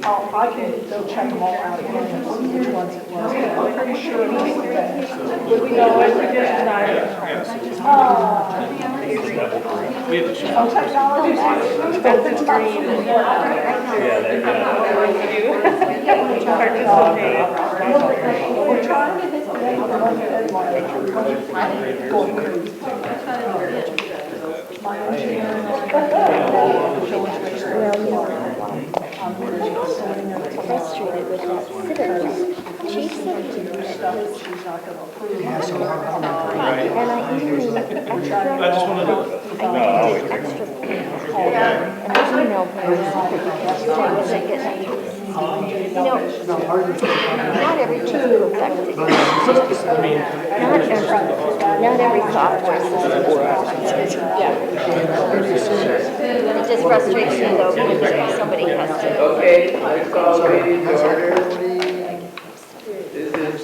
Oh, I can go check them all out again and see which ones it was. I'm pretty sure it was the best. But we know it, we just tonight. Oh, technology. That's the green. We're trying to hit the frustrated with that citizens. She said she's not going to approve. and I even extra. I just wanted to. I did extra. And there's email not everything's perfected. Not every software system. It just frustrates me though because somebody has to. Okay, let's call the meeting to order. This is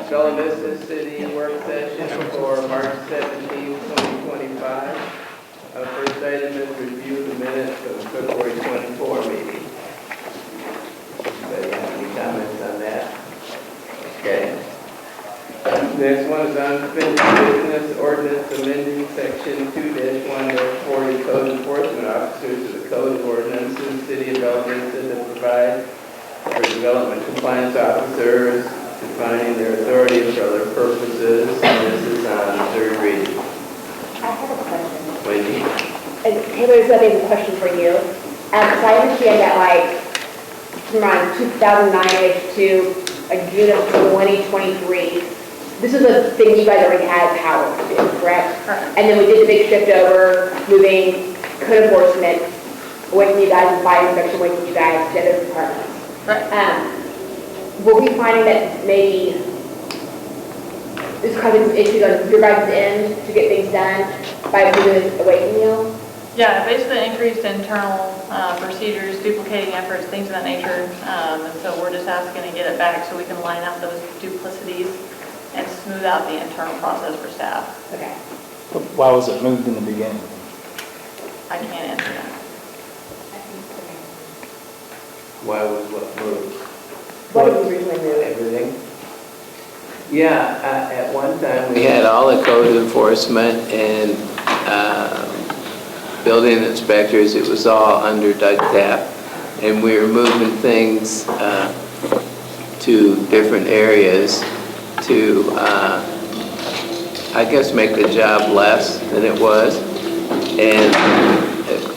Bella Vista City Work Session for March 17, 2025. Our first item is review the minutes of the February 24 meeting. Anybody have any comments on that? Okay. Next one is unfinished business ordinance amending section 2-1-40 code enforcement officers of the code of ordinances, City of Bella Vista, to provide for development compliance officers, defining their authority for other purposes, and this is on third reading. I have a question. Wendy? And Taylor, I think a question for you. So I understand that like from around 2009-ish to June of 2023, this is a thing you guys already had power to do, correct? And then we did the big shift over, moving code enforcement away from you guys and fire inspection away from you guys to other departments. Right. Were we finding that maybe this causing some issues on your guys' end to get things done by moving away from you? Yeah, basically increased internal procedures, duplicating efforts, things of that nature. And so we're just asking to get it back so we can line out those duplicities and smooth out the internal process for staff. Okay. Why was it moved in the beginning? I can't answer that. Why was what moved? What was originally moved? Everything? Yeah, at one time, we had all the code enforcement and building inspectors, it was all under Doug Tapp, and we were moving things to different areas to, I guess, make the job less than it was. And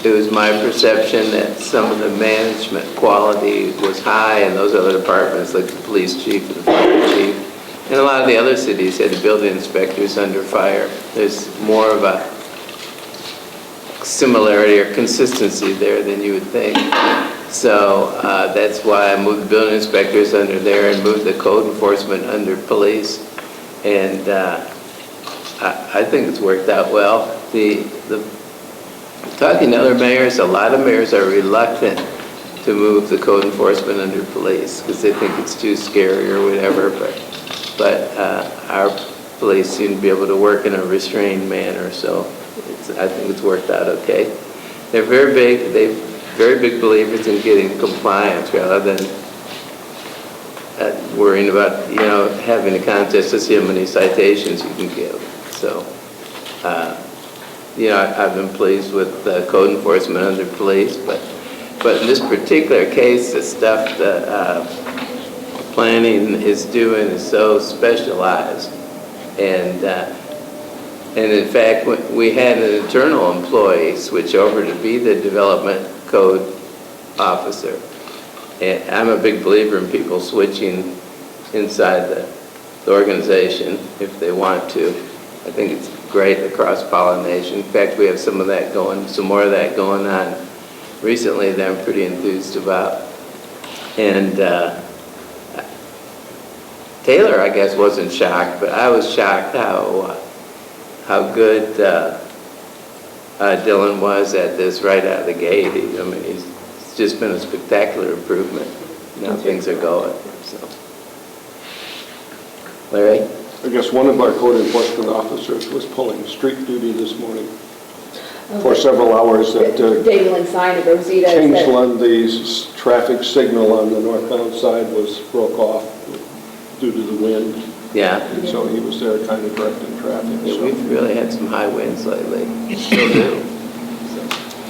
it was my perception that some of the management quality was high in those other departments, like the police chief and the fire chief. And a lot of the other cities had the building inspectors under fire. There's more of a similarity or consistency there than you would think. So that's why I moved the building inspectors under there and moved the code enforcement under police. And I think it's worked out well. Talking to other mayors, a lot of mayors are reluctant to move the code enforcement under police because they think it's too scary or whatever. But our police seem to be able to work in a restrained manner, so I think it's worked out okay. They're very big believers in getting compliance rather than worrying about, having a contest to see how many citations you can give. So, I've been pleased with code enforcement under police, but in this particular case, the stuff that planning is doing is so specialized. And in fact, we had an internal employee switch over to be the development code officer. And I'm a big believer in people switching inside the organization if they want to. I think it's great, the cross-pollination. In fact, we have some more of that going on recently that I'm pretty enthused about. And Taylor, I guess, wasn't shocked, but I was shocked how good Dylan was at this right out of the gate. It's just been a spectacular improvement. Now things are going. So, Larry? I guess one of our code enforcement officers was pulling street duty this morning for several hours at Dayland sign of Rosita. Kingsland. The traffic signal on the northbound side broke off due to the wind. Yeah. And so he was there kind of directing traffic. Yeah, so. we've really had some high winds lately. Still do.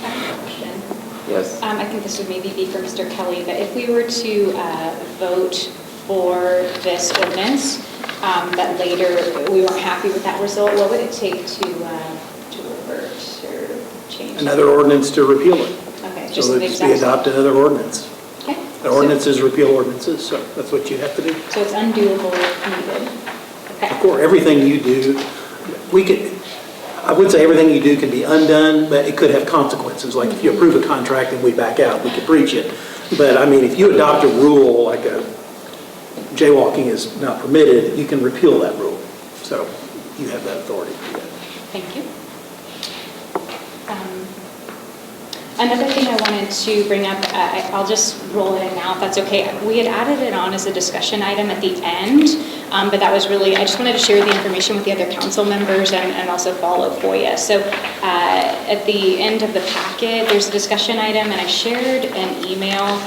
Question. Yes. I think this would maybe be for Mr. Kelly, but if we were to vote for this ordinance, but later we weren't happy with that result, what would it take to revert or change? Another ordinance to repeal it. Okay, just So the it's be exact. adopt another ordinance. Okay. The ordinances repeal ordinances, so that's what you have to do. So it's undoable if needed. Okay. Of course, everything you do, I would say everything you do can be undone, but it could have consequences. Like if you approve a contract and we back out, we could breach it. But if you adopt a rule like jaywalking is not permitted, you can repeal that rule. So you have that authority to do that. Thank you. Another thing I wanted to bring up, I'll just roll it in now if that's okay. We had added it on as a discussion item at the end, but that was really, I just wanted to share the information with the other council members and also follow FOIA. So at the end of the packet, there's a discussion item, and I shared an email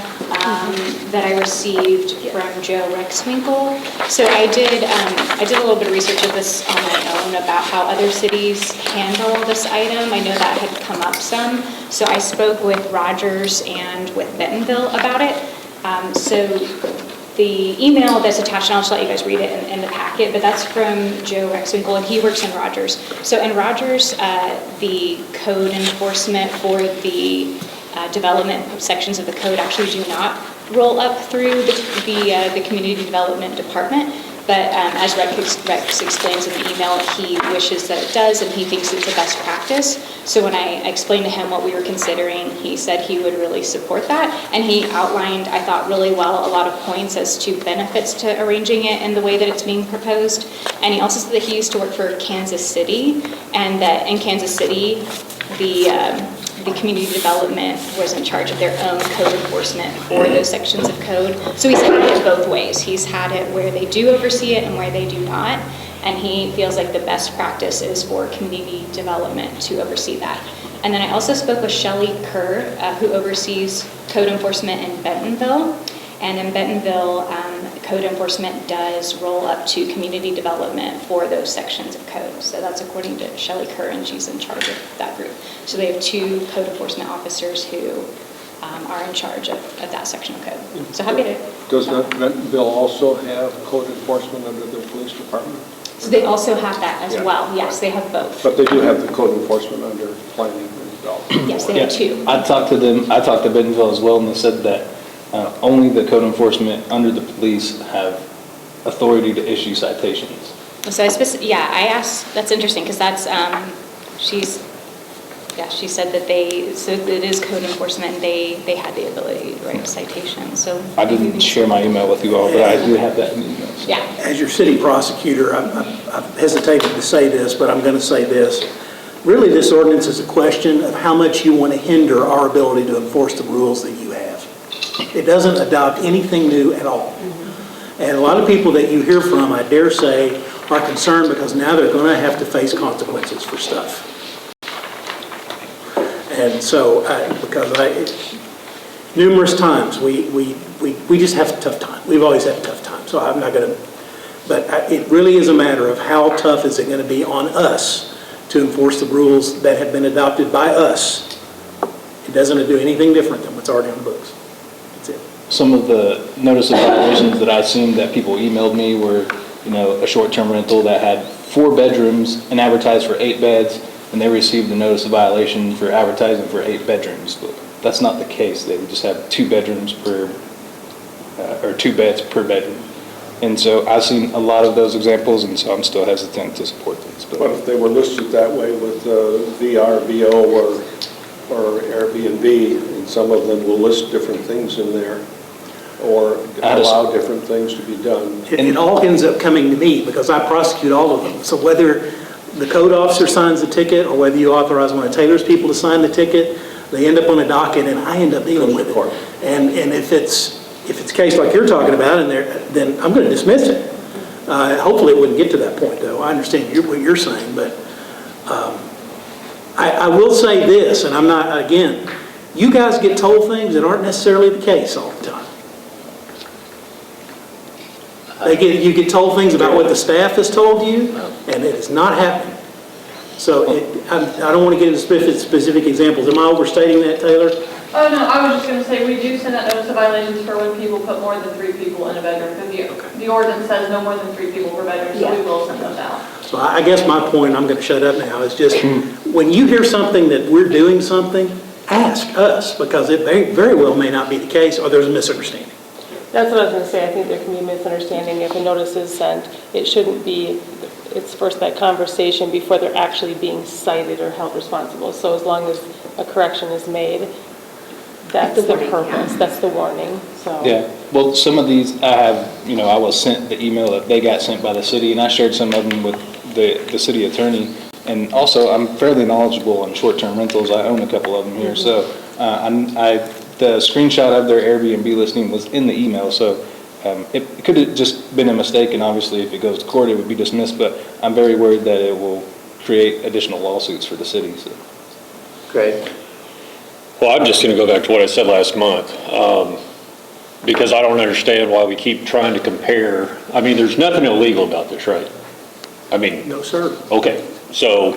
that I received from Joe Rexwinkle. So I did a little bit of research of this on my own about how other cities handle this item. I know that had come up some. So I spoke with Rogers and with Bentonville about it. So the email that's attached, and I'll just let you guys read it in the packet, but that's from Joe Rexwinkle, and he works in Rogers. So in Rogers, the code enforcement for the development sections of the code actually do not roll up through the community development department. But as Rex explains in the email, he wishes that it does, and he thinks it's a best practice. So when I explained to him what we were considering, he said he would really support that. And he outlined, I thought really well, a lot of points as to benefits to arranging it in the way that it's being proposed. And he also said that he used to work for Kansas City, and that in Kansas City, the community development was in charge of their own code enforcement for those sections of code. So he's had it both ways. He's had it where they do oversee it and where they do not. And he feels like the best practice is for community development to oversee that. And then I also spoke with Shelley Kerr, who oversees code enforcement in Bentonville. And in Bentonville, code enforcement does roll up to community development for those sections of code. So that's according to Shelley Kerr, and she's in charge of that group. So they have 2 code enforcement officers who are in charge of that section of code. So happy to. Does not Bentonville also have code enforcement under the police department? So they also have that as well. Yes, they have both. But they do have the code enforcement under planning and development. Yes, they have 2. I talked to them, I talked to Bentonville as well, and they said that only the code enforcement under the police have authority to issue citations. So I asked, that's interesting, because that's, she said that so it is code enforcement, and they had the ability to write citations, so. I didn't share my email with you all, but I do have that in email. So. Yeah. As your city prosecutor, I've hesitated to say this, but I'm going to say this. Really, this ordinance is a question of how much you want to hinder our ability to enforce the rules that you have. It doesn't adopt anything new at all. And a lot of people that you hear from, I dare say, are concerned because now they're going to have to face consequences for stuff. And so, numerous times, we just have a tough time. We've always had a tough time, so I'm not going to, but it really is a matter of how tough is it going to be on us to enforce the rules that have been adopted by us. It doesn't do anything different than what's already on the books. That's it. Some of the notice of violations that I've seen that people emailed me were, a short-term rental that had 4 bedrooms and advertised for 8 beds, and they received a notice of violation for advertising for 8 bedrooms. But that's not the case. They would just have 2 bedrooms or 2 beds per bedroom. And so I've seen a lot of those examples, and so I'm still hesitant to support these. But if they were listed that way with VRBO or Airbnb, and some of them will list different things in there, or allow different things to be done. It all ends up coming to me because I prosecute all of them. So whether the code officer signs the ticket or whether you authorize one of Taylor's people to sign the ticket, they end up on a docket and I end up dealing with it. And if it's a case like you're talking about, then I'm going to dismiss it. Hopefully it wouldn't get to that point, though. I understand what you're saying, but I will say this, and I'm not, again, you guys get told things that aren't necessarily the case all the time. You get told things about what the staff has told you, and it is not happening. So I don't want to get into specific examples. Am I overstating that, Taylor? Oh, no, I was just going to say, we do send out notice of violations for when people put more than 3 people in a bedroom. The ordinance says no more than 3 people per bedroom, so we will send those out. So I guess my point, I'm going to shut up now, is just when you hear something that we're doing something, ask us, because it very well may not be the case, or there's a misunderstanding. That's what I was going to say. I think there can be a misunderstanding. If a notice is sent, it shouldn't be, it's first that conversation before they're actually being cited or held responsible. So as long as a correction is made, that's the purpose, that's the warning, so. Yeah, well, some of these I was sent the email that they got sent by the city, and I shared some of them with the city attorney. And also, I'm fairly knowledgeable on short-term rentals. I own a couple of them here, so the screenshot of their Airbnb listing was in the email, so it could have just been a mistake, and obviously if it goes to court, it would be dismissed, but I'm very worried that it will create additional lawsuits for the city. So. Great. Well, I'm just going to go back to what I said last month, because I don't understand why we keep trying to compare. I mean, there's nothing illegal about this, right? I mean. No, sir. Okay, so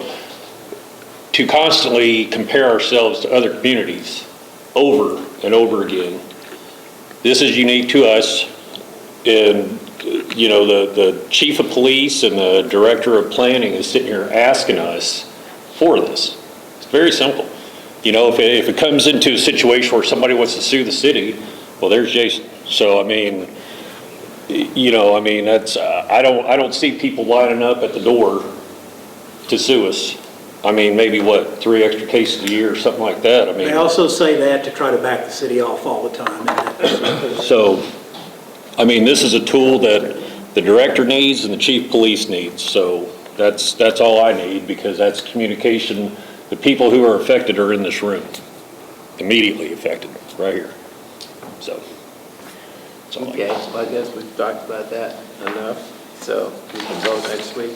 to constantly compare ourselves to other communities over and over again, this is unique to us. And, the chief of police and the director of planning is sitting here asking us for this. It's very simple. If it comes into a situation where somebody wants to sue the city, well, there's Jason. So, I mean, that's, I don't see people lining up at the door to sue us. I mean, maybe 3 extra cases a year or something like that. I mean. They also say that to try to back the city off all the time. So, I mean, this is a tool that the director needs and the chief police needs. So that's all I need, because that's communication The people who are affected are in this room, immediately affected, right here. So, that's all I Okay, got. well, I guess we've talked about that enough, so we can vote next week.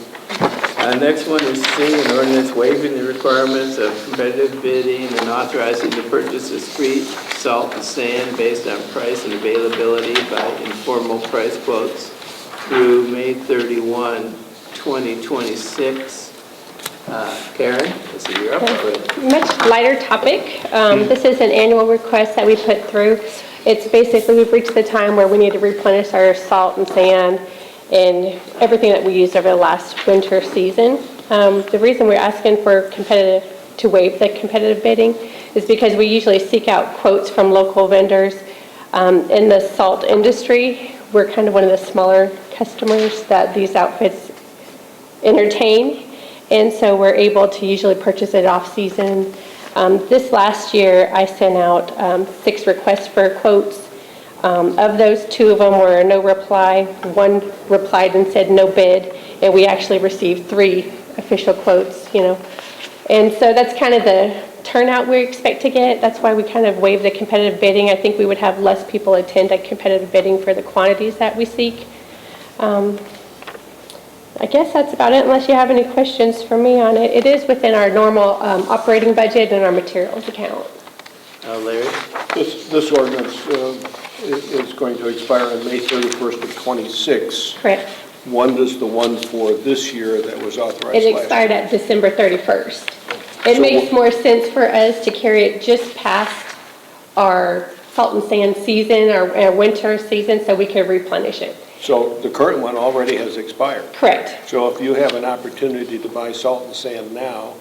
Next one is C, an ordinance waiving the requirements of competitive bidding and authorizing the purchase of street salt and sand based on price and availability by informal price quotes through May 31, 2026. Karen, this is your up. Much lighter topic. This is an annual request that we put through. It's basically, we've reached the time where we need to replenish our salt and sand and everything that we used over the last winter season. The reason we're asking for to waive the competitive bidding is because we usually seek out quotes from local vendors. In the salt industry, we're kind of one of the smaller customers that these outfits entertain. And so we're able to usually purchase it off season. This last year, I sent out 6 requests for quotes. Of those, 2 of them were no reply. 1 replied and said no bid, and we actually received 3 official quotes, And so that's kind of the turnout we expect to get. That's why we kind of waive the competitive bidding. I think we would have less people attend a competitive bidding for the quantities that we seek. I guess that's about it, unless you have any questions for me on it. It is within our normal operating budget and our materials account. Larry? This ordinance is going to expire on May 31st of 26. Correct. When does the one for this year that was authorized last It year? expired at December 31st. It So makes more sense for us to carry it just past our salt and sand season, our winter season, so we can replenish it. So the current one already has expired. Correct. So if you have an opportunity to buy salt and sand now,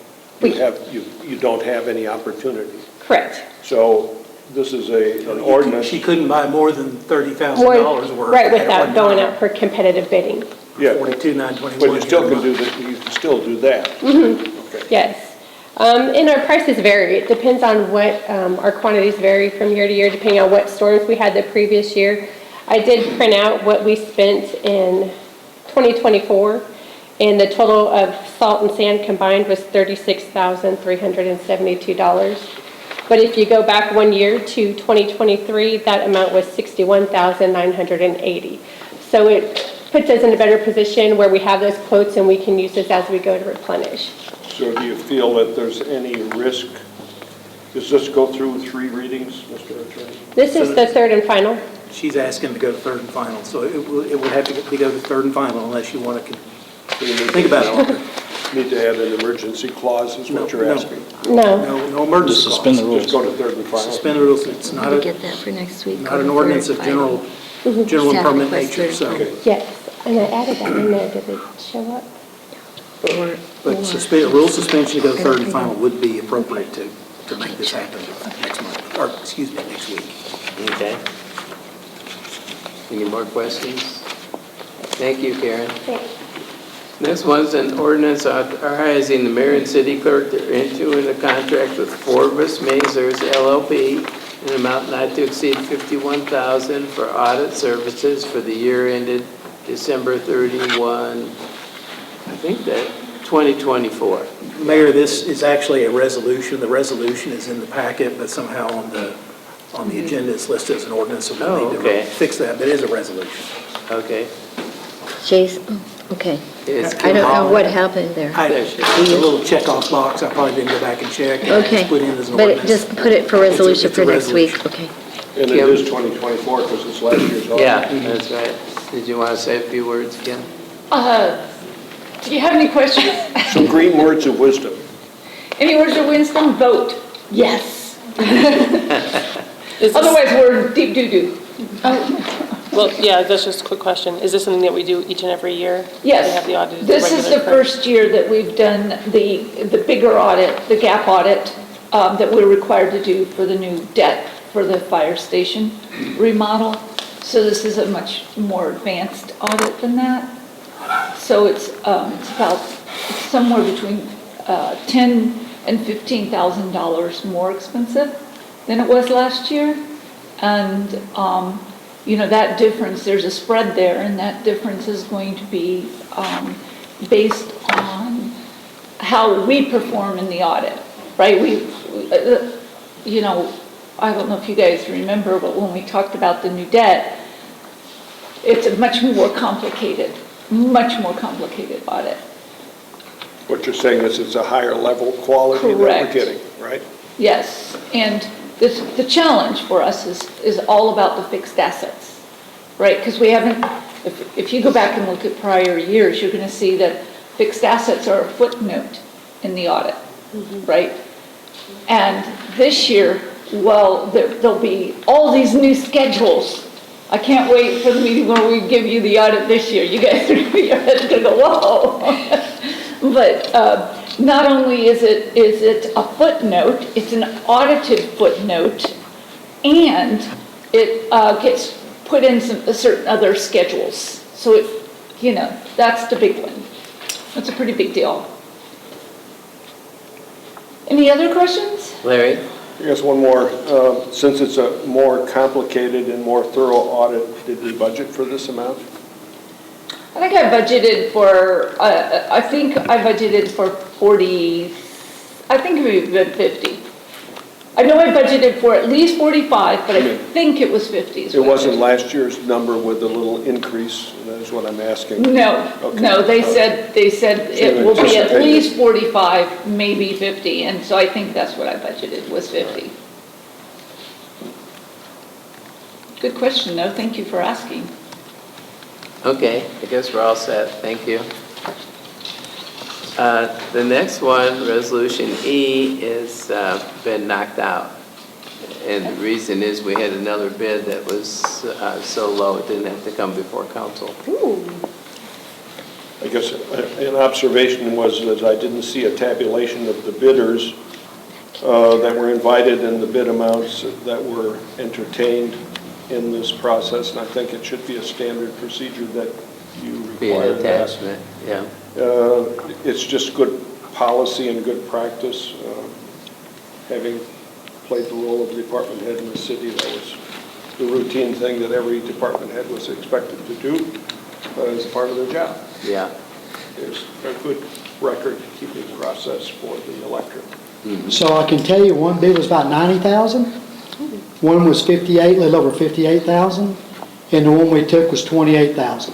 you don't have any opportunity. Correct. So this is an ordinance. She couldn't buy more than $30,000 worth. Right, at without one going time. out for competitive bidding. Yeah, 42,921. but you still can do that. You can still do that. Mm-hmm. Okay. Yes. And our prices vary. It depends on what, our quantities vary from year to year, depending on what storms we had the previous year. I did print out what we spent in 2024, and the total of salt and sand combined was $36,372. But if you go back 1 year to 2023, that amount was $61,980. So it puts us in a better position where we have those quotes and we can use this as we go to replenish. So do you feel that there's any risk? Does this go through 3 readings, Mr. Attorney? This is the third and final. She's asking to go to third and final, so it would have to go to third and final unless you want to think about it. Need to add an emergency clause is what you're No. asking? No. No emergency Just suspend the clause. rules. Just go to third and final? Suspend the rules. It's not We'll get that for next week. not an ordinance of general and permanent nature, so. Okay. Yes, and I added that in there. Did it show up? But rule suspension to go third and final would be appropriate to make this happen next month, or excuse me, next week. Okay. Any more questions? Thank you, Karen. Thanks. Next one's an ordinance authorizing the mayor and city clerk to enter into a contract with Forbes Mazars LLP in an amount not to exceed $51,000 for audit services for the year ended December 31, I think that 2024. Mayor, this is actually a resolution. The resolution is in the packet, but somehow on the agenda it's listed as an ordinance, so we need okay. to fix that. But it is a resolution. Okay. Jason, okay. Is I don't know what happened there. It's a little checkoff box. I probably didn't go back and check. Okay, Put in as an but ordinance. just put it for resolution It's a for next week, resolution. okay. And it is 2024 because it's last year's audit. Yeah, that's right. Did you want to say a few words, Kim? Do you have any questions? Some green words of wisdom. Any words of wisdom? Vote yes. Is this- Otherwise, we're deep doo-doo. Well, yeah, that's just a quick question. Is this something that we do each and every year? Yes. We have the audit. This is the first year that we've done the bigger audit, the gap audit, that we're required to do for the new debt for the fire station remodel. So this is a much more advanced audit than that. So it's somewhere between $10,000 and $15,000 more expensive than it was last year. And, that difference, there's a spread there, and that difference is going to be based on how we perform in the audit. right? You know, I don't know if you guys remember, but when we talked about the new debt, it's a much more complicated audit. What you're saying is it's a higher level quality that we're Correct. getting, right? Yes, and the challenge for us is all about the fixed assets, right? Because we haven't, if you go back and look at prior years, you're going to see that fixed assets are a footnote in the audit, right? And this year, well, there'll be all these new schedules. I can't wait for the meeting where we give you the audit this year. You guys are going to be, your head's going to go, whoa. But not only is it a footnote, it's an audited footnote, and it gets put in certain other schedules. So it, you know, that's the big one. That's a pretty big deal. Any other questions? Larry? I guess one more, since it's a more complicated and more thorough audit, did we budget for this amount? I think I budgeted for, I think I budgeted for 40, I think it would have been 50. I know I budgeted for at least 45, but I think it was 50. It wasn't last year's number with a little increase, and that is what I'm asking. No, Okay. no, they said it will be at anticipated. least 45, maybe 50, and so I think that's what I budgeted, was 50. Good question, though, thank you for asking. Okay, I guess we're all set, thank you. The next one, Resolution E, is been knocked out. And the reason is we had another bid that was so low it didn't have to come before council. I guess an observation was that I didn't see a tabulation of the bidders that were invited and the bid amounts that were entertained in this process, and I think it should be a standard procedure that you Be an require that. attachment, yeah. It's just good policy and good practice. Having played the role of department head in the city, that was the routine thing that every department head was expected to do as part of their job. Yeah. There's a good record-keeping process for the electorate. So I can tell you, one bid was about 90,000, one was 58, a little over 58,000, and the one we took was 28,000.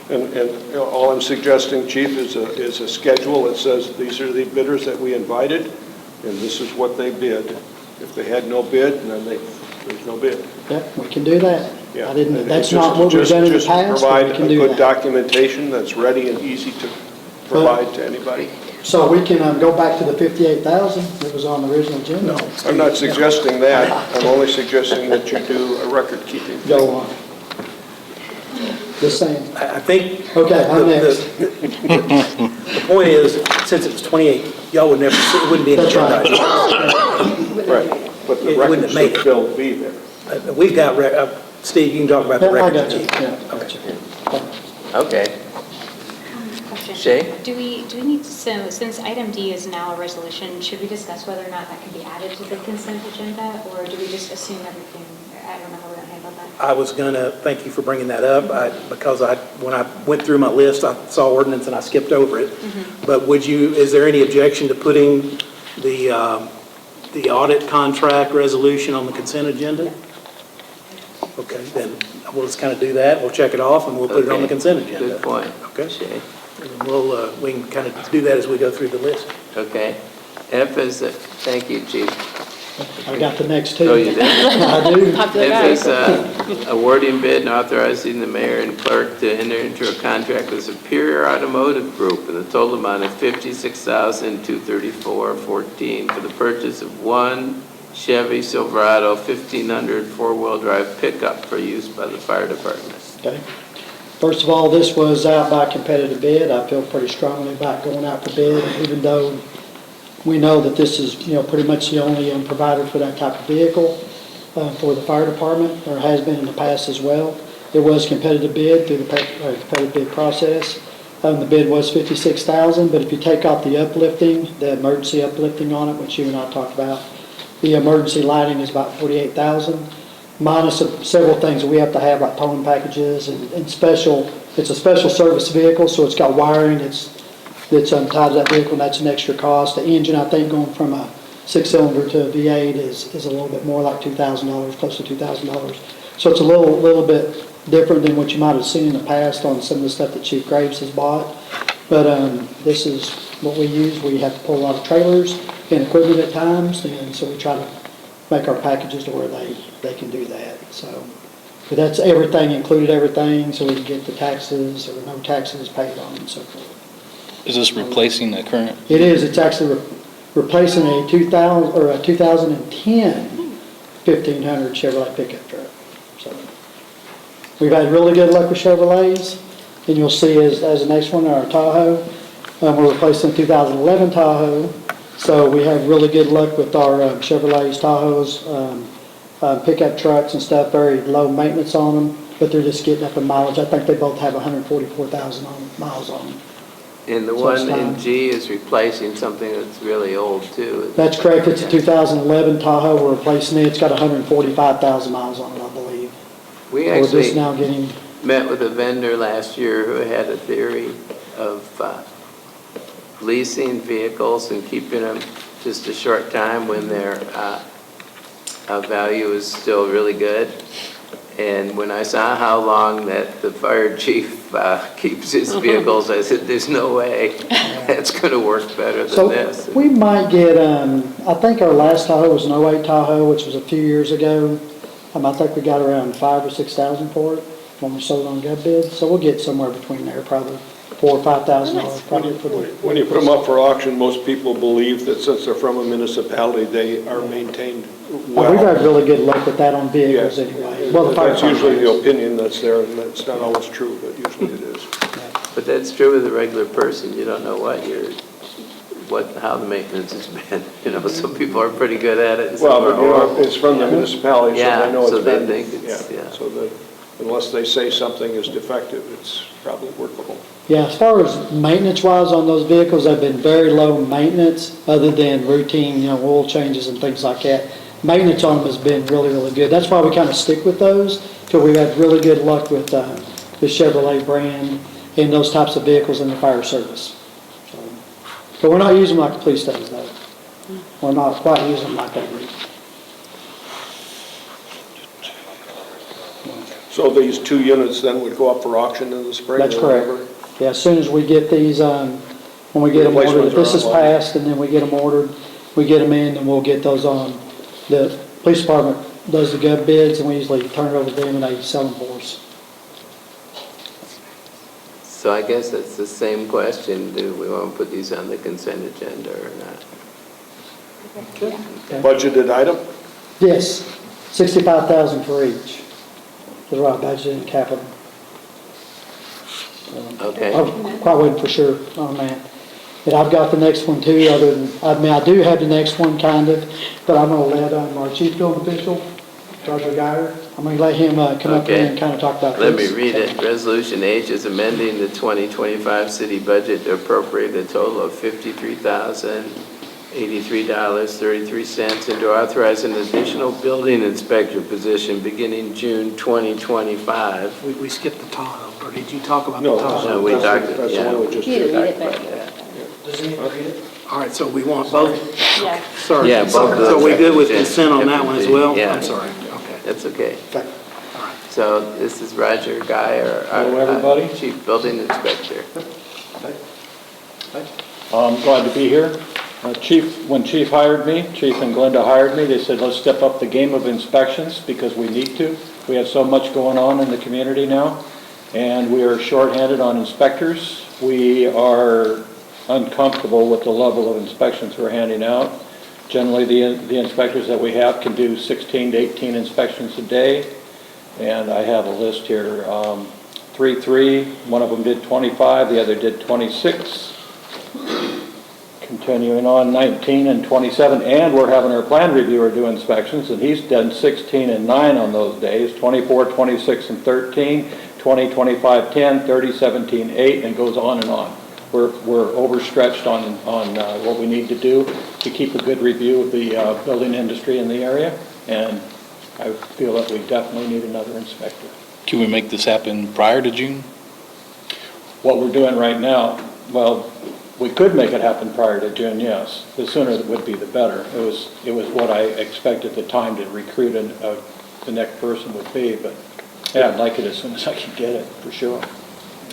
And all I'm suggesting, Chief, is a schedule that says these are the bidders that we invited, and this is what they bid. If they had no bid, then there's no bid. Yep, we can do that. Yeah. I didn't, And that's just- not what we've done in the just past, but we can do provide a good that. documentation that's ready and easy to provide to anybody. So we can go back to the 58,000 that was on the original agenda. No, I'm not suggesting that. I'm only suggesting that you do a record-keeping thing. Go on. Just saying. I think. Okay, I'm next. The point is, since it was 28, y'all would never, it wouldn't be in the That's right. agenda. Right, but the It wouldn't record have made should it. still be there. We've got, Steve, you can talk about the Yeah, I record. got you, Chief. yeah, got you. Okay. Question. Shay? Do we need to, so since item D is now a resolution, should we discuss whether or not that can be added to the consent agenda? Or do we just assume everything? I don't know how we're going to handle that. I was gonna, thank you for bringing that up, because when I went through my list, I saw ordinance and I skipped over it. But is there any objection to putting the audit contract resolution on the consent agenda? Okay, then we'll just kind of do that, we'll check it off, and we'll put it on the Okay. consent agenda. Good point. Okay. Shay? And we can kind of do that as we go through the list. Okay. F is, thank you, Chief. I got the next two. Oh, you did? I do. Popular F guy. is awarding bid and authorizing the mayor and clerk to enter into a contract with Superior Automotive Group in the total amount of $56,234.14 for the purchase of one Chevy Silverado 1500 four-wheel drive pickup for use by the fire department. Okay. First of all, this was out by competitive bid. I feel pretty strongly about going out for bid, even though we know that this is, pretty much the only provider for that type of vehicle for the fire department, or has been in the past as well. There was competitive bid through the competitive bid process. The bid was $56,000, but if you take off the uplifting, the emergency uplifting on it, which you and I talked about, the emergency lighting is about $48,000, minus several things that we have to have, like towing packages and special. It's a special service vehicle, so it's got wiring that's tied to that vehicle, and that's an extra cost. The engine, I think, going from a 6-cylinder to a V8 is a little bit more, like $2,000, close to $2,000. So it's a little bit different than what you might have seen in the past on some of the stuff that Chief Graves has bought. But this is what we use. We have to pull a lot of trailers and equipment at times, and so we try to make our packages to where they can do that. So, but that's everything, included everything, so we can get the taxes or no taxes paid on and so forth. Is this replacing the current? It is. It's actually replacing a 2010 1500 Chevrolet pickup truck. So we've had really good luck with Chevrolets, and you'll see as the next one, our Tahoe. We're replacing the 2011 Tahoe, so we have really good luck with our Chevrolets, Tahoes, pickup trucks and stuff. Very low maintenance on them, but they're just getting up in mileage. I think they both have 144,000 miles on them. And the So one it's in time. G is replacing something that's really old too. That's correct. It's a 2011 Tahoe. We're replacing it. It's got 145,000 miles on it, I believe. We We're just actually now getting. met with a vendor last year who had a theory of leasing vehicles and keeping them just a short time when their value is still really good. And when I saw how long that the fire chief keeps his vehicles, I said, there's no way that's going to work better than this. So we might get, I think our last Tahoe was an 08 Tahoe, which was a few years ago. I think we got around 5,000 or 6,000 for it when we sold on gov bid. So we'll get somewhere between there, probably $4,000 or $5,000 probably for the. When you put them up for auction, most people believe that since they're from a municipality, they are maintained well. We've had really good luck with that on vehicles Yeah. anyway. Well, the fire That's usually the department opinion that's there, and that's not always true, but usually it is. But that's true with a regular person. You don't know how the maintenance has been. You know, some people are pretty good at it and some Well, are but you know, horrible. it's from the municipality, so Yeah, they know it's so they been. think it's- yeah. So that unless they say something is defective, it's probably workable. Yeah, as far as maintenance-wise on those vehicles, they've been very low maintenance, other than routine, oil changes and things like that. Maintenance on them has been really, really good. That's why we kind of stick with those, because we've had really good luck with the Chevrolet brand and those types of vehicles in the fire service. So, but we're not using them like the police does, though. We're not quite using them like they do. So these 2 units then would go up for auction in the spring? That's or correct. whatever? Yeah, as soon as we get these, when we get them ordered, if this is Replacements are online. passed and then we get them ordered, we get them in and we'll get those on. The police department does the gov bids and we usually turn it over to them and they sell them for us. So I guess that's the same question. Do we want to put these on the consent agenda or not? Budgeted item? Yes, 65,000 for each. Is what I budgeted in capital. Okay. I'm quite waiting for sure on that. And I've got the next one too, I do have the next one kind of, but I'm gonna let our chief building official, Roger Geyer, I'm gonna let him come up here and kind of talk about this. Let me read it. Resolution H is amending the 2025 city budget to appropriate a total of $53,083.33 and to authorize an additional building inspector position beginning June 2025. We skipped the Tahoe, or did you talk about the No, Tahoe? No, we talked, that's the yeah. one we just You need did. to read it back. Does he need to read it? All right, so we want both? Yeah. Sorry. Yeah, both of So we good with those. consent on that one as well? Yeah. I'm sorry, okay. That's okay. All right. So this is Roger Geyer, Hello, our everybody. chief building inspector. I'm glad to be here. When Chief hired me, Chief and Glenda hired me, they said, let's step up the game of inspections because we need to. We have so much going on in the community now, and we are shorthanded on inspectors. We are uncomfortable with the level of inspections we're handing out. Generally, the inspectors that we have can do 16 to 18 inspections a day, and I have a list here. 3, one of them did 25, the other did 26. Continuing on, 19 and 27, and we're having our plan reviewer do inspections, and he's done 16 and 9 on those days, 24, 26, and 13, 20, 25, 10, 30, 17, 8, and goes on and on. We're overstretched on what we need to do to keep a good review of the building industry in the area, and I feel that we definitely need another inspector. Can we make this happen prior to June? What we're doing right now, well, We could make it happen prior to June, yes. The sooner it would be, the better. It was what I expected the time to recruit the next person would be, but yeah, I'd like it as soon as I can get it, for sure.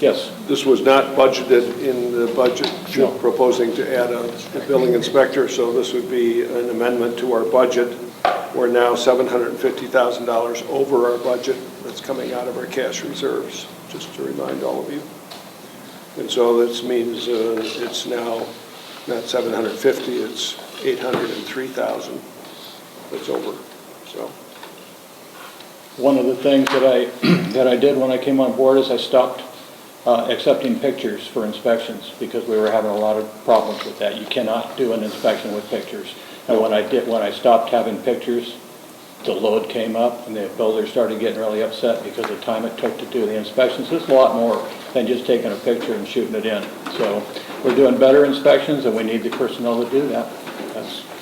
Yes. This was not budgeted in the budget, No. proposing to add a building inspector, so this would be an amendment to our budget. We're now $750,000 over our budget that's coming out of our cash reserves, just to remind all of you. And so this means it's now not 750, it's 803,000 that's over, so. One of the things that I did when I came on board is I stopped accepting pictures for inspections because we were having a lot of problems with that. You cannot do an inspection with pictures. And when I stopped having pictures, the load came up and the builders started getting really upset because of the time it took to do the inspections. It's a lot more than just taking a picture and shooting it in. So we're doing better inspections and we need the personnel to do that.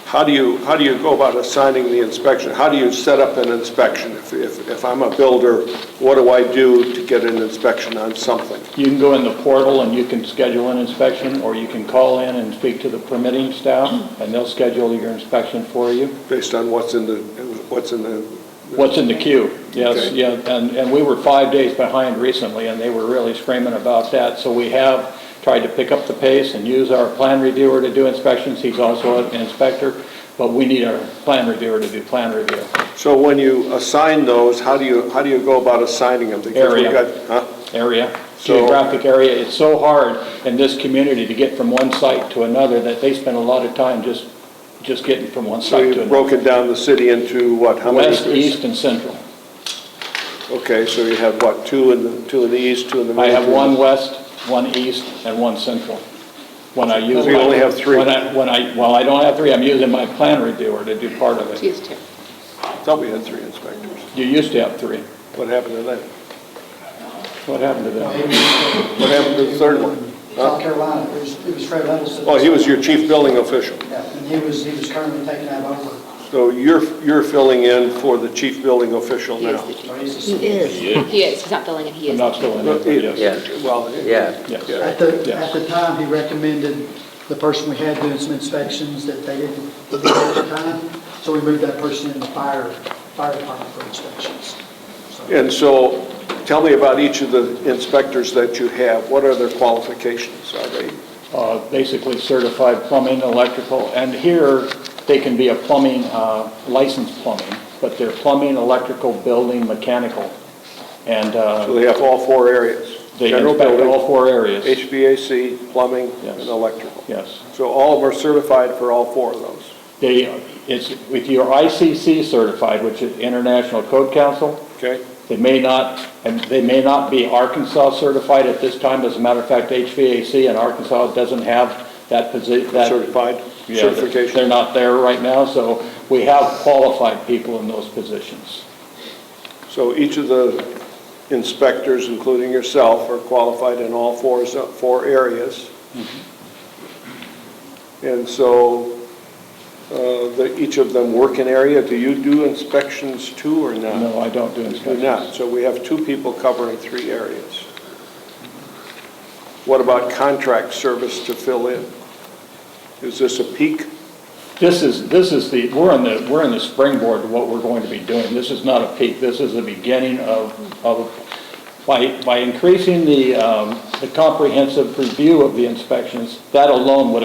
How do you go about assigning the inspection? How do you set up an inspection? If I'm a builder, what do I do to get an inspection on something? You can go in the portal and you can schedule an inspection, or you can call in and speak to the permitting staff and they'll schedule your inspection for you. Based on what's in the queue, yes, Okay. yeah, and we were 5 days behind recently and they were really screaming about that. So we have tried to pick up the pace and use our plan reviewer to do inspections. He's also an inspector, but we need our plan reviewer to do plan review. So when you assign those, how do you go about assigning them? Because Area. Area, So- geographic area. It's so hard in this community to get from one site to another that they spend a lot of time just getting from one So site to you've another. broken down the city into what, how many? West, east, and central. Okay, so you have what, two in the east, two in the middle? I have one west, one east, and one central. When I use. So you only have three? Well, I don't have three. I'm using my plan reviewer to do part of it. She is too. I thought we had three inspectors. You used to have three. What happened to that? What happened to them? What happened to the third one? South Carolina, it was Fred Huddleston. Oh, he was your chief building official. Yeah, and he was currently taking that over. So you're filling in for the chief building official now? So he's He is. He is, he's not filling it, he I'm is. not still in it, but yes. Well, Yeah. Yes. At the time, he recommended the person we had doing some inspections that they didn't do at the time, so we moved that person in the fire department for inspections. And so, tell me about each of the inspectors that you have. What are their qualifications? Are they? Basically certified plumbing, electrical, and here they can be a plumbing, licensed plumbing, but they're plumbing, electrical, building, mechanical. And So they have all four areas? they General inspect building, all four areas. HVAC, plumbing, Yes. and electrical. Yes. So all of them are certified for all four of those? It's with your ICC certified, which is International Code Council. Okay? They may not be Arkansas certified at this time. As a matter of fact, HVAC in Arkansas doesn't have that position. Certified, certification? They're not there right now, so we have qualified people in those positions. So each of the inspectors, including yourself, are qualified in all four areas. And so each of them work an area. Do you do inspections too or not? No, I don't do You inspections. do not. So we have two people covering three areas. What about contract service to fill in? Is this a peak? This is we're in the springboard of what we're going to be doing. This is not a peak. This is the beginning of by increasing the comprehensive review of the inspections, that alone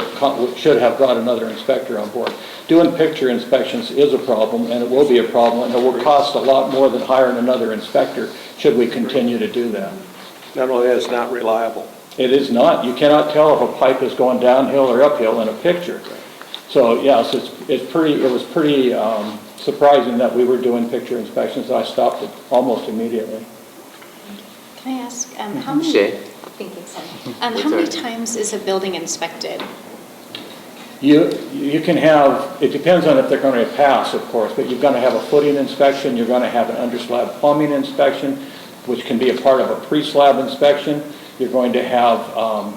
should have brought another inspector on board. Doing picture inspections is a problem, and it will be a problem, and it will cost a lot more than hiring another inspector should we continue to do that. Not only that, it's not reliable. It is not. You cannot tell if a pipe is going downhill or uphill in a picture. So yes, it was pretty surprising that we were doing picture inspections. I stopped it almost immediately. Can I ask, how many, Shay? thank you, Sam. How many times is a building inspected? You can have, it depends on if they're going to pass, of course, but you're going to have a footing inspection, you're going to have an underslab plumbing inspection, which can be a part of a pre-slab inspection. You're going to have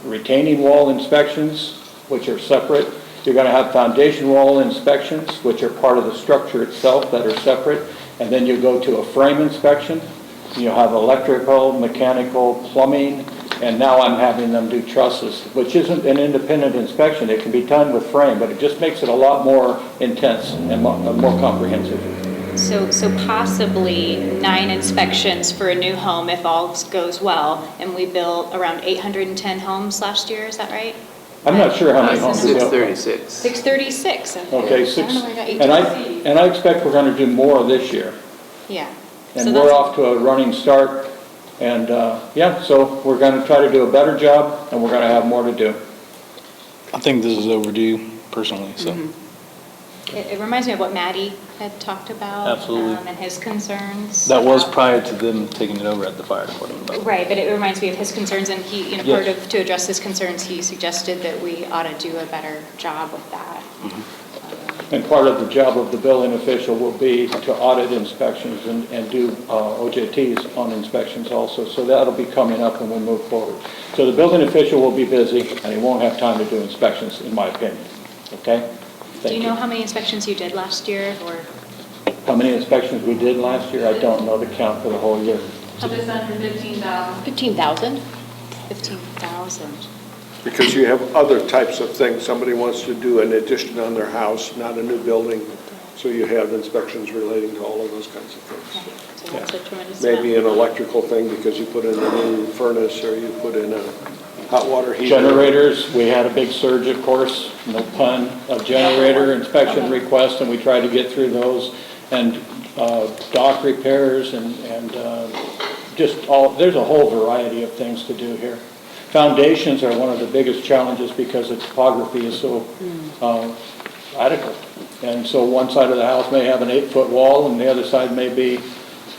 retaining wall inspections, which are separate. You're going to have foundation wall inspections, which are part of the structure itself that are separate. And then you go to a frame inspection. You'll have electrical, mechanical, plumbing, And now I'm having them do trusses, which isn't an independent inspection. It can be done with frame, but it just makes it a lot more intense and more comprehensive. So possibly 9 inspections for a new home if all goes well, and we built around 810 homes last year, is that right? I'm not sure how many homes we built. 636. 636. Okay, I six, don't know where I got and 810. I expect we're gonna do more this year. Yeah. And So we're that's- off to a running start, and, yeah, so we're gonna try to do a better job, and we're gonna have more to do. I think this is overdue personally, so. It reminds me of what Maddie had talked about. Absolutely. And his concerns. That was about- prior to them taking it over at the fire department. but- Right, but it reminds me of his concerns, and he, Yes. part of, to address his concerns, he suggested that we ought to do a better job with that. And part of the job of the building official will be to audit inspections and do OJTs on inspections also. So that'll be coming up when we move forward. So the building official will be busy, and he won't have time to do inspections, in my opinion. Okay? Do you know how many inspections you did last year, or? How many inspections we did last year? I don't know the count for the whole year. Just under 15,000. 15,000? 15,000. Because you have other types of things. Somebody wants to do an addition on their house, not a new building, so you have inspections relating to all of those kinds of things. So that's a tremendous amount. Maybe an electrical thing because you put in a new furnace or you put in a hot water heater. Generators, we had a big surge, of course, no pun, of generator inspection requests, and we tried to get through those. And dock repairs and just all, there's a whole variety of things to do here. Foundations are one of the biggest challenges because the topography is so radical. And so one side of the house may have an 8-foot wall and the other side may be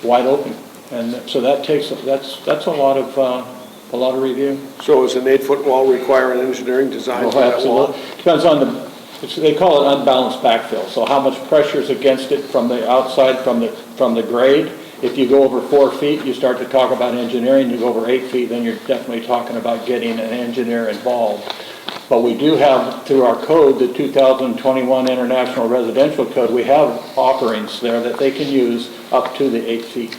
wide open. And so that takes, that's a lot of review. So does an 8-foot wall require an engineering design for that wall? Absolutely. Depends on they call it unbalanced backfill. So how much pressure is against it from the outside, from the grade. If you go over 4 feet, you start to talk about engineering. You go over 8 feet, then you're definitely talking about getting an engineer involved. But we do have, through our code, the 2021 International Residential Code, we have offerings there that they can use up to the 8 feet.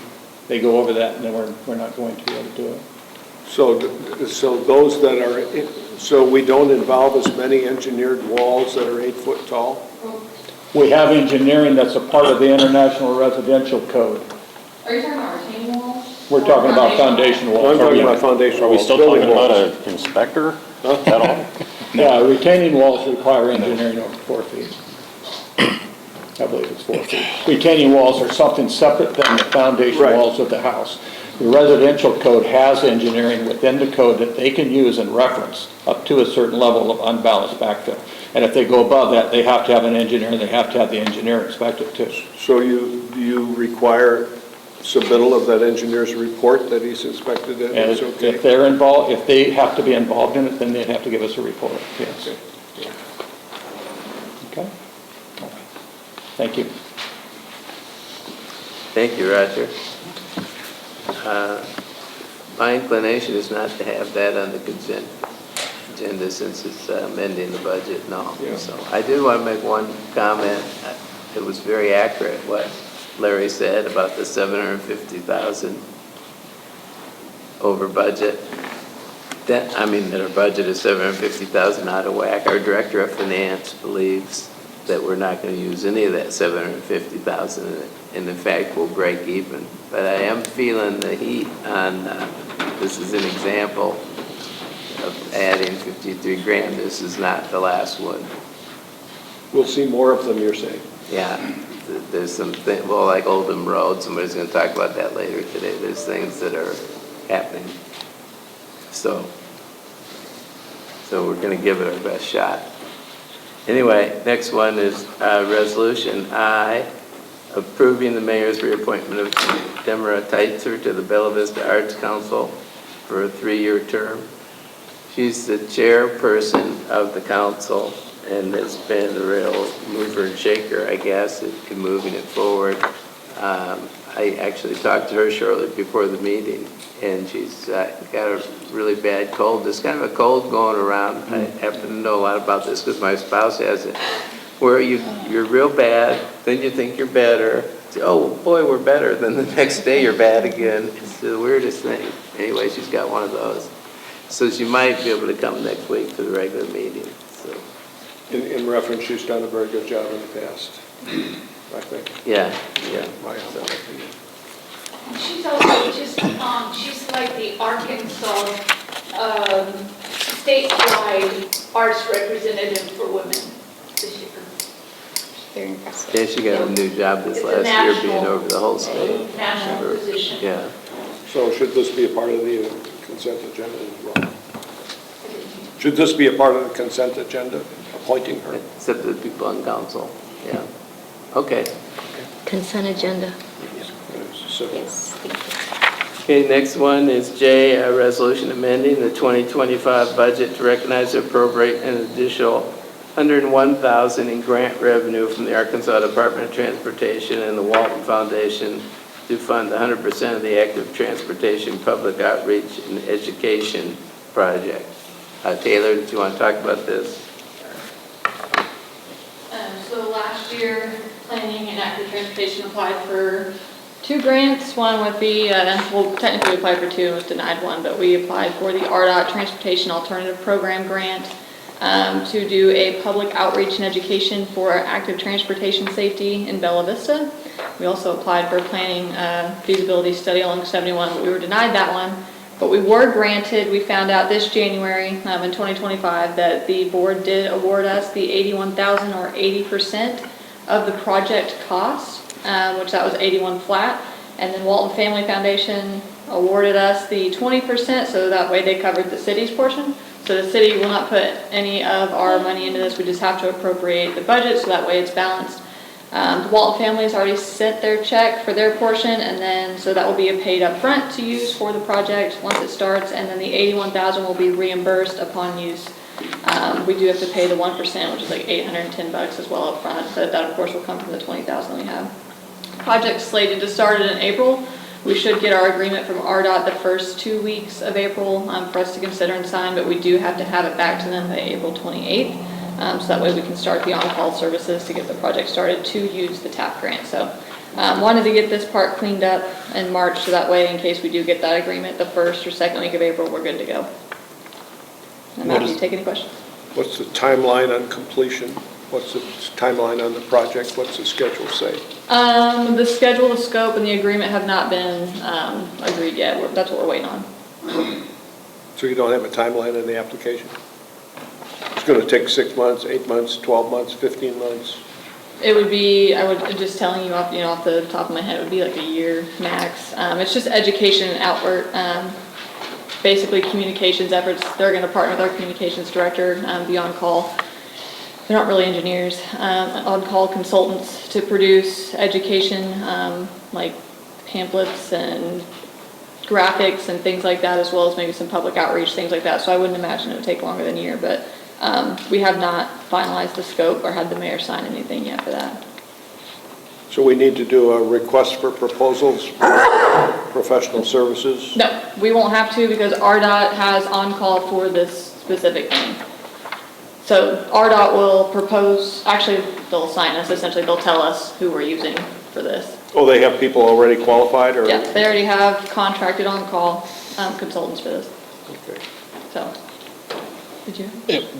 They go over that, and then we're not going to be able to do it. So those that are, so we don't involve as many engineered walls that are 8 foot tall? We have engineering that's a part of the International Residential Code. Are you talking about retaining walls? We're talking about foundation walls. I'm talking about foundation Are walls. we still building talking about walls. an inspector at all? Yeah, retaining walls require engineering over 4 feet. I believe it's 4 feet. Retaining walls are something separate than the foundation Right. walls of the house. The residential code has engineering within the code that they can use and reference up to a certain level of unbalanced backfill. And if they go above that, they have to have an engineer, and they have to have the engineer inspect it too. So you require submittal of that engineer's report that he's inspected it, And it's okay? if they're involved, if they have to be involved in it, then they'd have to give us a report, yes. Okay? Thank you. Thank you, Roger. My inclination is not to have that on the consent agenda since it's amending the budget and all. Yeah. So I did want to make one comment. It was very accurate what Larry said about the 750,000 over budget. That our budget is 750,000 out of whack. Our director of finance believes that we're not going to use any of that 750,000, and in fact, we'll break even. But I am feeling the heat on, this is an example of adding 53 grand. This is not the last one. We'll see more of them, you're saying? Yeah, there's some things, well, like Oldham Road, somebody's going to talk about that later today. There's things that are happening. So we're going to give it our best shot. Anyway, next one is Resolution I, approving the mayor's reappointment of Deborah Teitzer to the Bella Vista Arts Council for a 3-year term. She's the chairperson of the council and has been a real mover and shaker, I guess, in moving it forward. I actually talked to her shortly before the meeting, and she's got a really bad cold. There's kind of a cold going around. I happen to know a lot about this because my spouse has it, where you're real bad, then you think you're better. Oh, boy, we're better. Then the next day you're bad again. It's the weirdest thing. Anyway, she's got one of those. So she might be able to come next week for the regular meeting, so, In reference, she's done a very good job in the past, I think. yeah. My humble opinion. She's also just, she's like the Arkansas statewide arts representative for women this year. Very impressive. Yeah, she got a new job this It's a last year, being national- over the whole state. National position. Yeah. So should this be a part of the consent agenda as well? Should this be a part of the consent agenda, appointing her? Except for the people on council, yeah. Okay. Consent agenda. So, Okay, next one is J, a resolution amending the 2025 budget to recognize and appropriate an additional $101,000 in grant revenue from the Arkansas Department of Transportation and the Walton Foundation to fund 100% of the active transportation public outreach and education project. Taylor, do you want to talk about this? So last year, planning and active transportation applied for 2 grants. One would be, well, technically we applied for 2 and was denied one, but we applied for the RDOT Transportation Alternative Program grant to do a public outreach and education for active transportation safety in Bella Vista. We also applied for a planning feasibility study along 71, but we were denied that one. But we were granted, we found out this January in 2025 that the board did award us the $81,000 or 80% of the project cost, which that was 81 flat. And then Walton Family Foundation awarded us the 20%, so that way they covered the city's portion. So the city will not put any of our money into this, we just have to appropriate the budget, so that way it's balanced. The Walton family has already sent their check for their portion, and then, so that will be paid up front to use for the project once it starts, and then the $81,000 will be reimbursed upon use. We do have to pay the 1%, which is like $810 as well up front, but that of course will come from the $20,000 we have. Project slated to start in April. We should get our agreement from RDOT the first 2 weeks of April for us to consider and sign, but we do have to have it back to them by April 28th. So that way we can start the on-call services to get the project started to use the TAP grant. So wanted to get this part cleaned up in March, so that way in case we do get that agreement the first or second week of April, we're good to go. I'm happy to take any questions. what's the timeline on completion? What's the timeline on the project? What's the schedule say? The schedule, the scope, and the agreement have not been agreed yet. That's what we're waiting on. So you don't have a timeline in the application? It's going to take 6 months, 8 months, 12 months, 15 months? It would be, I would, just telling you off, off the top of my head, it would be like a year max. It's just education and outward, basically communications efforts. They're going to partner with our communications director, be on call. They're not really engineers, on-call consultants to produce education, like pamphlets and graphics and things like that, as well as maybe some public outreach, things like that. So I wouldn't imagine it would take longer than a year, but we have not finalized the scope or had the mayor sign anything yet for that. So we need to do a request for proposals for professional services? No, we won't have to because RDOT has on-call for this specific thing. So RDOT will propose, actually, they'll assign us, essentially, they'll tell us who we're using for this. Oh, they have people already qualified, or? Yeah, they already have contracted on-call consultants for this, Okay. so. Did you?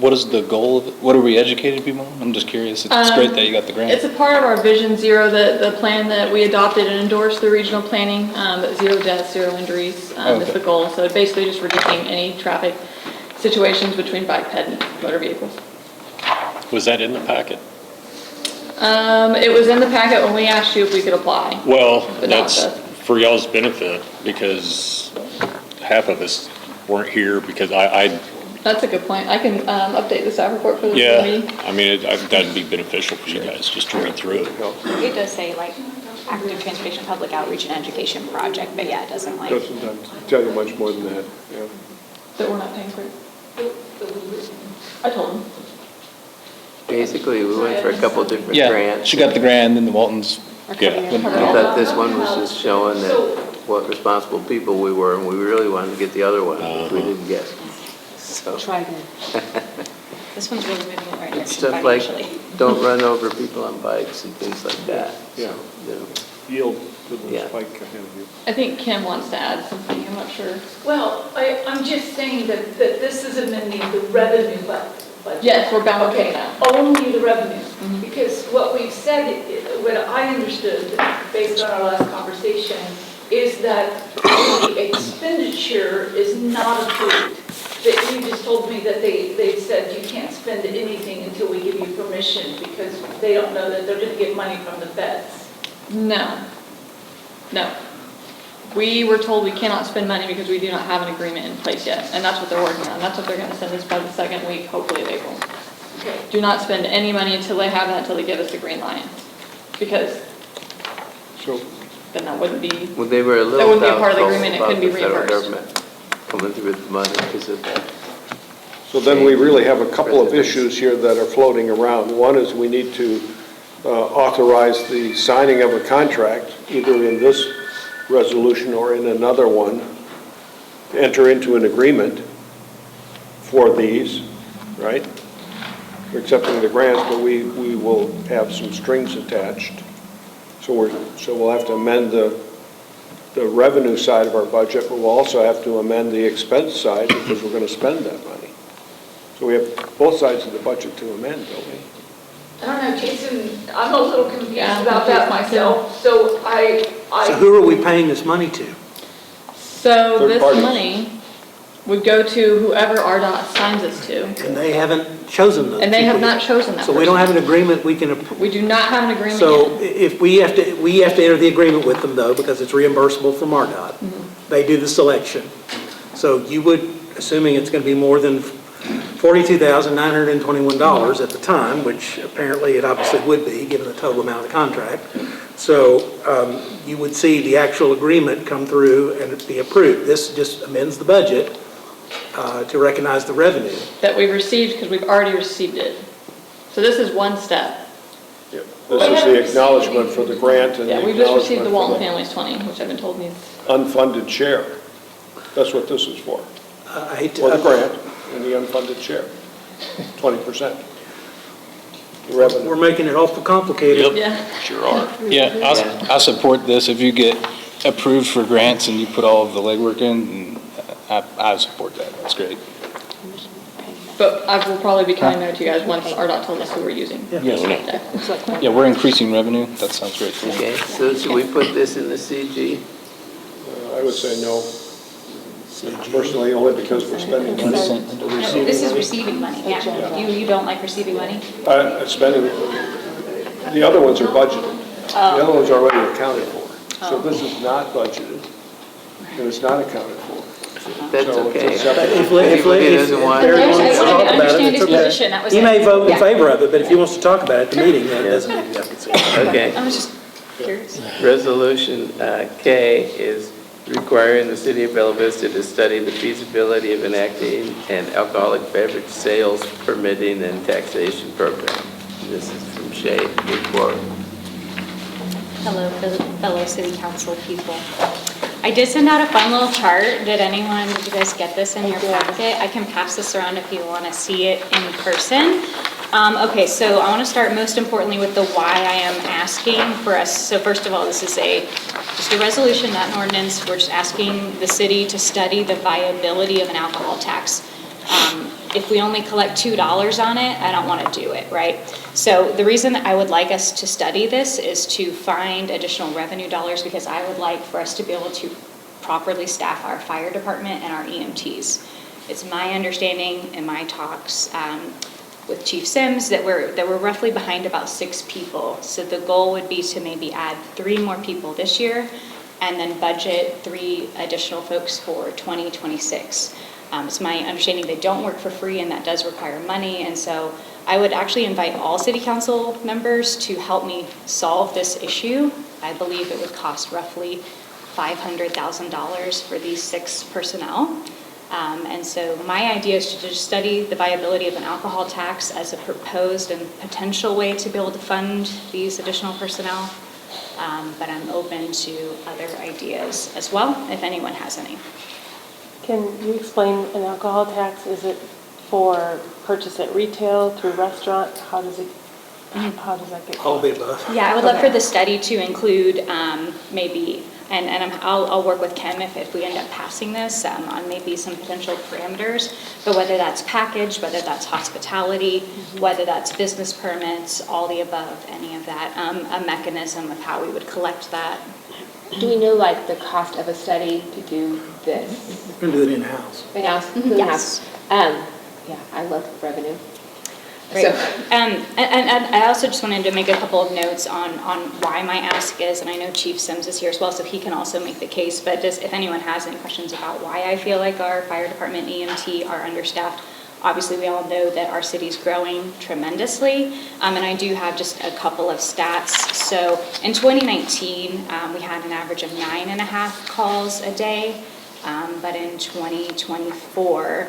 What is the goal of it? What are we educating people on? I'm just curious. It's great that you got the grant. It's a part of our Vision Zero, the plan that we adopted and endorsed through regional planning, that 0 deaths, 0 injuries is the goal. So it basically just reducing any traffic situations between bike and motor vehicles. Was that in the packet? It was in the packet when we asked you if we could apply. Well, But not that's for y'all's benefit, because half of us weren't here because That's a good point. I can update the staff report for the meeting. I mean, that'd be beneficial for you guys, just to read through it. It does say like active transportation, public outreach and education project, but yeah, it doesn't like. Doesn't tell you much more than that, yeah. That we're not paying for it. I told them. Basically, we went for a couple different Yeah, grants. she got the grant and the Waltons. Yeah. I thought this one was just showing that what responsible people we were, and we really wanted to get the other one, which we didn't get. So. Try again. This one's really moving in the right direction Stuff like, financially. don't run over people on bikes and things like that. Yeah. So, you know. Yield with the Yeah. spike ahead of you. I think Kim wants to add something, I'm not sure. Well, I'm just saying that this is amending the revenue budget. Yes, we're balancing that. Only the revenue. Because what we've said, what I understood, based on our last conversation, is that the expenditure is not approved. That you just told me that they said you can't spend anything until we give you permission because they don't know that they're going to get money from the feds. No. No. We were told we cannot spend money because we do not have an agreement in place yet, and that's what they're working on. That's what they're gonna send us by the second week, hopefully of April. Okay. Do not spend any money until they have that, until they give us the green light. Because So, then that wouldn't be, Well, they were a that little wouldn't be a part of the doubtful agreement, it about couldn't be the federal reimbursed. government coming through with the money because of that. so then we really have a couple of issues here that are floating around. One is we need to authorize the signing of a contract, either in this resolution or in another one, to enter into an agreement for these, right? We're accepting the grants, but we will have some strings attached. So we'll have to amend the revenue side of our budget, but we'll also have to amend the expense side because we're going to spend that money. So we have both sides of the budget to amend, don't we? I don't know, Jason, I'm a little confused about that myself, so So who are we paying this money to? So Third this parties. money would go to whoever RDOT signs us to, And they haven't chosen the and they have people not yet. chosen that So we don't person. have an agreement we can approve. We do not have an agreement So yet. if we have to enter the agreement with them though, because it's reimbursable from RDOT. They do the selection. So you would, assuming it's going to be more than $42,921 at the time, which apparently it obviously would be, given the total amount of the contract. So you would see the actual agreement come through and it be approved. This just amends the budget to recognize the revenue. That we've received, because we've already received it. So this is one step. This is the acknowledgement for the grant and the Yeah, we've just received acknowledgement the for Walton the Families 20, which I've been told needs, unfunded share. That's what this is for. I hate For the to, grant and the unfunded share, 20%. The revenue. we're making it awful complicated. yeah. Sure are. Yeah, I support this. If you get approved for grants and you put all of the legwork in, I support that. That's great. But I will probably be coming there to you guys once RDOT told us who we're using. Yeah, we're increasing revenue. That sounds great to me. Okay, so should we put this in the CG? I would say no. Personally, only because we're spending money. Consent. No, this is receiving money, yeah. You don't like receiving money? Spending, the other ones are budgeted. The other ones are already accounted for. So this is not budgeted, and it's not accounted for. That's So it's okay. a separate- If Anybody doesn't want Larry it. wants to I talk wanted to about it, understand it's his okay. position, that was He it. may vote in Yeah. favor of it, but if he wants to talk about it at the meeting, then it doesn't need to be up to Okay. I was just curious. Resolution K is requiring the city of Bella Vista to study the feasibility of enacting an alcoholic beverage sales permitting and taxation program. This is from Shay Newport. Hello, fellow city council people. I did send out a fun little chart. Did you guys get this in your packet? I can pass this around if you want to see it in person. Okay, so I want to start most importantly with the why I am asking for us. So first of all, this is just a resolution, not an ordinance. We're just asking the city to study the viability of an alcohol tax. If we only collect $2 on it, I don't want to do it, right? So the reason that I would like us to study this is to find additional revenue dollars because I would like for us to be able to properly staff our fire department and our EMTs. It's my understanding in my talks with Chief Sims that we're roughly behind about 6 people. So the goal would be to maybe add 3 more people this year and then budget 3 additional folks for 2026. It's my understanding they don't work for free and that does require money. And so I would actually invite all city council members to help me solve this issue. I believe it would cost roughly $500,000 for these 6 personnel. And so my idea is to just study the viability of an alcohol tax as a proposed and potential way to be able to fund these additional personnel. But I'm open to other ideas as well, if anyone has any. Can you explain an alcohol tax? Is it for purchase at retail, through restaurant? How does it How does that get? All the above. Yeah, I would love Okay. for the study to include maybe, and I'll work with Kim if we end up passing this on maybe some potential parameters, but whether that's package, whether that's hospitality, whether that's business permits, all the above, any of that, a mechanism of how we would collect that. Do we know like the cost of a study to do this? We're going to do it in-house. In-house? Yes. Yeah, I love revenue. Great. So- And I also just wanted to make a couple of notes on why my ask is, and I know Chief Sims is here as well, so he can also make the case, but just if anyone has any questions about why I feel like our fire department EMT are understaffed, obviously we all know that our city's growing tremendously, and I do have just a couple of stats. So in 2019, we had an average of 9.5 calls a day, but in 2024,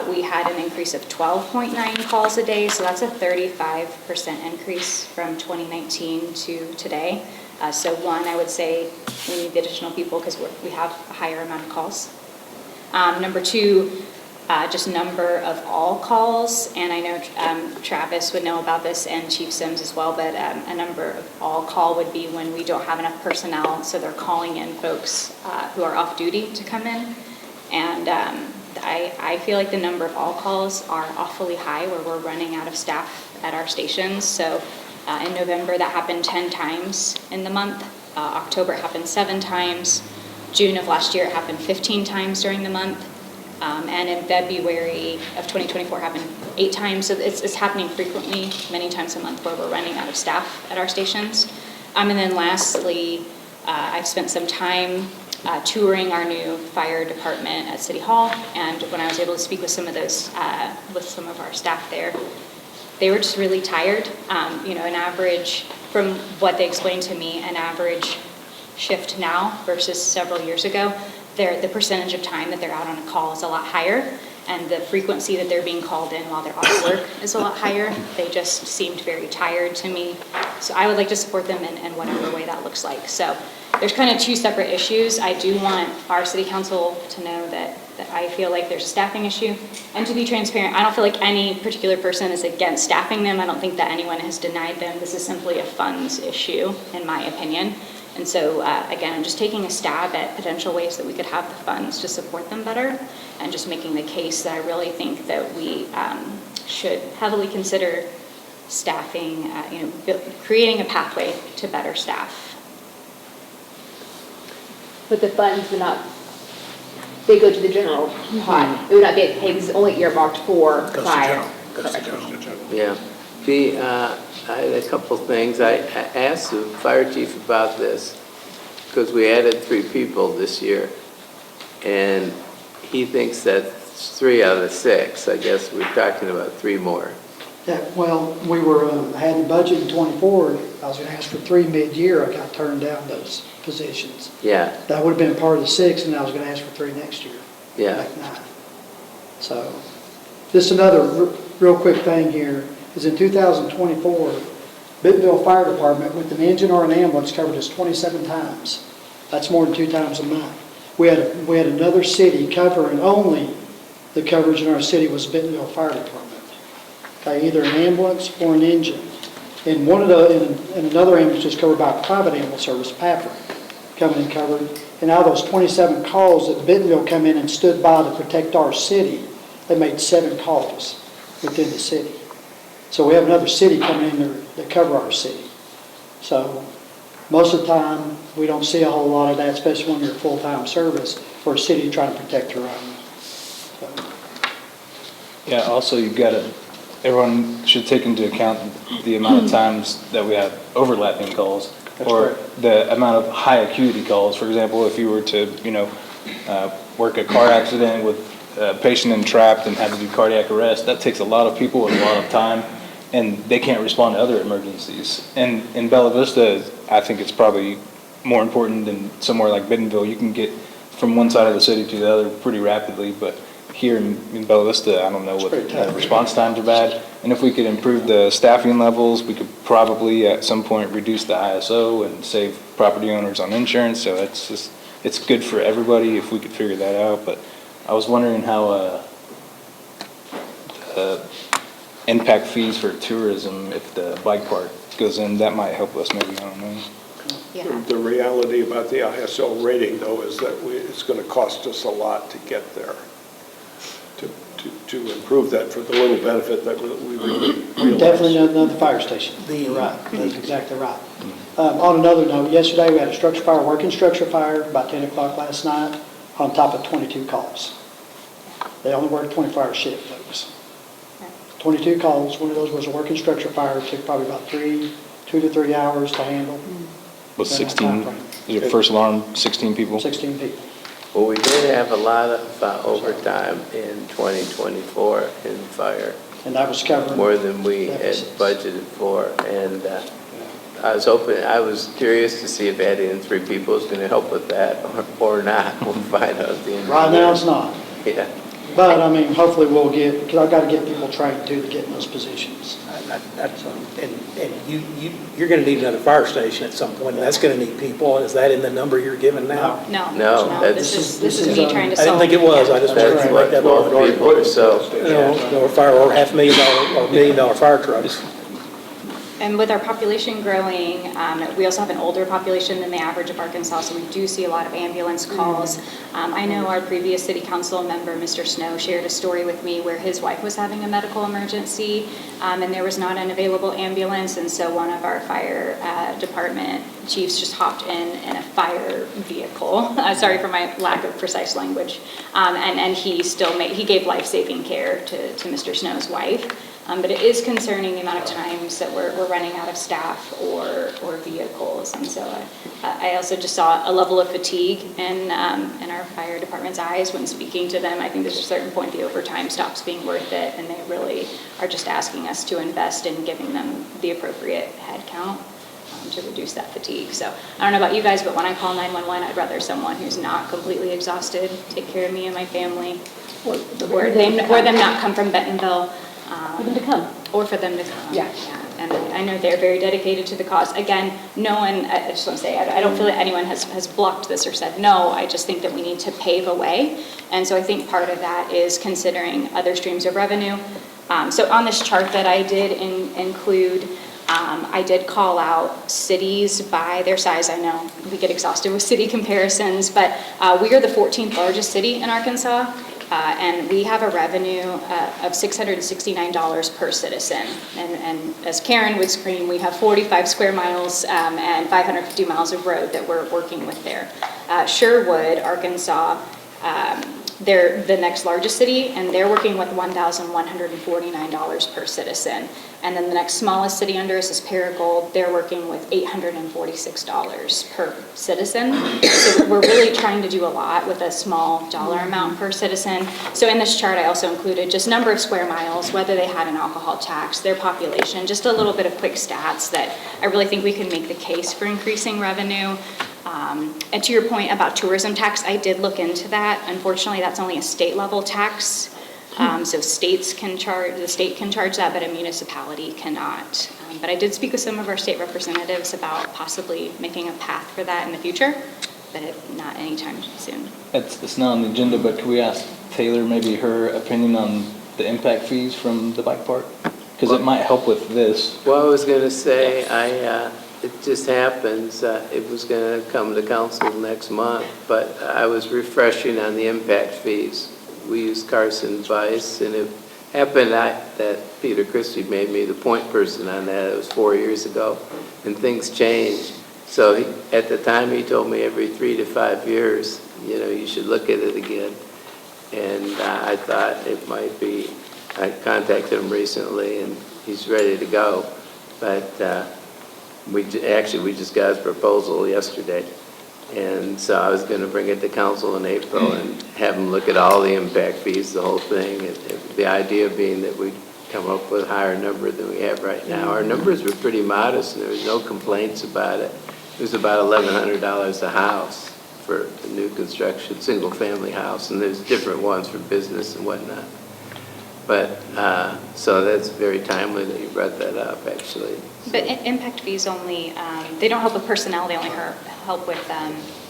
we had an increase of 12.9 calls a day, so that's a 35% increase from 2019 to today. So one, I would say we need the additional people because we have a higher amount of calls. Number two, just number of all calls, and I know Travis would know about this and Chief Sims as well, but a number of all call would be when we don't have enough personnel, so they're calling in folks who are off duty to come in. And I feel like the number of all calls are awfully high where we're running out of staff at our stations. So in November, that happened 10 times in the month. October, it happened 7 times. June of last year, it happened 15 times during the month. And in February of 2024, it happened 8 times. So it's happening frequently, many times a month, where we're running out of staff at our stations. And then lastly, I've spent some time touring our new fire department at City Hall, and when I was able to speak with some of our staff there, they were just really tired. An average, from what they explained to me, an average shift now versus several years ago, the percentage of time that they're out on a call is a lot higher, and the frequency that they're being called in while they're off work is a lot higher. They just seemed very tired to me. So I would like to support them in whatever way that looks like. So there's kind of 2 separate issues. I do want our city council to know that I feel like there's a staffing issue. And to be transparent, I don't feel like any particular person is against staffing them. I don't think that anyone has denied them. This is simply a funds issue, in my opinion. And so, again, I'm just taking a stab at potential ways that we could have the funds to support them better, and just making the case that I really think that we should heavily consider staffing, creating a pathway to better staff. But the funds would not, they go to the general pot. It would not be, hey, this is only earmarked for Goes to fire. general. Yeah. I had a couple things. I asked the fire chief about this because we added 3 people this year, and he thinks that's 3 out of 6. I guess we're talking about 3 more. Yeah, well, we had the budget in '24, I was gonna ask for 3 mid-year, I got turned down those positions. Yeah, That would have been part of the 6, and I was gonna ask for 3 next year. yeah. Like 9. So, just another real quick thing here, is in 2024, Bentonville Fire Department with an engine or an ambulance covered us 27 times. That's more than 2 times a month. We had another city covering only the coverage in our city was Bentonville Fire Department. Okay, either an ambulance or an engine. And another ambulance was covered by a private ambulance service, Patrick, coming and covered. And out of those 27 calls that Bentonville come in and stood by to protect our city, they made 7 calls within the city. So we have another city coming in there that cover our city. So most of the time, we don't see a whole lot of that, especially when you're full-time service for a city trying to protect their own. So, Yeah, also everyone should take into account the amount of times that we have overlapping calls, or the amount of high acuity calls. For example, if you were to, work a car accident with a patient entrapped and have to do cardiac arrest, that takes a lot of people and a lot of time, and they can't respond to other emergencies. And in Bella Vista, I think it's probably more important than somewhere like Bentonville. You can get from one side of the city to the other pretty rapidly, but here in Bella Vista, I don't know what the response times are bad. And if we could improve the staffing levels, we could probably at some point reduce the ISO and save property owners on insurance. So it's good for everybody if we could figure that out. But I was wondering how impact fees for tourism, if the bike park goes in, that might help us maybe, I don't know. Yeah. The reality about the ISO rating, though, is that it's going to cost us a lot to get there, to improve that for the little benefit that we really realize. Definitely another fire station. You're right, that's exactly right. On another note, yesterday we had a working structure fire, about 10 o'clock last night, on top of 22 calls. They only work 24-hour shift, folks. 22 calls, one of those was a working structure fire, it took probably about 2 to 3 hours to handle. Was in that 16, timeframe. your first alarm, 16 people? 16 people. Well, we did have a lot of overtime in 2024 in fire, And that was covering. more than we had deficits. budgeted for. And I was curious to see if adding in 3 people is going to help with that or not. We'll find out at the end. Right now, it's not. Yeah. But, I mean, hopefully we'll get, because I've got to get people trained too to get in those positions. And you're going to need another fire station at some point, and that's going to need people. Is that in the number you're giving now? No, that's- This is me trying to I solve. didn't think it was, I just was That's trying to what make that 12 more. people or so. Or fire, or $500,000 or $1 million fire trucks. And with our population growing, we also have an older population than the average of Arkansas, so we do see a lot of ambulance calls. I know our previous city council member, Mr. Snow, shared a story with me where his wife was having a medical emergency, and there was not an available ambulance, and so one of our fire department chiefs just hopped in a fire vehicle. Sorry for my lack of precise language. And he gave life-saving care to Mr. Snow's wife. But it is concerning the amount of times that we're running out of staff or vehicles. And so I also just saw a level of fatigue in our fire department's eyes when speaking to them. I think there's a certain point the overtime stops being worth it, and they really are just asking us to invest in giving them the appropriate head count to reduce that fatigue. So I don't know about you guys, but when I call 911, I'd rather someone who's not completely exhausted take care of me and my family, or them not come from Bentonville. For them to come. Or for them to come. Yeah. And I know they're very dedicated to the cause. Again, no one, I just want to say, I don't feel that anyone has blocked this or said no. I just think that we need to pave a way. And so I think part of that is considering other streams of revenue. So on this chart that I did include, I did call out cities by their size. I know we get exhausted with city comparisons, but we are the 14th largest city in Arkansas. And we have a revenue of $669 per citizen. And as Karen would scream, we have 45 square miles and 550 miles of road that we're working with there. Sherwood, Arkansas, they're the next largest city, and they're working with $1,149 per citizen. And then the next smallest city under us is Paragould. They're working with $846 per citizen. So we're really trying to do a lot with a small dollar amount per citizen. So in this chart, I also included just number of square miles, whether they had an alcohol tax, their population, just a little bit of quick stats that I really think we can make the case for increasing revenue. And to your point about tourism tax, I did look into that. Unfortunately, that's only a state level tax. So the state can charge that, but a municipality cannot. But I did speak with some of our state representatives about possibly making a path for that in the future, but not anytime soon. It's not on the agenda, but could we ask Taylor maybe her opinion on the impact fees from the bike park? Because it might help with this. Well, I was going to say, it just happens, it was going to come to council next month, but I was refreshing on the impact fees. We used Carson Weiss, and it happened that Peter Christie made me the point person on that. It was 4 years ago, and things changed. So at the time, he told me every 3 to 5 years, you should look at it again. And I thought it might be, I contacted him recently, and he's ready to go. But we just got his proposal yesterday. And so I was going to bring it to council in April and have them look at all the impact fees, the whole thing. The idea being that we'd come up with a higher number than we have right now. Our numbers were pretty modest, and there was no complaints about it. It was about $1,100 a house for a new construction, single-family house, and there's different ones for business and whatnot. But, so that's very timely that you brought that up, actually. But impact fees only, they don't help with personnel, they only help with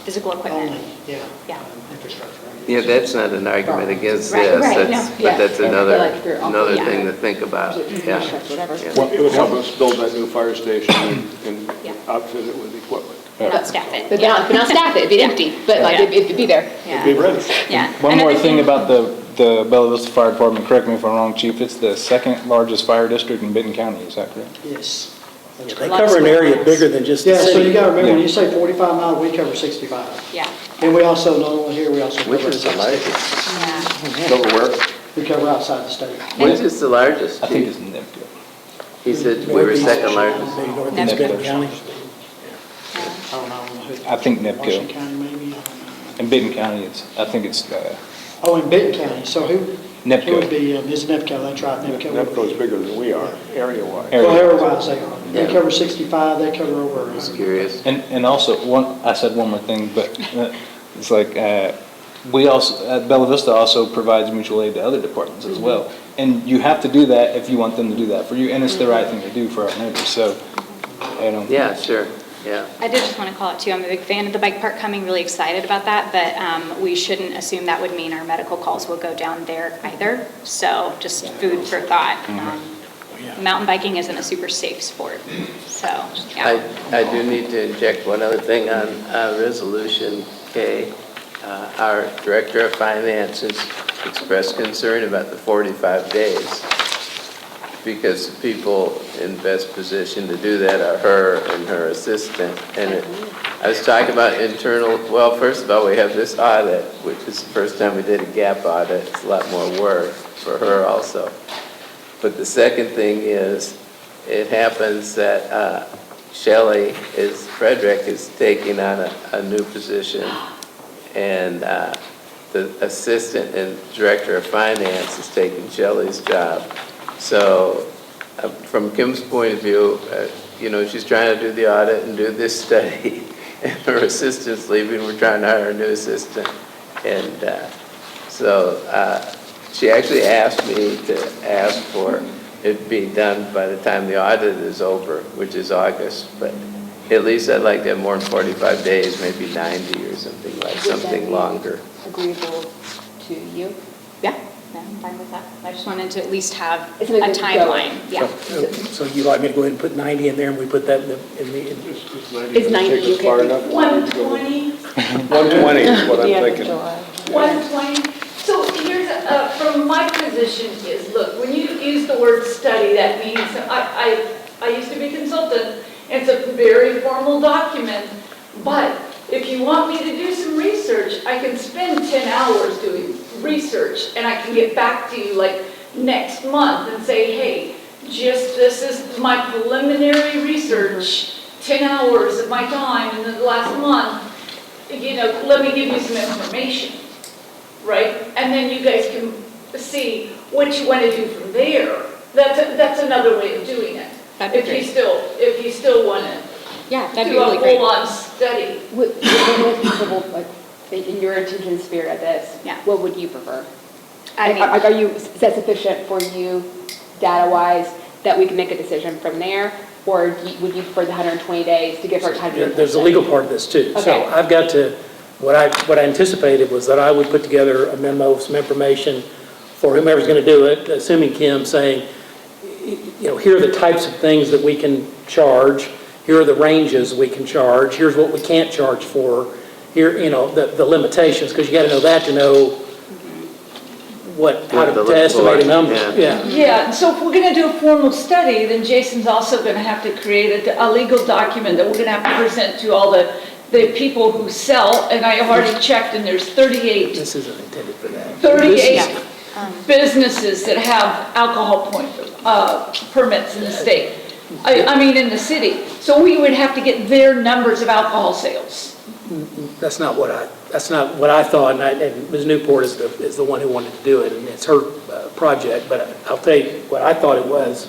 physical equipment. Only, yeah. Yeah. Infrastructure. Yeah, that's not an argument against Right, this, right, that's- no, but yeah. that's Like if you're another yeah. thing to think about, yeah. Whatever. Yeah. Well, it would help us build that new fire station and Yeah. outfit it with equipment. Not staff it. But not staff it, it'd be empty, but like Yeah. it'd be there. Yeah. Be ready. Yeah. One more Another thing about the Bella Vista Fire Department, correct me if I'm wrong, Chief, it's the second largest fire district in Benton County, is that correct? Yes. They cover an area bigger than just the Yeah, so you city. gotta remember, when Yeah. you say 45 miles, we cover 65. Yeah. And we also, not only here, we also cover Which is the outside. largest? Cover where? We cover outside the state. Which is the largest? I think it's NIPCO. He said we were second largest. Maybe Northeast Never. Benton County. Yeah. I don't know who. I think NIPCO. Washington County, maybe. In Benton County, I think it's Oh, in Benton County, so who? NIPCO. Who would be, is NEPCO, that's right, NEPCO. would NEPCO's be- bigger than we are, area-wise. Area. Well, area-wise, they are. They Yeah. cover 65, they cover over. Just curious. And also, I said one more thing, but it's like, we also, Bella Vista also provides mutual aid to other departments as well. And you have to do that if you want them to do that for you, and it's the right thing to do for our neighbors, so, you know. Yeah, sure, yeah. I did just want to call it too, I'm a big fan of the bike park coming, really excited about that, but we shouldn't assume that would mean our medical calls will go down there either. So just food for thought. Mountain biking isn't a super safe sport, so, yeah. I do need to inject one other thing on Resolution K. Our Director of Finance has expressed concern about the 45 days because the people in best position to do that are her and her assistant. And I was talking about internal, well, first of all, we have this audit, which is the first time we did a gap audit. It's a lot more work for her also. But the second thing is, it happens that Frederick is taking on a new position, and the assistant and director of finance is taking Shelley's job. So from Kim's point of view, she's trying to do the audit and do this study, and her assistant's leaving, we're trying to hire a new assistant. And so she actually asked me to ask for it be done by the time the audit is over, which is August, but at least I'd like to have more than 45 days, maybe 90 or something longer. Agreeable to you? Yeah, I'm fine with that. I just wanted to at least have a It's a good timeline, yeah. So you'd like me to go ahead and put 90 in there, and we put that in the. Is 90 Take us far okay? enough? 120, 120 is what I'm The end of thinking. July. 120. So here's, from my position is, look, when you use the word study, that means, I used to be a consultant, it's a very formal document, but if you want me to do some research, I can spend 10 hours doing research, and I can get back to you like next month and say, hey, this is my preliminary research, 10 hours of my time in the last month, let me give you some information, right? And then you guys can see what you want to do from there. That's another way of doing it. That'd be great. If you still want to Yeah, that'd be do a really great. full-on study. What like, in your intention spirit of this, Yeah. what would you prefer? I mean- Is that sufficient for you, data-wise, that we can make a decision from there? Or would you prefer the 120 days to give her time to do the There's a study? legal part of this too. So Okay. I've got to, what I anticipated was that I would put together a memo, some information for whomever's going to do it, assuming Kim, saying, here are the types of things that we can charge, here are the ranges we can charge, here's what we can't charge for, here, the limitations, because you got to know that to know how What to to look estimate a for, number. yeah. Yeah, so if we're going to do a formal study, then Jason's also going to have to create a legal document that we're going to have to present to all the people who sell, and I have already checked, and there's 38 This isn't intended for that. 38 businesses that have alcohol permits in the state. I mean, in the city. So we would have to get their numbers of alcohol sales. That's not what I thought, and Ms. Newport is the one who wanted to do it, and it's her project, but I'll tell you, what I thought it was,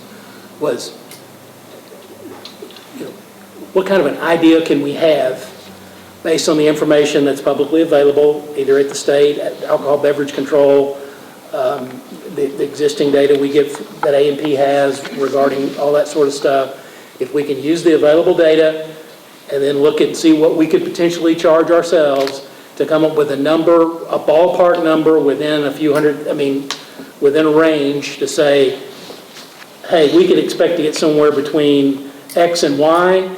what kind of an idea can we have based on the information that's publicly available, either at the state, at alcohol beverage control, the existing data we get that A&P has regarding all that sort of stuff. If we can use the available data and then look and see what we could potentially charge ourselves to come up with a number, a ballpark number within a few hundred, I mean, within a range to say, hey, we could expect to get somewhere between X and Y,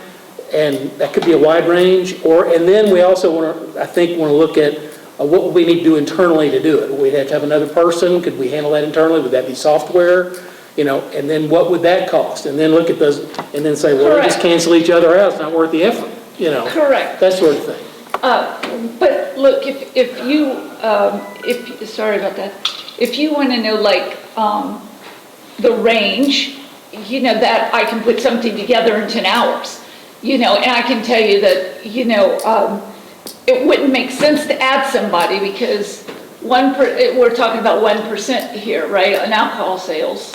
and that could be a wide range, and then we also want to, I think, want to look at what would we need to do internally to do it? Would we have to have another person? Could we handle that internally? Would that be software? And then what would that cost? And then look at those, and then say, well, we just cancel each other out, it's not worth the effort, Correct. that sort of thing. But look, if you, sorry about that, if you want to know the range, that I can put something together in 10 hours, and I can tell you that, it wouldn't make sense to add somebody because we're talking about 1% here, right, on alcohol sales.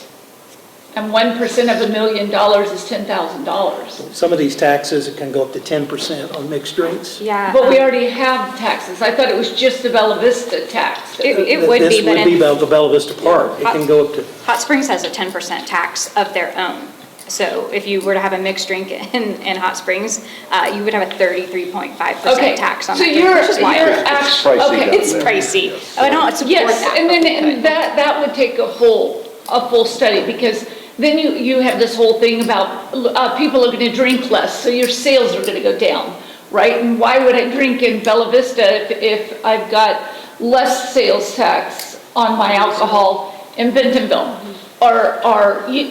And 1% of $1 million is $10,000. Some of these taxes, it can go up to 10% on mixed drinks. Yeah. But we already have taxes. I thought it was just the Bella Vista tax. It would be, but This would be the Bella Vista Park. It can go up to. Hot Springs has a 10% tax of their own. So if you were to have a mixed drink in Hot Springs, you would have a 33.5% tax on that drink, which is wild. It's pricey. I don't support Yes, that. and that would take a full study, because then you have this whole thing about people are going to drink less, so your sales are going to go down, right? And why would I drink in Bella Vista if I've got less sales tax on my alcohol in Bentonville?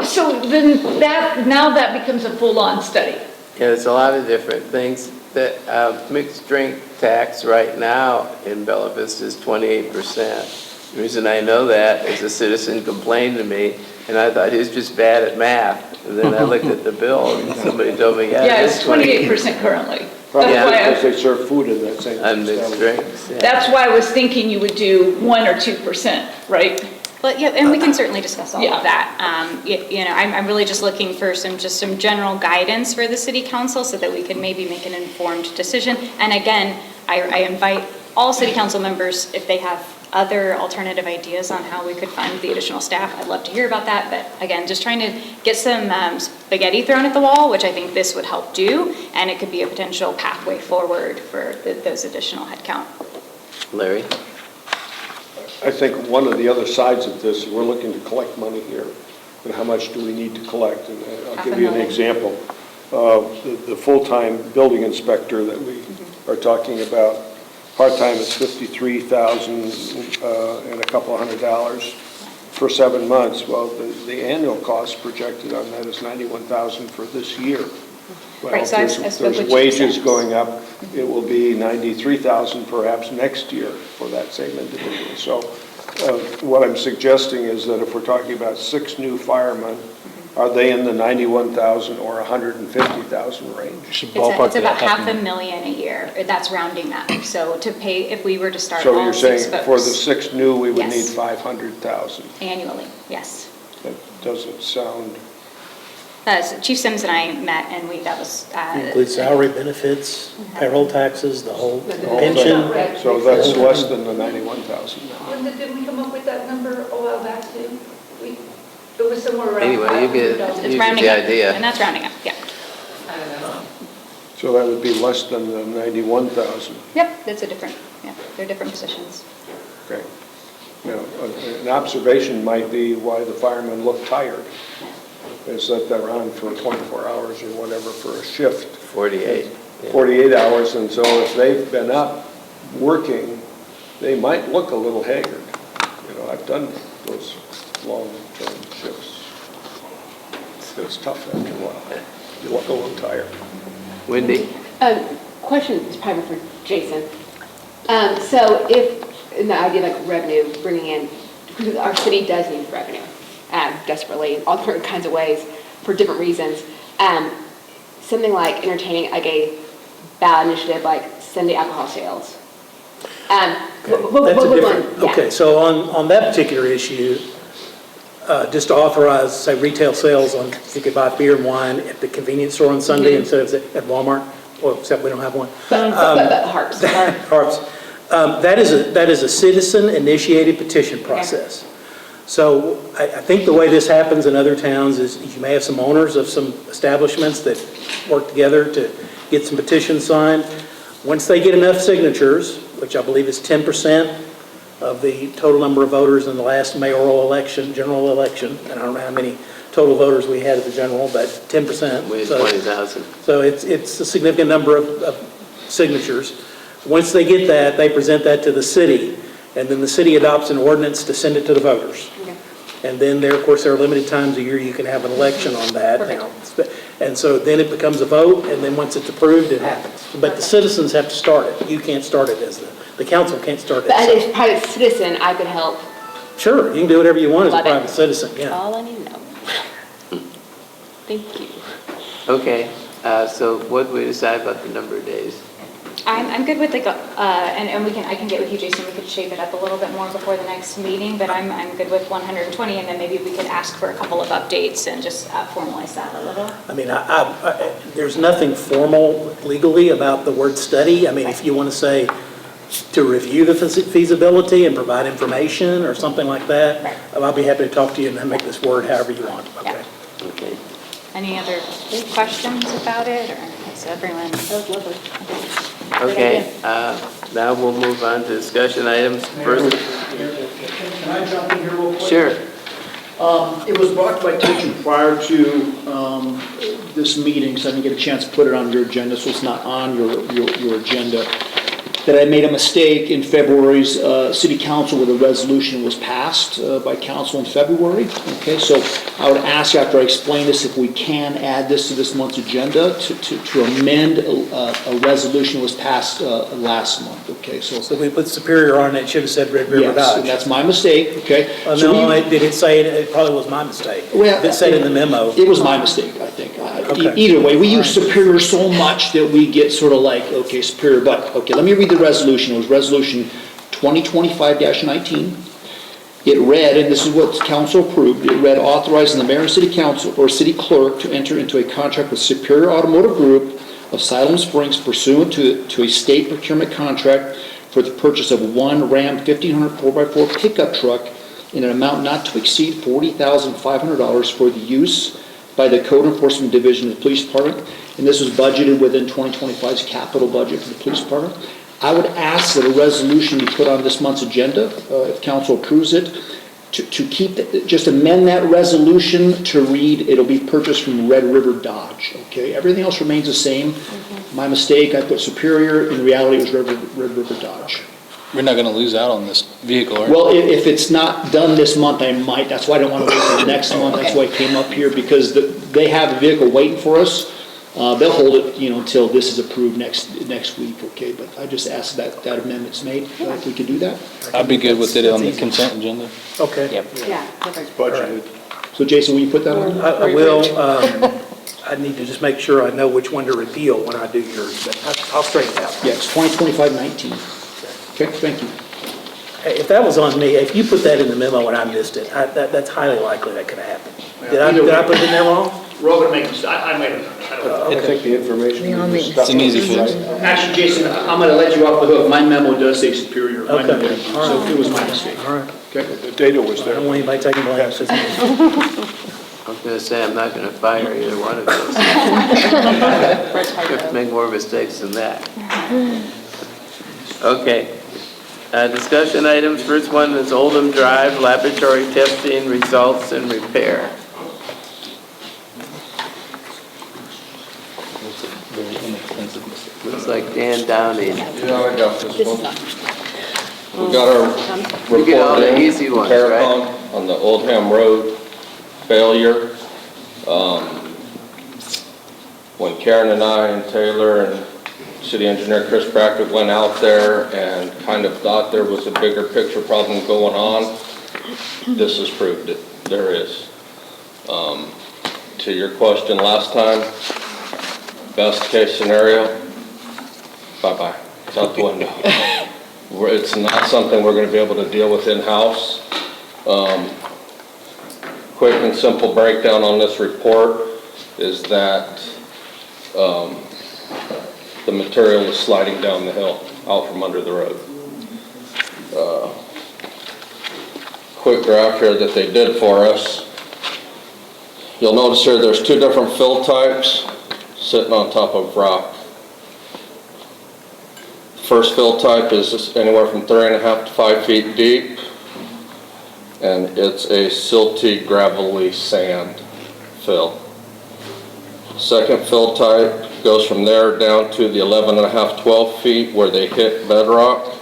So then that becomes a full-on study. Yeah, there's a lot of different things. That mixed drink tax right now in Bella Vista is 28%. The reason I know that is a citizen complained to me, and I thought he was just bad at math. And then I looked at the bill, and somebody told me, Yeah, it's 28% currently. Probably That's because they serve food in that same. On mixed drinks. Yeah. That's why I was thinking you would do 1 or 2%, right? But yeah, and we can certainly discuss all Yeah. of that. I'm really just looking for some general guidance for the city council so that we can maybe make an informed decision. And again, I invite all city council members, if they have other alternative ideas on how we could fund the additional staff, I'd love to hear about that. But again, just trying to get some spaghetti thrown at the wall, which I think this would help do, and it could be a potential pathway forward for those additional headcount. Larry? I think one of the other sides of this, we're looking to collect money here, and how much do we need to collect? And I'll give you an example. The full-time building inspector that we are talking about, part-time is $53,000 and a couple $100 for 7 months. Well, the annual cost projected on that is $91,000 for this year. Well, Right, so if there's wages going up, it will be $93,000 perhaps next year for that same individual. So what I'm suggesting is that if we're talking about 6 new firemen, are they in the $91,000 or $150,000 range? It's about $500,000 a year. That's rounding that. So to pay, if we were to start So all you're 6 saying folks. for the 6 new, we would need Yes. $500,000? Annually, yes. That doesn't sound, So Chief Sims and I met, and that was. Includes salary, benefits, payroll taxes, the whole whole pension. thing. So that's less than the $91,000 now. Didn't we come up with that number a while back too? It was somewhere around. Anyway, you get It's rounding the up, idea. and that's rounding up, yeah. So that would be less than the $91,000. Yep, they're different positions. Okay. An observation might be why the firemen look tired. Is that they're on for 24 hours or whatever for a shift. 48. 48 hours, and so if they've been up working, they might look a little haggard. I've done those long-term shifts. It's tough after a while. You look a little tired. Wendy? Question is probably for Jason. So if, in the idea like revenue, bringing in, because our city does need revenue desperately, in all different kinds of ways, for different reasons. Something like entertaining like a ballot initiative like Sunday alcohol sales. That's a different, okay, so on that particular issue, just to authorize, say, retail sales on, you could buy beer and wine at the convenience store on Sunday instead of at Walmart, or except we don't have one. But Harps. Harps. That is a citizen-initiated petition process. So I think the way this happens in other towns is you may have some owners of some establishments that work together to get some petitions signed. Once they get enough signatures, which I believe is 10% of the total number of voters in the last mayoral election, general election, and I don't know how many total voters we had at the general, but 10%. We had So- 20,000. So it's a significant number of signatures. Once they get that, they present that to the city, and then the city adopts an ordinance to send it to the voters. And then there, of course, there are limited times a year you can have an election on that now. And so then it becomes a vote, and then once it's approved, it happens. But the citizens have to start it. You can't start it as the council can't start it. But as a private citizen, I could help. Sure, you can do whatever you want as a Love it. private citizen, yeah. All I need to know. Thank you. Okay, so what do we decide about the number of days? I'm good with and I can get with you, Jason, we could shape it up a little bit more before the next meeting, but I'm good with 120, and then maybe we could ask for a couple of updates and just formalize that a little. I mean, there's nothing formal legally about the word study. I mean, if you want to say to review the feasibility and provide information or something like that, I'll be happy to talk to you and then make this word however you want, okay? Okay. Any other questions about it, or is everyone? That was lovely. Okay, now we'll move on to discussion items. First, Can I jump in here real quick? sure. It was brought to my attention prior to this meeting, so I didn't get a chance to put it on your agenda, so it's not on your agenda, that I made a mistake in February's city council where the resolution was passed by council in February. Okay, so I would ask after I explain this if we can add this to this month's agenda to amend a resolution that was passed last month. Okay, so we put Superior on it, should have said Red River Dodge. yes, and that's my mistake. Okay. So No, did it say, it probably was my mistake. Well, It said in the memo. It was my mistake, I think. Okay. Either way, we use Superior so much that we get sort of like, okay, Superior, but, okay, let me read the resolution. It was Resolution 2025-19. It read, and this is what council approved, it read authorizing the mayor and city council or city clerk to enter into a contract with Superior Automotive Group of Siloam Springs pursuant to a state procurement contract for the purchase of one Ram 1500 4x4 pickup truck in an amount not to exceed $40,500 for the use by the Code Enforcement Division of the Police Department, and this was budgeted within 2025's capital budget for the police department. I would ask that a resolution be put on this month's agenda, if council approves it, to keep, just amend that resolution to read, it'll be purchased from Red River Dodge, okay? Everything else remains the same. My mistake, I put Superior, in reality it was Red River Dodge. We're not going to lose out on this vehicle, are we? Well, if it's not done this month, I might, that's why I don't want to wait till next month, that's why I came up here, because they have the vehicle waiting for us. They'll hold it, until this is approved next week, okay? But I just asked that amendment's made, if we could do that. I'd be good with it on the consent agenda. Okay. Yeah, perfect. Budgeted. So Jason, will you put that on? I will. I need to just make sure I know which one to repeal when I do yours, but I'll straighten it out. Yeah, it's 2025-19. Okay, thank you. Hey, if that was on me, if you put that in the memo and I missed it, that's highly likely that could have happened. Did I put it in there wrong? We're all gonna make mistakes, I might have. I think the information. We all you make just stuck It's an easy with, fix. right? Actually, Jason, I'm gonna let you off the hook, my memo does say Superior. My Okay. memo does. So it was my mistake. All right. Okay. The data was I there. don't want anybody taking blame. It's just me. I was going to say, I'm not going to fire either one of those. You have to make more mistakes than that. Okay. Discussion items. First one is Oldham Drive, laboratory testing results and repair. Very inexpensive mistake. Looks like Dan Downey. Yeah, I got this one. We got our You get all report the in, easy ones, right? Terracon on the Oldham Road failure. When Karen and I and Taylor and city engineer Chris Brackett went out there and kind of thought there was a bigger picture problem going on, this has proved it. There is. To your question last time, best case scenario, bye-bye, it's out the window. It's not something we're going to be able to deal with in-house. Quick and simple breakdown on this report is that the material is sliding down the hill out from under the road. Quick graph here that they did for us. You'll notice here there's two different fill types sitting on top of rock First fill type is anywhere from 3.5 to 5 feet deep, and it's a silty, gravelly sand fill. Second fill type goes from there down to the 11.5, 12 feet where they hit bedrock,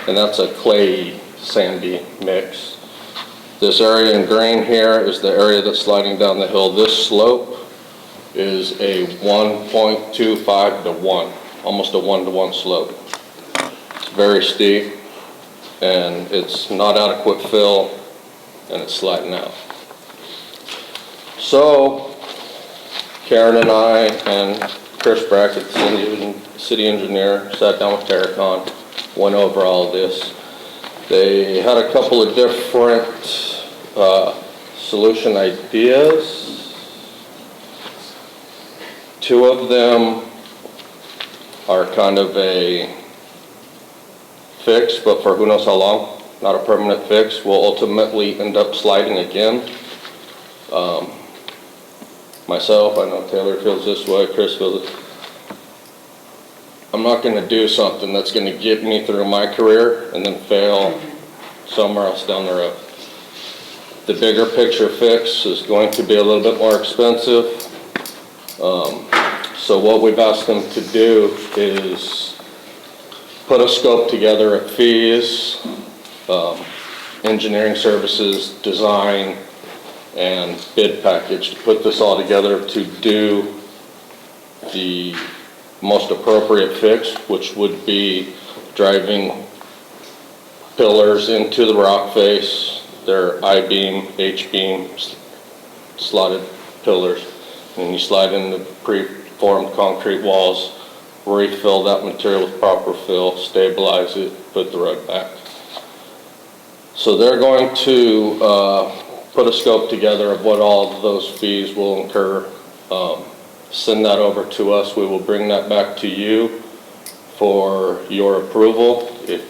and that's a clay, sandy mix. This area in green here is the area that's sliding down the hill. This slope is a 1.25 to 1, almost a 1-to-1 slope. It's very steep, and it's not adequate fill, and it's sliding out. So Karen and I and Chris Brackett, the city engineer, sat down with Terracon, went over all this. They had a couple of different solution ideas. Two of them are kind of a fix, but for who knows how long, not a permanent fix. We'll ultimately end up sliding again. Myself, I know Taylor feels this way, Chris feels it. I'm not going to do something that's going to get me through my career and then fail somewhere else down the road. The bigger picture fix is going to be a little bit more expensive. So what we've asked them to do is put a scope together of fees, engineering services, design, and bid package to put this all together to do the most appropriate fix, which would be driving pillars into the rock face, their I-beam, H-beam slotted pillars, and you slide in the pre-formed concrete walls, refill that material with proper fill, stabilize it, put the road back. So they're going to put a scope together of what all of those fees will incur. Send that over to us. We will bring that back to you for your approval. If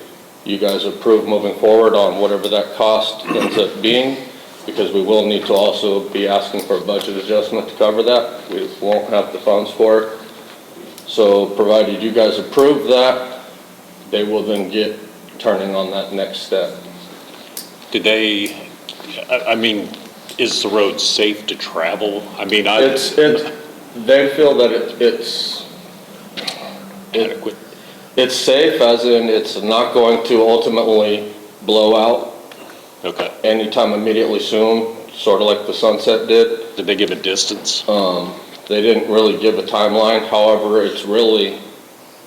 you guys approve moving forward on whatever that cost ends up being, because we will need to also be asking for a budget adjustment to cover that. We won't have the funds for it. So provided you guys approve that, they will then get turning on that next step. Did they, I mean, is the road safe to travel? I mean, they feel that it's adequate. It's safe, as in it's not going to ultimately blow out. Okay. Anytime immediately soon, sort of like the Sunset did. Did they give a distance? They didn't really give a timeline. However, it's really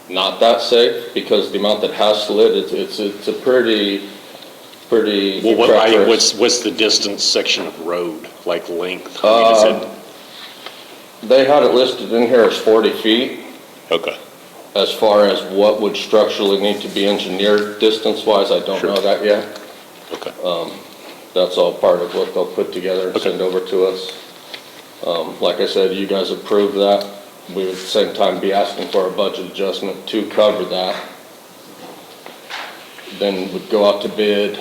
not that safe because the amount that has slid, it's a pretty well, what's the distance section of road, like length? I mean, they had it listed in here as 40 feet. Okay. As far as what would structurally need to be engineered distance-wise, I don't know that yet. Okay. That's all part of what they'll put together and send over to us. Like I said, you guys approve that. We would at the same time be asking for a budget adjustment to cover that. Then we'd go out to bid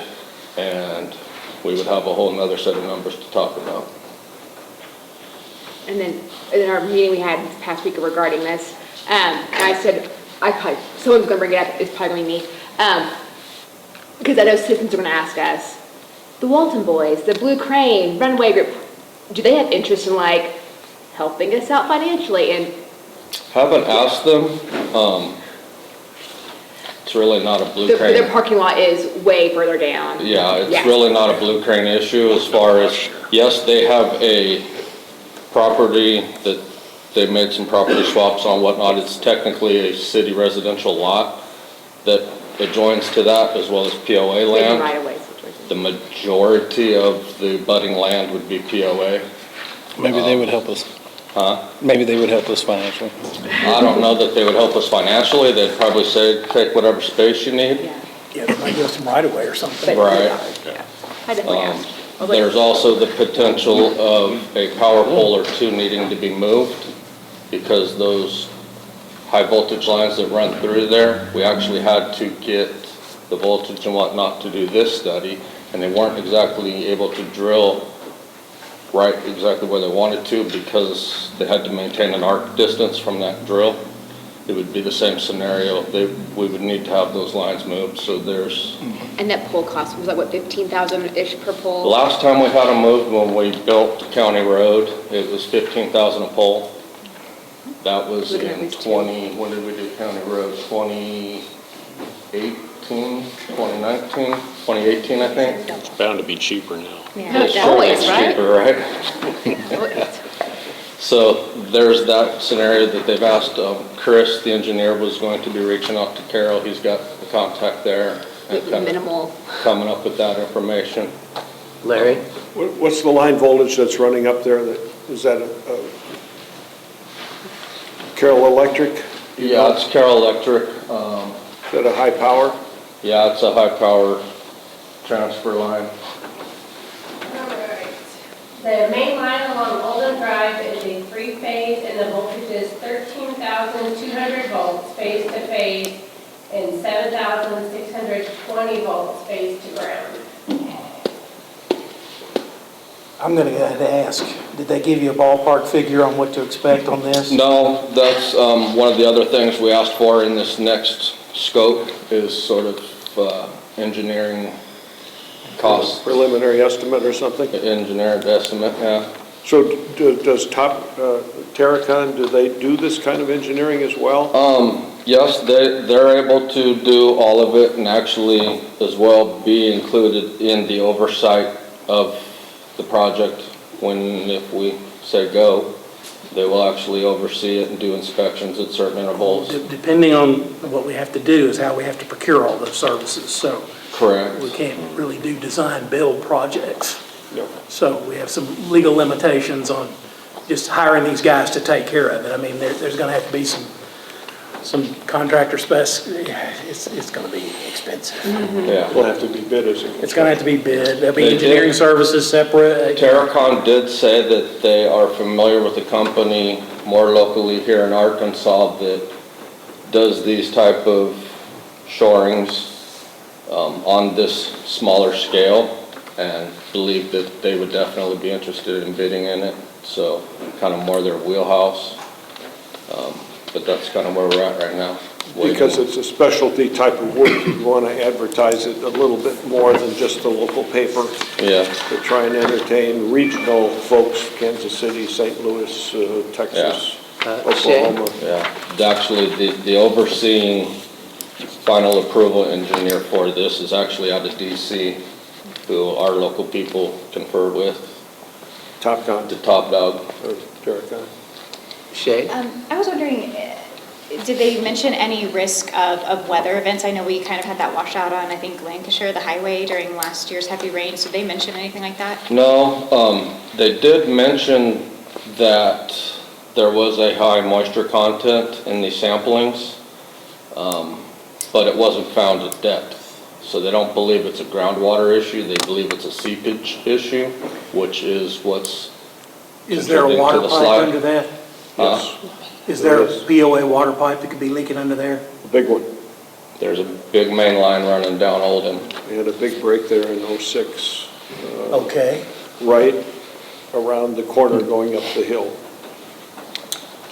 and we would have a whole nother set of numbers to talk about. And then in our meeting we had this past week regarding this, and I said, someone's gonna bring it up, it's probably me, because I know citizens are gonna ask us, the Walton Boys, the Blue Crane, Runway Group, do they have interest in like helping us out financially? And haven't asked them. It's really not a Blue Crane. Their parking lot is way further down. Yeah, it's really not a Blue Crane issue as far as, yes, they have a property that they made some property swaps on, whatnot. It's technically a city residential lot that adjoins to that as well as POA land. Right-of-way The majority of the budding land would be POA. Maybe they would help us. Huh? Maybe they would help us financially. I don't know that they would help us financially. They'd probably say, take whatever space you need. Yeah, they might give us some right-of-way or something. Right. I definitely asked. There's also the potential of a power pole or two needing to be moved because those high voltage lines that run through there, we actually had to get the voltage and whatnot to do this study, and they weren't exactly able to drill right exactly where they wanted to because they had to maintain an arc distance from that drill. it would be the same scenario. We would need to have those lines moved, so there's, And that pole cost, was that what, 15,000-ish per the pole? last time we had them moved, when we built County Road, it was 15,000 a pole. That was Looking at in these two. when did we do County Road? 2018, 2019, 2018, I think? It's bound to be cheaper now. Yeah, It's always, certainly right? cheaper, right? So there's that scenario that they've asked. Chris, the engineer, was going to be reaching out to Carol. He's got the contact there. And kind of Minimal. coming up with that information. Larry? What's the line voltage that's running up there? Is that a Carroll Electric? Yeah, it's Carroll Electric. Is that a high power? Yeah, it's a high power transfer line. The main line along Olden Drive is a three-phase, and the voltage is 13,200 volts phase to phase and 7,620 volts phase to ground. I'm going to go ahead and ask, did they give you a ballpark figure on what to expect on this? No, that's one of the other things we asked for in this next scope is sort of engineering costs. Preliminary estimate or something? Engineered estimate, yeah. So does Terracon, do they do this kind of engineering as well? Yes, they're able to do all of it and actually as well be included in the oversight of the project if we say go. They will actually oversee it and do inspections at certain intervals. Depending on what we have to do is how we have to procure all those services, so. Correct. We can't really do design-build projects. No. So we have some legal limitations on just hiring these guys to take care of it. I mean, there's going to have to be some contractor specs. It's going to be expensive. Yeah. Will have to be bid as a. It's going to have to be bid. There'll be They engineering did. services separate. Terracon did say that they are familiar with a company more locally here in Arkansas that does these type of shorings on this smaller scale, and believe that they would definitely be interested in bidding in it. So kind of more their wheelhouse. But that's kind of where we're at right now. Because it's a specialty type of work, you want to advertise it a little bit more than just the local paper. Yeah. To try and entertain regional folks, Kansas City, St. Louis, Texas, Oklahoma. Yeah, actually, the overseeing final approval engineer for this is actually out of DC, who our local people confer with. Top Gun. The top dog. Or Terracon. Shay? I was wondering, did they mention any risk of weather events? I know we kind of had that washout on, I think, Lancashire, the highway during last year's heavy rains. Did they mention anything like that? No, they did mention that there was a high moisture content in the samplings, but it wasn't found at depth. So they don't believe it's a groundwater issue, they believe it's a seepage issue, which is what's Is there a contributing to water the pipe slide. under that? Yes. Is there a POA water pipe that could be leaking under there? A big one. There's a big main line running down Oldham. We had a big break there in '06. Okay. Right around the corner going up the hill.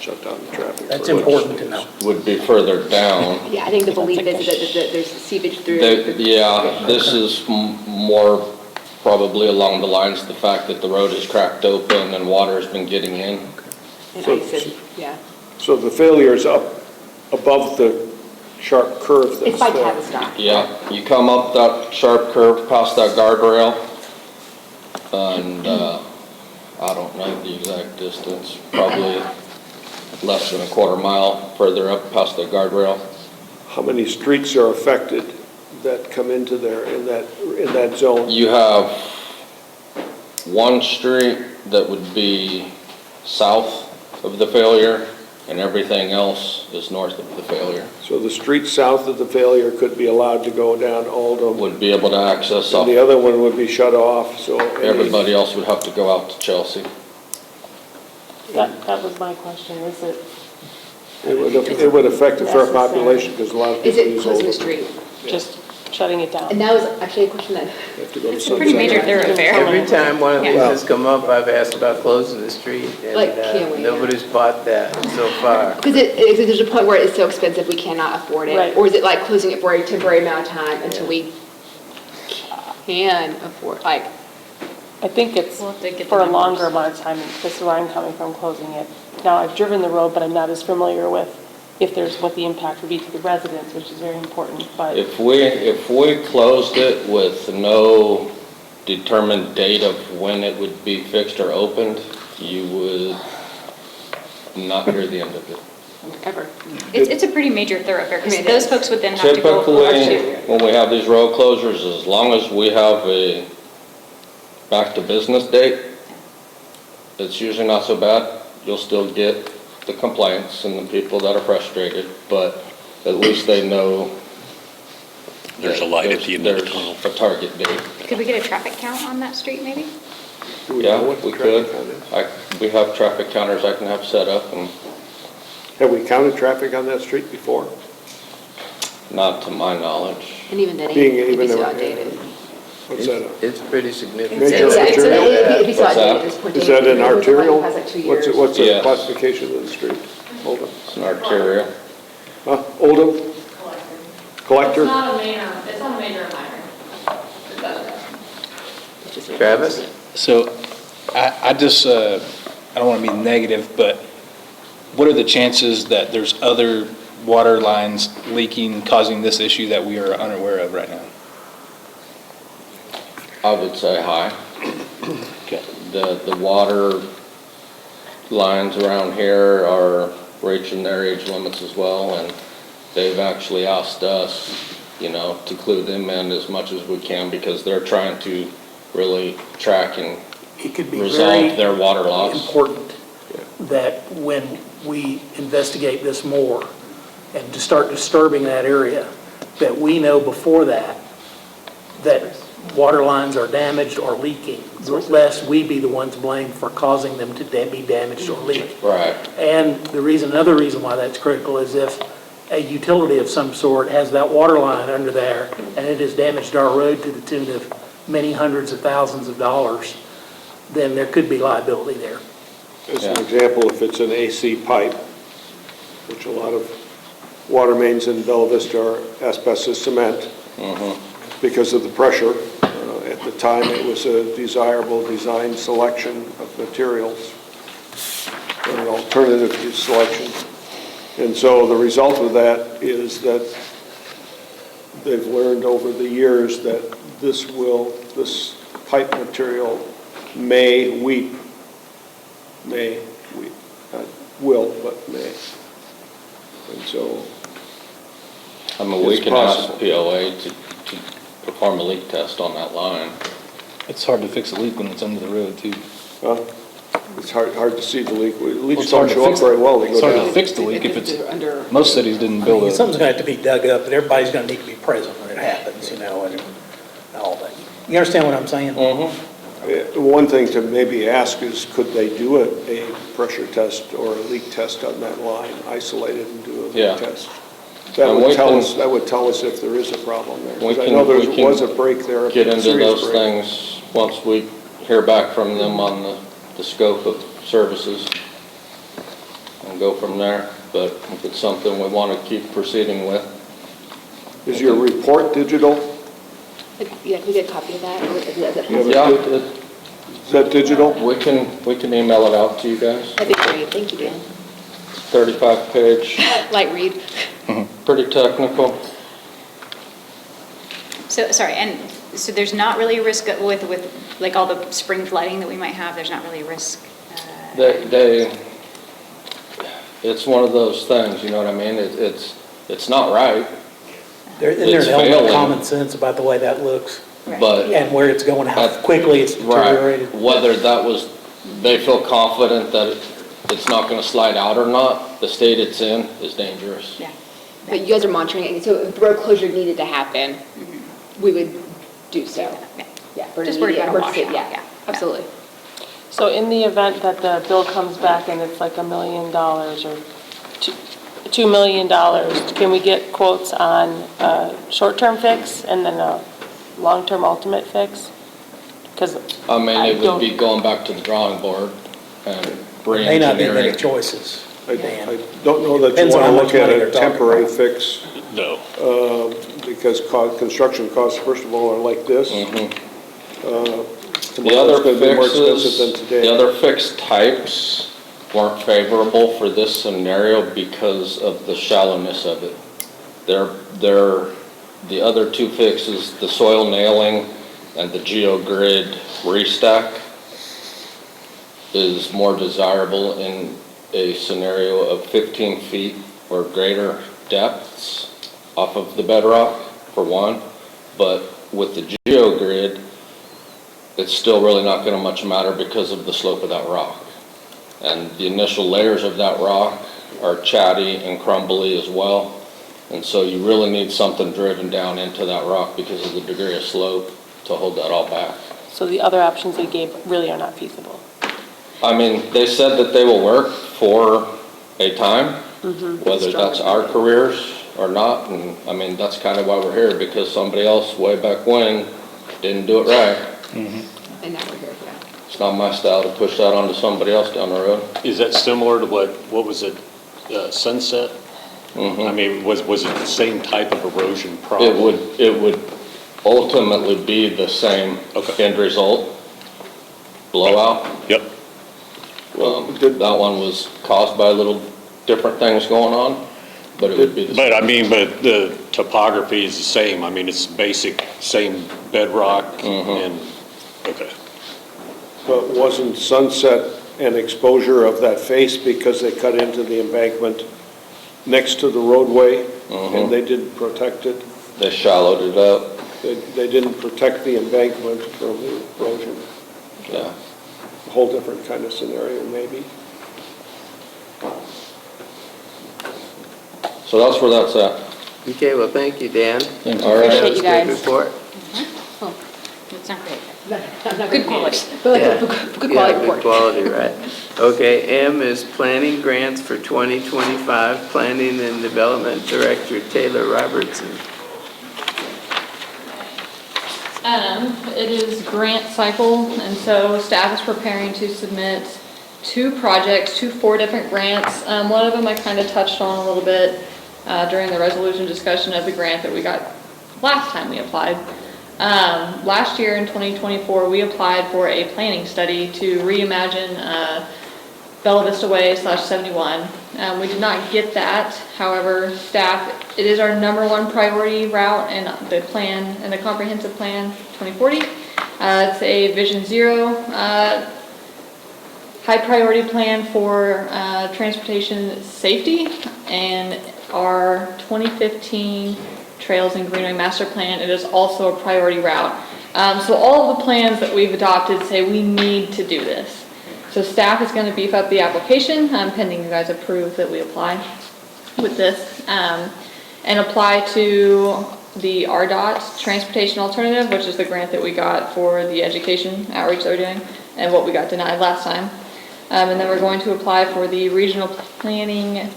Shut down the traffic. That's important to know. Would be further down. Yeah, I think the belief is that there's seepage through. Yeah, this is more probably along the lines of the fact that the road is cracked open and water has been getting in. Yeah. So the failure is up above the sharp curve that's there. It's by Tavistock. Yeah, you come up that sharp curve past that guardrail, and I don't know the exact distance, probably less than a quarter mile further up past the guardrail. How many streets are affected that come into there in that zone? You have one street that would be south of the failure, and everything else is north of the failure. So the street south of the failure could be allowed to go down Oldham. Would be able to access And off. the other one would be shut off, so. Everybody else would have to go out to Chelsea. That was my question, is it? It would affect the fair population because a lot of Is people it use closing the Oldham. street? Just shutting it down. And that was actually a question that, It's a pretty major thoroughfare. Every time one of these Yeah. has come up, I've asked about closing the street, Like, and can we, nobody's bought that so far. because there's a point where it's so expensive we cannot afford it? Right. Or is it like closing it for a temporary amount of time until we can afford, like, I think it's We'll have to get the for a numbers. longer amount of time, and this is where I'm coming from closing it. Now, I've driven the road, but I'm not as familiar with what the impact would be to the residents, which is very important, but If we closed it with no determined date of when it would be fixed or opened, you would not hear the end of it. ever? It's a pretty major thoroughfare, I because mean, those it's- folks would then have to go. Typically, when we have these road closures, as long as we have a back to business date, it's usually not so bad. You'll still get the complaints and the people that are frustrated, but at least they know There's a light at the end of the there's tunnel. a target date. Could we get a traffic count on that street, maybe? Do we know Yeah, what the we could. traffic count is? We have traffic counters I can have set up, and Have we counted traffic on that street before? not to my knowledge. And even then, Being it'd be even so a- outdated. What's that? It's pretty significant. Major Yeah, it's arterial? it'd be so What's that? outdated at this point. Is that an It was the one arterial? that has like 2 What's years. the Yes. classification of the street? Oldham? It's an arterial. Huh? Oldham? Collector? It's not a major or minor. It does. Travis? So I just, I don't want to be negative, but what are the chances that there's other water lines leaking, causing this issue that we are unaware of right now? I would say high. Okay. The water lines around here are reaching their age limits as well, and they've actually asked us, to clue them in as much as we can, because they're trying to really track and It could be resolve very their water loss. important that when we investigate this more and to start disturbing that area, that we know before that water lines are damaged or leaking, lest we be the ones blamed for causing them to be damaged or leak. Right. And another reason why that's critical is if a utility of some sort has that water line under there and it has damaged our road to the tune of many hundreds of thousands of dollars, then there could be liability there. As an example, if it's an AC pipe, which a lot of water mains in Bella Vista are asbestos cement, because of the pressure. At the time, it was a desirable design selection of materials, an alternative selection. And so the result of that is that they've learned over the years that this pipe material may weep, not will, but may. And so I mean, we it's can ask possible. POA to perform a leak test on that line. It's hard to fix a leak when it's under the road too. It's hard to see the leak. Leaks It's hard don't to show up fix- very well, they It's go hard to down. fix the leak if it's, most cities didn't build a. Something's gonna have to be dug up, and everybody's gonna need to be present when it happens, and all that. You understand what I'm saying? One thing to maybe ask is, could they do a pressure test or a leak test on that line, isolate it and do a Yeah. leak test? That And would we tell can- us, if there is a problem there. We 'Cause I can- know there we can was a break there. a Get into serious those break. things once we hear back from them on the scope of services and go from there. But if it's something we want to keep proceeding with. Is your report digital? Yeah, can we get a copy of that? Or is that- You have a Yeah, good- Is that digital? we can email it out to you guys. That'd be great, thank you, Dan. 35-page, Light read. pretty technical. So, sorry, and so there's not really a risk with like all the spring flooding that we might have, there's not really a risk? It's one of those things, you know what I mean? It's not right, There's It's an element of failing. common sense about the way that looks, but. and where it's going, how That- quickly it's Right, deteriorated. whether that was, they feel confident that it's not gonna slide out or not, the state it's in is dangerous. Yeah. But you guys are monitoring it, so if the road closure needed to happen, we would do so. Yeah. Yeah. for an Just worried immediate about a emergency, washout, yeah, yeah. absolutely. So in the event that the bill comes back and it's like $1 million or $2 million, can we get quotes on a short-term fix and then a long-term ultimate fix? Because I mean, it would be going back to the drawing board and May not be many re-engineering. choices. I don't know that you Depends on want how to much look at money a they're talking temporary about. fix, No. because construction costs, first of all, are like this. The other Tomorrow's going to be more expensive fixes, than today. the other fix types weren't favorable for this scenario because of the shallowness of it. The other two fixes, the soil nailing and the geogrid restack, is more desirable in a scenario of 15 feet or greater depths off of the bedrock, for one. But with the geogrid, it's still really not going to much matter because of the slope of that rock. And the initial layers of that rock are chatty and crumbly as well. And so you really need something driven down into that rock because of the degree of slope to hold that all back. So the other options they gave really are not feasible. I mean, they said that they will work for a time, whether that's our careers or not. And I mean, that's kind of why we're here, because somebody else way back when didn't do it right. And now we're here, yeah. It's not my style to push that onto somebody else down the road. Is that similar to what was it, Sunset? I mean, was it the same type of erosion problem? It would ultimately be the same end result, blowout. Yep. That one was caused by little different things going on, but it would be the same. But I mean, but the topography is the same. I mean, it's basic, same bedrock and, okay. But wasn't Sunset an exposure of that face because they cut into the embankment next to the roadway and they didn't protect it? They shallowed it up. They didn't protect the embankment from the erosion. Yeah. A whole different kind of scenario, maybe. So that's where that's at. Okay, well, thank you, Dan. All right. Appreciate you guys. Good report. It's not great. Good quality. Yeah. Good Yeah, quality good report. quality, right. Okay, M is planning grants for 2025, Planning and Development Director Taylor Robertson. It is grant cycle, and so staff is preparing to submit 2 projects to 4 different grants. One of them I kind of touched on a little bit during the resolution discussion of the grant that we got last time we applied. Last year in 2024, we applied for a planning study to reimagine Bella Vista Way /71. We did not get that. However, staff, it is our #1 priority route in the plan, in the comprehensive plan 2040. It's a Vision Zero high priority plan for transportation safety, and our 2015 Trails and Greenway Master Plan, it is also a priority route. So all of the plans that we've adopted say we need to do this. So staff is going to beef up the application, pending you guys approve that we apply with this, and apply to the RDOT Transportation Alternative, which is the grant that we got for the education outreach that we're doing, and what we got denied last time. And then we're going to apply for the Regional Planning,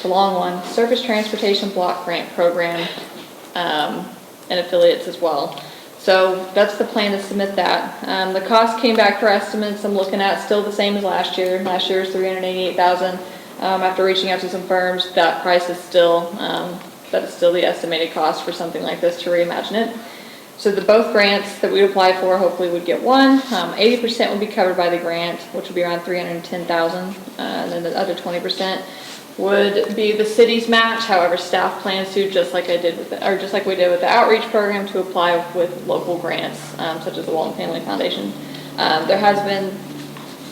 the long one, Surface Transportation Block Grant Program, and affiliates as well. So that's the plan to submit that. The cost came back for estimates I'm looking at still the same as last year. Last year was $388,000. After reaching out to some firms, that price is still, that is still the estimated cost for something like this to reimagine it. So both grants that we apply for hopefully would get one. 80% would be covered by the grant, which would be around $310,000, and then the other 20% would be the city's match. However, staff plans to, just like we did with the outreach program, to apply with local grants, such as the Walton Family Foundation. There has been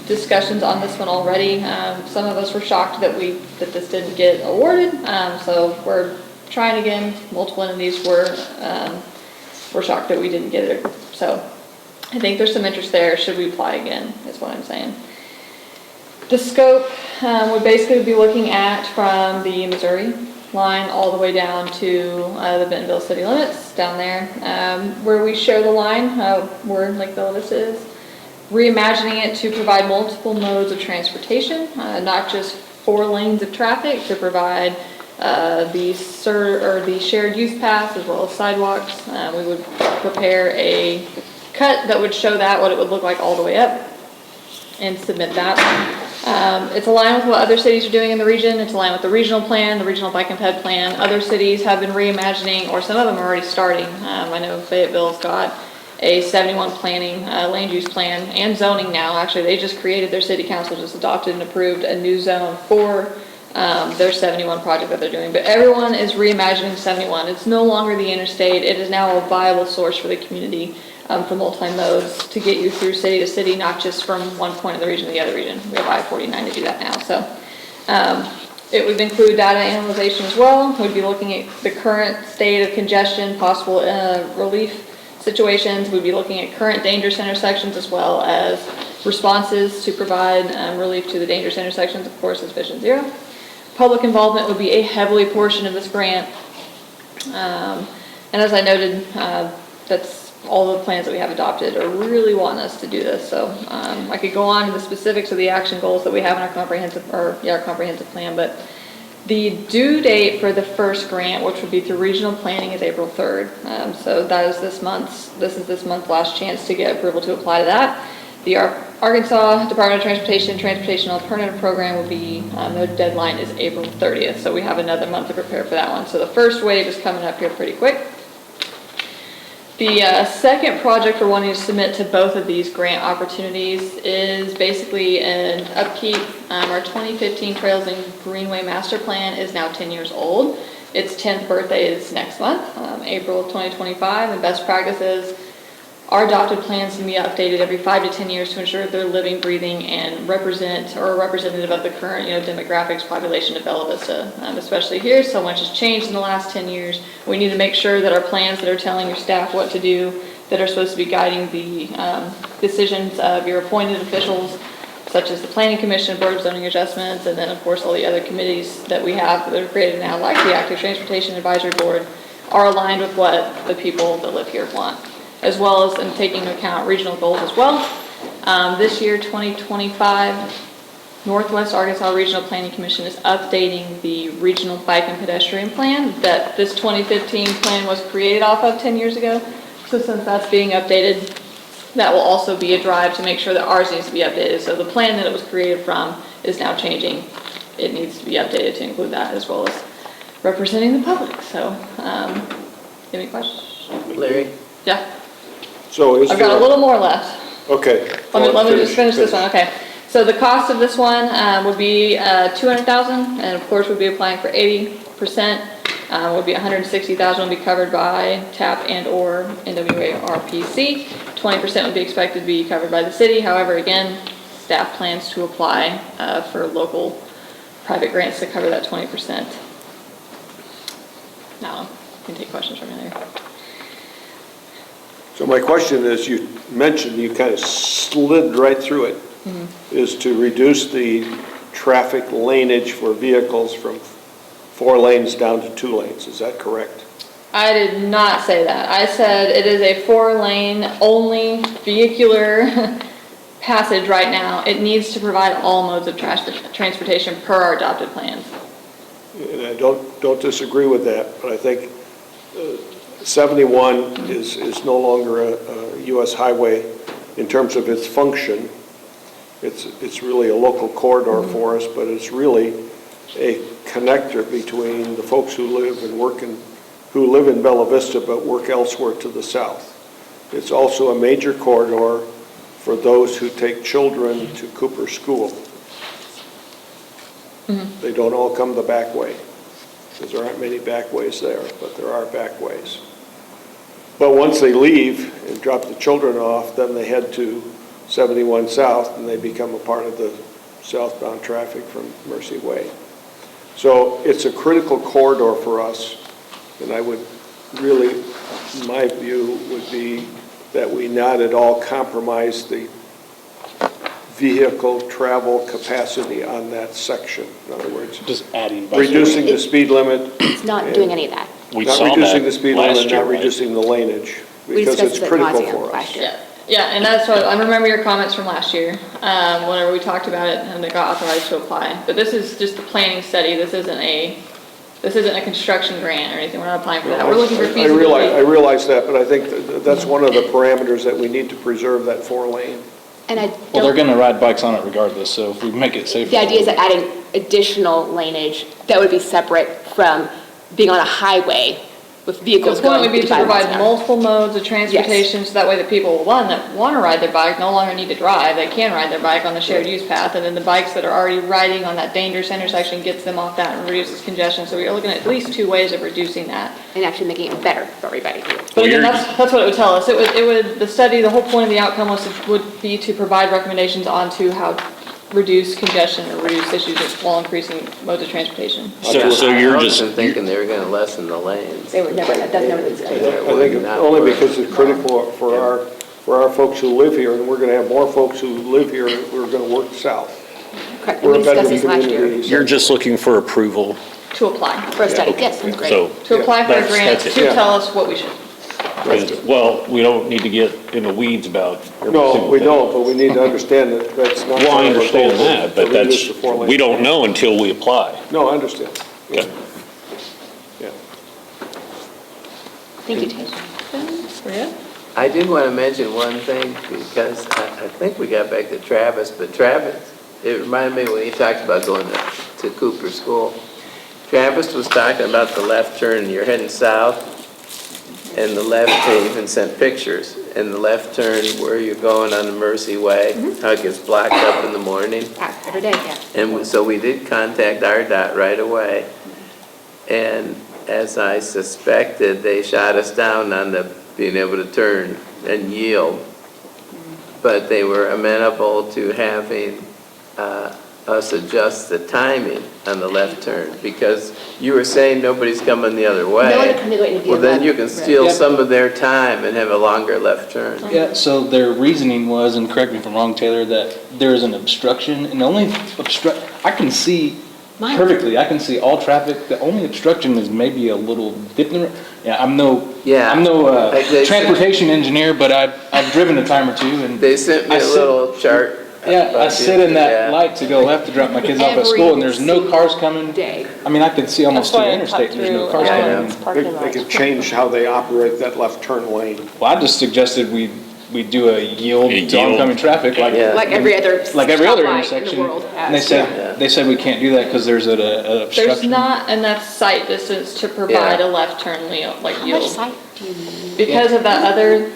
discussions on this one already. Some of us were shocked that this didn't get awarded. So we're trying again. Multiple entities were shocked that we didn't get it. So I think there's some interest there. Should we apply again, is what I'm saying. The scope would basically be looking at from the Missouri line all the way down to the Bentonville city limits down there, where we share the line, where Lake Bella Vista is. Reimagining it to provide multiple modes of transportation, not just 4 lanes of traffic to provide the shared use paths as well as sidewalks. We would prepare a cut that would show that, what it would look like all the way up, and submit that. It's aligned with what other cities are doing in the region. It's aligned with the regional plan, the regional bike and ped plan. Other cities have been reimagining, or some of them are already starting. I know Fayetteville's got a 71 planning, land use plan and zoning now. Actually, they just created, their city council just adopted and approved a new zone for their 71 project that they're doing. But everyone is reimagining 71. It's no longer the interstate. It is now a viable source for the community for multi-modes to get you through city to city, not just from one point of the region to the other region. We have I-49 to do that now. So it would include data analyzation as well. We'd be looking at the current state of congestion, possible relief situations. We'd be looking at current dangerous intersections as well as responses to provide relief to the dangerous intersections. Of course, is Vision Zero. Public involvement would be a heavily portion of this grant. And as I noted, that's all the plans that we have adopted are really wanting us to do this. So I could go on to the specifics of the action goals that we have in our comprehensive plan, but the due date for the first grant, which would be through regional planning, is April 3rd. So that is this month's last chance to get approval to apply to that. The Arkansas Department of Transportation Alternative Program will be, the deadline is April 30th. So we have another month to prepare for that one. So the first wave is coming up here pretty quick. The second project we're wanting to submit to both of these grant opportunities is basically an upkeep. Our 2015 Trails and Greenway Master Plan is now 10 years old. Its 10th birthday is next month, April of 2025, and best practices. Our adopted plans can be updated every 5 to 10 years to ensure that they're living, breathing, and representative of the current, demographics, population of Bella Vista. Especially here, so much has changed in the last 10 years. We need to make sure that our plans that are telling your staff what to do, that are supposed to be guiding the decisions of your appointed officials, such as the Planning Commission, Board of Zoning Adjustments, and then of course all the other committees that we have that are created now, like the Active Transportation Advisory Board, are aligned with what the people that live here want, as well as in taking into account regional goals as well. This year, 2025, Northwest Arkansas Regional Planning Commission is updating the regional bike and pedestrian plan that this 2015 plan was created off of 10 years ago. So since that's being updated, that will also be a drive to make sure that ours needs to be updated. So the plan that it was created from is now changing. It needs to be updated to include that, as well as representing the public. So, any questions? Larry? Yeah. So I've got a little more left. Okay. Let me just finish this one. Okay. So the cost of this one would be $200,000, and of course we'd be applying for 80%. Would be $160,000 would be covered by TAP and or NWA RPC. 20% would be expected to be covered by the city. However, again, staff plans to apply for local private grants to cover that 20%. Now, you can take questions from there. So my question is, you mentioned, you kind of slid right through it, is to reduce the traffic laneage for vehicles from 4 lanes down to 2 lanes. Is that correct? I did not say that. I said it is a 4-lane only vehicular passage right now. It needs to provide all modes of transportation per our adopted plans. And I don't disagree with that, but I think 71 is no longer a U.S. highway in terms of its function. It's really a local corridor for us, but it's really a connector between the folks who live and work who live in Bella Vista but work elsewhere to the south. It's also a major corridor for those who take children to Cooper School. They don't all come the back way, because there aren't many back ways there, but there are back ways. But once they leave and drop the children off, then they head to 71 South and they become a part of the southbound traffic from Mercy Way. So it's a critical corridor for us, and I would really, my view would be that we not at all compromise the vehicle travel capacity on that section. In other words, just adding, reducing the speed limit. It's not doing any of that. Not reducing the speed limit, not reducing the laneage, because it's critical for us. Yeah. Yeah, and that's what, I remember your comments from last year, whenever we talked about it and they got authorized to apply. But this is just a planning study, this isn't a construction grant or anything, we're not applying for that, we're looking for I feasibility. realize that, but I think that's one of the parameters that we need to preserve that 4-lane. And I Well, they're don't, gonna ride bikes on it regardless, so if we make it safer. the idea is that adding additional laneage, that would be separate from being on a highway with The vehicles point going would be to 55 miles provide an hour. multiple modes of transportation, so that way the people, one, that want to ride their bike no longer need to drive, they can ride their bike on the shared use path, and then the bikes that are already riding on that dangerous intersection gets them off that and reduces congestion, so we're looking at least 2 ways of reducing that. And actually making it better for everybody. But again, that's what it would tell us, it would, the study, the whole point of the outcome would be to provide recommendations onto how to reduce congestion or reduce issues while increasing modes of transportation. So you're just, I was thinking they were gonna lessen the lanes. They were never, that's never been I studied. think it's only because it's critical for our folks who live here, and we're gonna have more folks who live here, we're gonna work south. Correct, and We're we a discussed bedroom this last year. community. you're just looking for approval. To apply. For a study, yes, that's great. So, To apply for a grant, that's it. to tell us what we should. well, we don't need to get in the weeds about every No, single we thing. don't, but we need to understand that that's not. Well, I part of our understand goal that, to but reduce that's, the 4-lane. we don't know until we apply. No, I understand. Yeah. Okay. Yeah. Thank you, Taylor. I did want to mention one thing, because I think we got back to Travis, but Travis, it reminded me when he talked about going to Cooper School. Travis was talking about the left turn, you're heading south, and the left, he even sent pictures, and the left turn where you're going on the Mercy Way, how it gets blocked up in the morning. Every day, yeah. And so we did contact RDOT right away. And as I suspected, they shot us down on the being able to turn and yield. But they were amenable to having us adjust the timing on the left turn, because you were saying nobody's coming the other way. No one can go into the Well, then you left. can steal Right. some of their time and have a longer left turn. Yeah, so their reasoning was, and correct me if I'm wrong, Taylor, that there is an obstruction, and the only I can see perfectly, I can see all traffic, the only obstruction is maybe a little dip in the, I'm no Like they transportation engineer, but I've driven a time or two, and They sent me a little chart. yeah, I about sit in that yeah. light to go left to drop my kids off at school, and there's no cars coming. Day. I mean, I could see almost to That's the why I interstate, cut and there's no through cars Allen's coming. parking They lot. could change how they operate that left turn lane. Well, I just suggested we do a yield A to yield. oncoming traffic, like. Yeah. Like every other Like every other stoplight in the intersection. world And they has, said, they said we can't do that because there's an obstruction. There's not enough sight distance to provide Yeah. a left turn like How much yield. sight do you need? Because of that other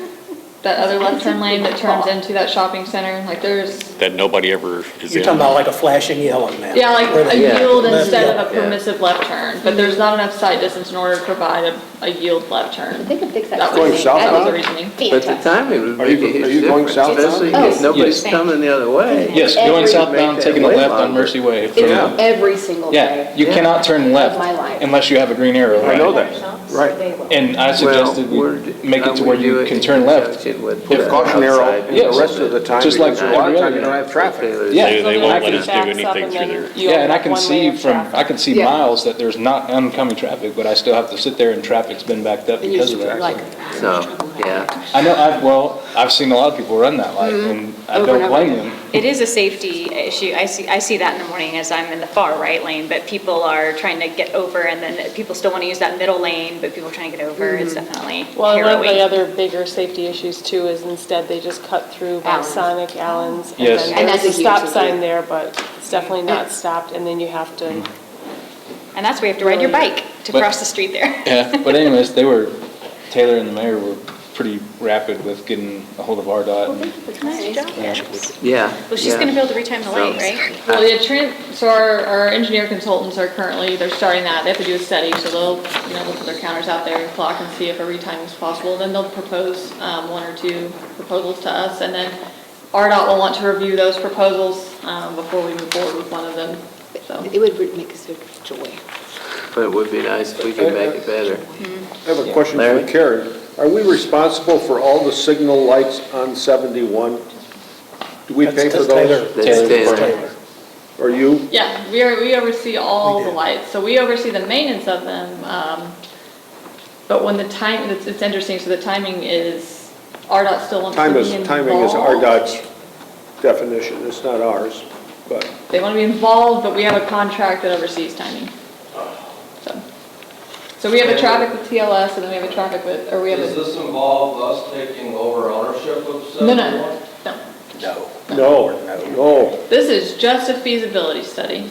left turn lane that turns into that shopping center, like there's, That nobody ever is You're in. talking about like a flashing yellow now. yeah, like Where a they- Yeah. yield Left instead of yellow. a permissive left turn, but there's not enough sight distance in order to provide a yield left turn. They could fix that. That Going was, southbound? that was the reasoning. But the timing would Are make you- a huge are you going difference, southbound? especially Oh, if nobody's yes. coming the other way. Yes, Every- going southbound, Make that taking a way left on longer. Mercy Way. It's from- every single Yeah, day. you cannot turn left my life. unless you have a green arrow. I know that, right. And I suggested we make it to where you can turn left. Put a caution arrow, and the rest of the time, Just like because a lot of every times you other- don't have traffic. Yeah. They And I won't let can- us do Backs up anything and through then there. you Yeah, only and I have can one see lane of from, traffic. I can see Yeah. miles that there's not oncoming traffic, but I still have to sit there and traffic's been backed up And you because of just that. like, So, yeah. I know, I've seen a lot of people run that light, and I Over don't and blame over. them. It is a safety issue. I see that in the morning as I'm in the far right lane, but people are trying to get over, and then people still want to use that middle lane, but people are trying to get over. It's definitely Well, one of the harrowing. other bigger safety issues too is instead they just cut through by Allen's. Sonic Allen's. Yes. And And then that's there's a a stop huge sign issue. there, but it's definitely not stopped, and then you have to, And that's where you have to ride your bike to But- cross the street there. Yeah, but anyways, Taylor and the mayor were pretty rapid with getting a hold of RDOT. Yeah. Well, she's going to be able to retime the light, right? Well, so our engineer consultants are currently, they're starting that, they have to do a study, so they'll, look at their counters out there and clock and see if a retime is possible, then they'll propose, 1 or 2 proposals to us, and then RDOT will want to review those proposals, before we move forward with one of them, so. it would make us a joy. But it would be nice if we could make it better. I have a question Larry? for Karen. Are we responsible for all the signal lights on 71? Do we pay for That's Taylor. those? That's Taylor. Taylor. Or you? Yeah, we oversee all We the do. lights, so we oversee the maintenance of them, but when the time, it's interesting, so the timing is RDOT still wants to be involved. Timing is RDOT's definition, it's not ours, but. They want to be involved, but we have a contract that oversees timing. So we have a traffic with TLS, and then we have a traffic with, or we have a. Does this involve us taking over ownership of No, 71? No. This is just a feasibility study.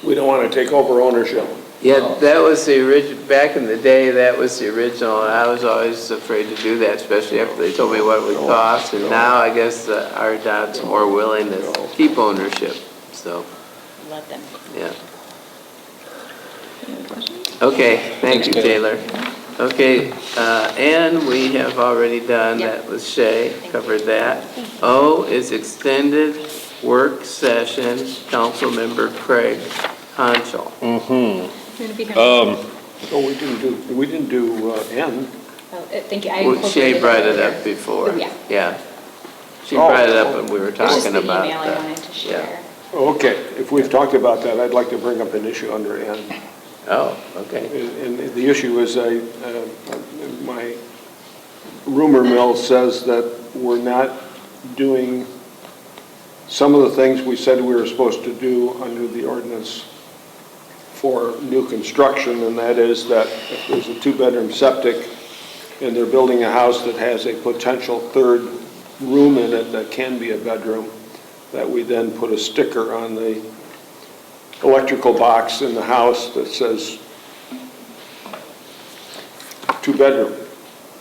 We don't want to take over ownership. Yeah, that was the original, back in the day, that was the original, and I was always afraid to do that, especially after they told me what it would cost, and now I guess RDOT's more willing to keep ownership, so. Let them. Yeah. Okay, thank you, Taylor. Okay, and we have already done, that was Shay, covered that. O is extended work session, Councilmember Craig Honchel. Oh, we didn't do N. Thank you. Well, Shay brought it up before. Yeah. She brought it up when we were talking about email I that. wanted to share. Okay, if we've talked about that, I'd like to bring up an issue under N. Oh, okay. And the issue is, my rumor mill says that we're not doing some of the things we said we were supposed to do under the ordinance for new construction, and that is that if there's a two-bedroom septic and they're building a house that has a potential third room in it that can be a bedroom, that we then put a sticker on the electrical box in the house that says two-bedroom,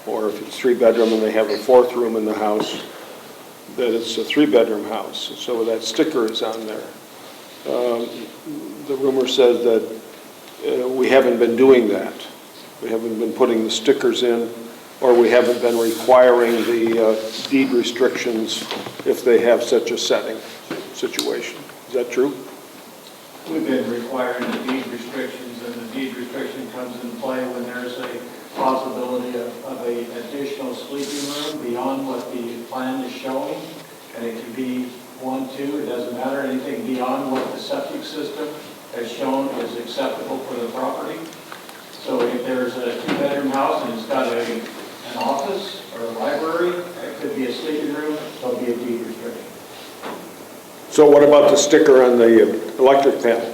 or if it's three-bedroom and they have a fourth room in the house, that it's a three-bedroom house. So that sticker is on there. The rumor says that we haven't been doing that. We haven't been putting the stickers in, or we haven't been requiring the deed restrictions if they have such a situation. Is that true? We've been requiring the deed restrictions, and the deed restriction comes into play when there's a possibility of an additional sleeping room beyond what the plan is showing. And it can be 1, 2, it doesn't matter, anything beyond what the septic system has shown is acceptable for the property. So if there's a two-bedroom house and it's got an office or a library, it could be a sleeping room, there'll be a deed restriction. So what about the sticker on the electric panel?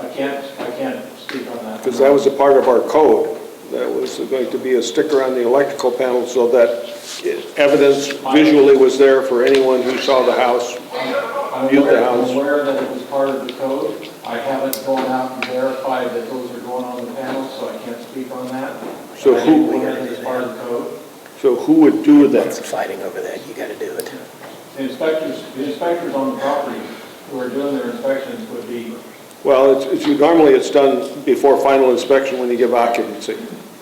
I can't speak on that. Because that was a part of our code. That was going to be a sticker on the electrical panel so that evidence visually was there for anyone who saw the house, viewed the house. I'm aware that it was part of the code. I haven't gone out and verified that those are going on the panel, so I can't speak on that. So I'm aware that it's part of the code. So who would do that? That's the fighting over that, you gotta do it. The inspectors on the property who are doing their inspections would be, Well, normally it's done before final inspection when you give occupancy.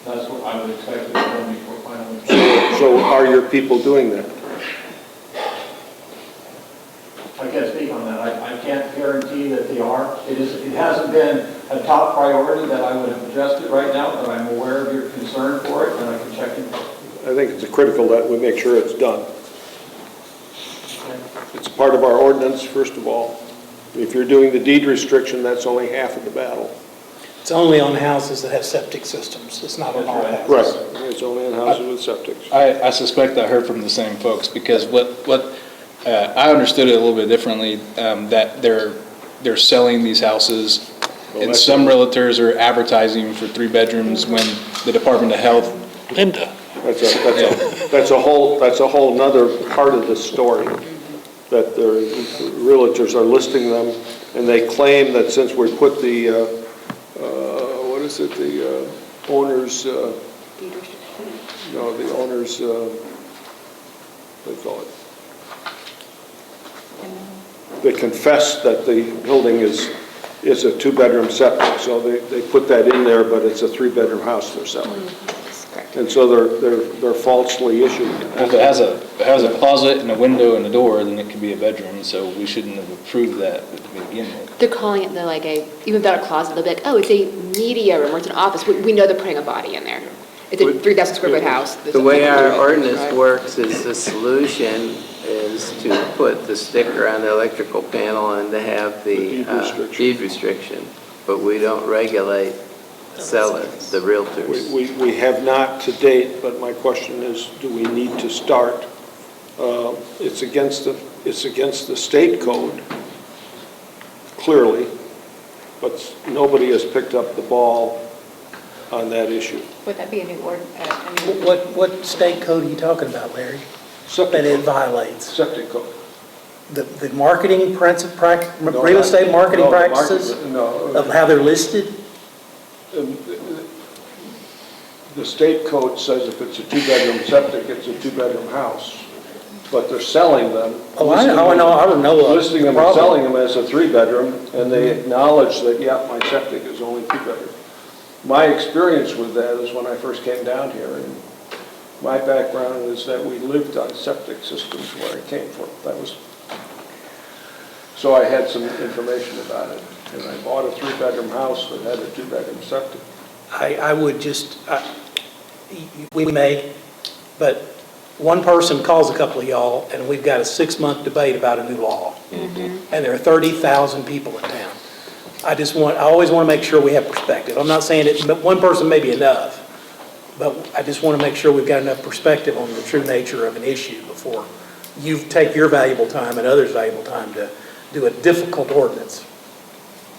that's what I would expect to be done before final inspection. So are your people doing that? I can't speak on that. I can't guarantee that they are. It hasn't been a top priority that I would have addressed it right now, but I'm aware of your concern for it, and I can check into it. I think it's critical that we make sure it's done. It's part of our ordinance, first of all. If you're doing the deed restriction, that's only half of the battle. It's only on houses that have septic systems, it's not on all houses. Right, it's only on houses with septics. I suspect I heard from the same folks, because I understood it a little bit differently, that they're selling these houses, and some realtors are advertising for 3 bedrooms when the Department of Health. Linda. That's a whole nother part of the story, that the realtors are listing them, and they claim that since we put the, the owner's, no, the owner's, what do they call it? They confess that the building is a 2-bedroom septic, so they put that in there, but it's a 3-bedroom house they're selling. And so they're falsely issued. Well, if it has a closet and a window and a door, then it could be a bedroom, so we shouldn't have approved that to begin with. They're calling it even without a closet, they'll be like, oh, it's a media room or it's an office. We know they're putting a body in there. It's a 3,000 square foot house. The way our ordinance works is the solution is to put the sticker on the electrical panel and to have the deed restriction. But we don't regulate sellers, the realtors? We have not to date, but my question is, do we need to start? It's against the state code, clearly, but nobody has picked up the ball on that issue. Would that be a new word? What state code are you talking about, Larry? That it violates? Septic code. The marketing real estate marketing practices? Of how they're listed? The state code says if it's a 2-bedroom septic, it's a 2-bedroom house. But they're selling them. I don't know. Listing them and selling them as a 3-bedroom, and they acknowledge that, yeah, my septic is only 2-bedroom. My experience with that is when I first came down here, and my background is that we lived on septic systems where I came from. So I had some information about it, and I bought a 3-bedroom house that had a 2-bedroom septic. I would just, we may, but one person calls a couple of y'all, and we've got a 6-month debate about a new law. And there are 30,000 people in town. I always want to make sure we have perspective. I'm not saying it, but one person may be enough, but I just want to make sure we've got enough perspective on the true nature of an issue before you take your valuable time and others' valuable time to do a difficult ordinance.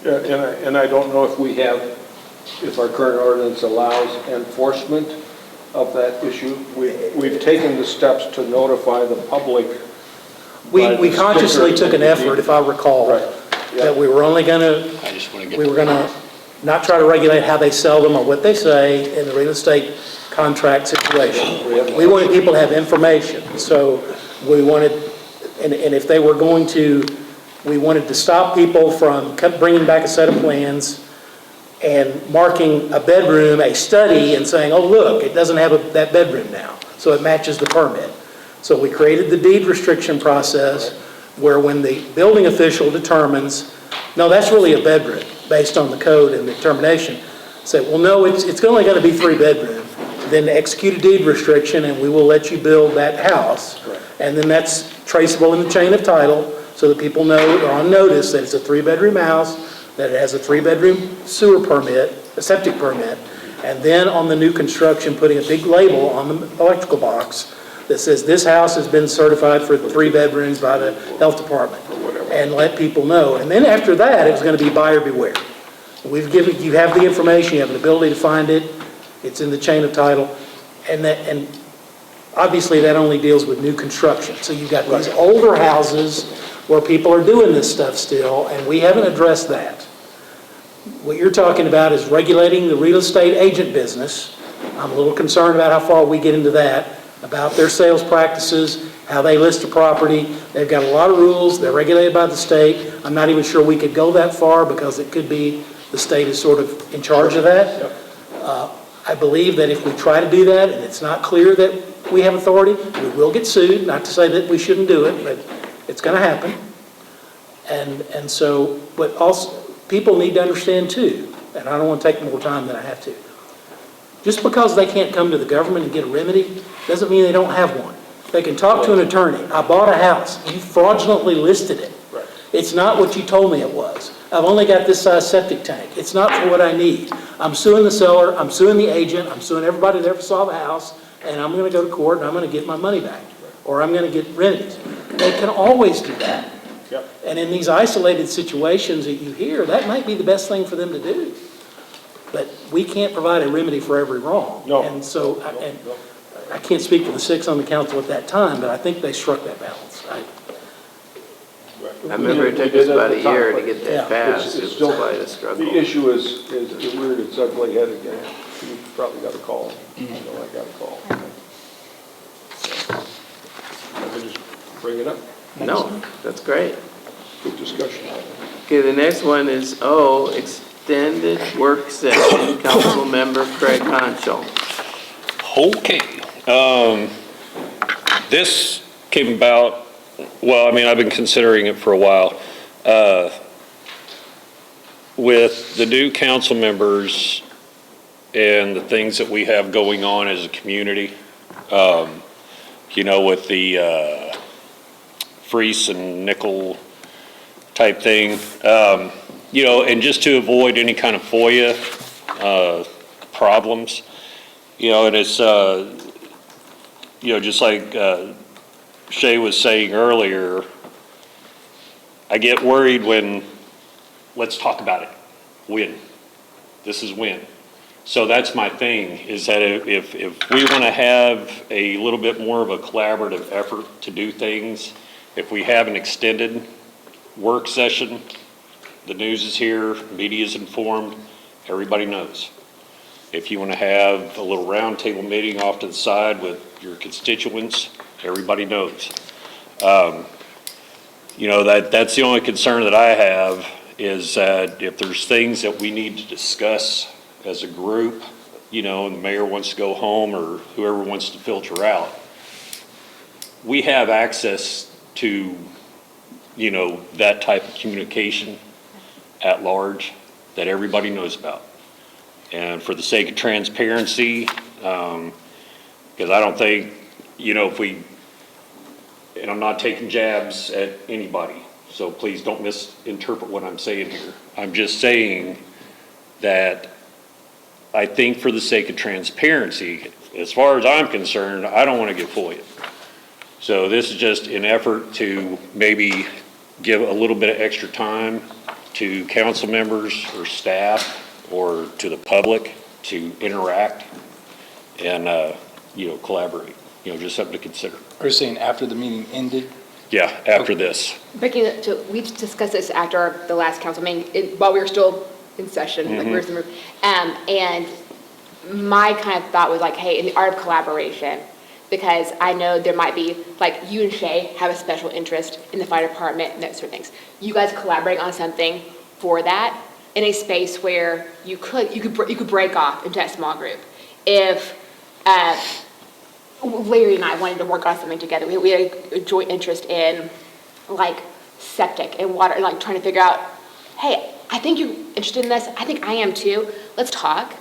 Yeah, and I don't know if our current ordinance allows enforcement of that issue. We've taken the steps to notify the public. We consciously took an effort, if I recall, that we were only going to not try to regulate how they sell them or what they say in the real estate contract situation. We wanted people to have information. So we wanted, and if they were going to, we wanted to stop people from bringing back a set of plans and marking a bedroom a study and saying, oh, look, it doesn't have that bedroom now, so it matches the permit. So we created the deed restriction process where when the building official determines, no, that's really a bedroom based on the code and the determination, say, well, no, it's only going to be 3 bedroom, then execute a deed restriction and we will let you build that house. And then that's traceable in the chain of title so that people know, or on notice, that it's a 3-bedroom house, that it has a 3-bedroom sewer permit, a septic permit, and then on the new construction, putting a big label on the electrical box that says this house has been certified for 3 bedrooms by the health department, and let people know. And then after that, it was going to be buyer beware. You have the information, you have the ability to find it, it's in the chain of title, and obviously that only deals with new construction. So you've got these older houses where people are doing this stuff still, and we haven't addressed that. What you're talking about is regulating the real estate agent business. I'm a little concerned about how far we get into that, about their sales practices, how they list a property. They've got a lot of rules. They're regulated by the state. I'm not even sure we could go that far because it could be the state is sort of in charge of that. I believe that if we try to do that and it's not clear that we have authority, we will get sued. Not to say that we shouldn't do it, but it's going to happen. And so, but also, people need to understand too, and I don't want to take more time than I have to. Just because they can't come to the government and get a remedy doesn't mean they don't have one. They can talk to an attorney. I bought a house. You fraudulently listed it. It's not what you told me it was. I've only got this size septic tank. It's not for what I need. I'm suing the seller. I'm suing the agent. I'm suing everybody that ever saw the house. And I'm going to go to court and I'm going to get my money back. Or I'm going to get remedies. They can always do that. And in these isolated situations that you hear, that might be the best thing for them to do. But we can't provide a remedy for every wrong. And so, I can't speak for the 6 on the council at that time, but I think they struck that balance. I remember it took us about a year to get that passed. It was quite a struggle. The issue is reared its ugly head again. You probably got a call. I know I got a call. I can just bring it up. No, that's great. Good discussion. Okay, the next one is extended work session, Council Member Craig Honcho. Okay. This came about, well, I mean, I've been considering it for a while. With the new council members and the things that we have going on as a community, with the freeze and nickel type thing, and just to avoid any kind of FOIA, problems. And it's, just like Shay was saying earlier, I get worried when, let's talk about it, when. This is when. So that's my thing, is that if we want to have a little bit more of a collaborative effort to do things, if we have an extended work session, the news is here, media is informed, everybody knows. If you want to have a little roundtable meeting off to the side with your constituents, everybody knows. That's the only concern that I have, is that if there's things that we need to discuss as a group, and the mayor wants to go home or whoever wants to filter out, we have access to, that type of communication at large that everybody knows about. And for the sake of transparency, because I don't think, if we, and I'm not taking jabs at anybody, so please don't misinterpret what I'm saying here. I'm just saying that I think for the sake of transparency, as far as I'm concerned, I don't want to get FOIA. So this is just an effort to maybe give a little bit of extra time to council members or staff or to the public to interact and, collaborate. Just something to consider. Are you saying after the meeting ended? Yeah, after this. Becky, we discussed this after the last council meeting, while we were still in session, like we were in the room. And my kind of thought was like, hey, in the art of collaboration, because I know there might be, like you and Shay have a special interest in the fire department and those sort of things. You guys collaborate on something for that in a space where you could break off into a small group. If Larry and I wanted to work on something together, we had a joint interest in like septic and water, and like trying to figure out, hey, I think you're interested in this. I think I am too. Let's talk.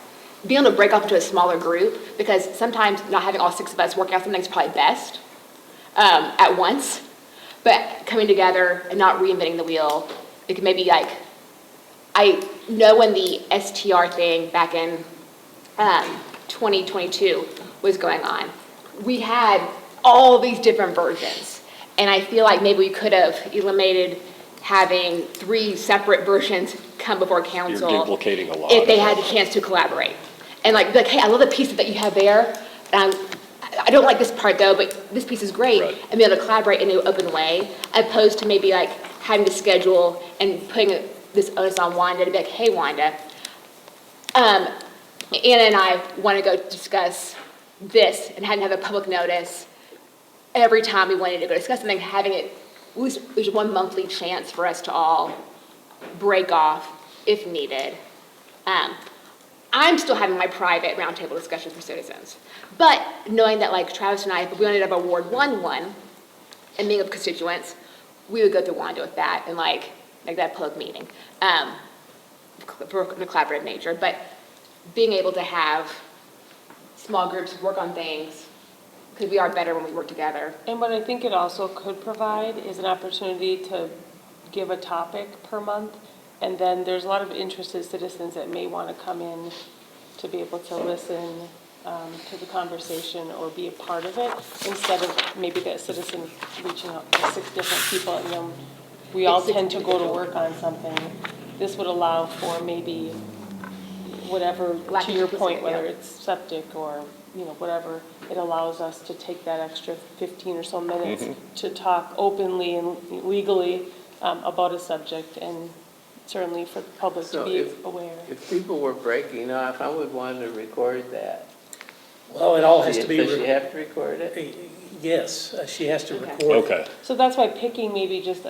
Being able to break off into a smaller group, because sometimes not having all 6 of us working out something is probably best at once. But coming together and not reinventing the wheel, it could maybe like, I know when the STR thing back in 2022 was going on, we had all these different versions. And I feel like maybe we could have eliminated having 3 separate versions come before council. You're duplicating a lot. If they had a chance to collaborate. And like, hey, I love the pieces that you have there. I don't like this part though, but this piece is great. Right. And be able to collaborate in an open way, opposed to maybe like having to schedule and putting this onus on Wanda to be like, hey, Wanda, Anna and I want to go discuss this, and hadn't have a public notice every time we wanted to go discuss something, having it, there's one monthly chance for us to all break off if needed. I'm still having my private roundtable discussion for citizens, but knowing that like Travis and I, if we wanted to have a Ward 1 one and meeting with constituents, we would go through Wanda with that and like that public meeting for the collaborative nature. But being able to have small groups work on things, because we are better when we work together. And what I think it also could provide is an opportunity to give a topic per month, and then there's a lot of interested citizens that may want to come in to be able to listen to the conversation or be a part of it, instead of maybe that citizen reaching out to 6 different people, and then we all tend to go to work on something. This would allow for maybe whatever, to your point, whether it's septic or, whatever, it allows us to take that extra 15 or so minutes to talk openly and legally about a subject, and certainly for the public to be aware. If people were breaking off, I would want to record that. Well, it all has to be. Does she have to record it? Yes, she has to record. Okay. So that's why picking maybe just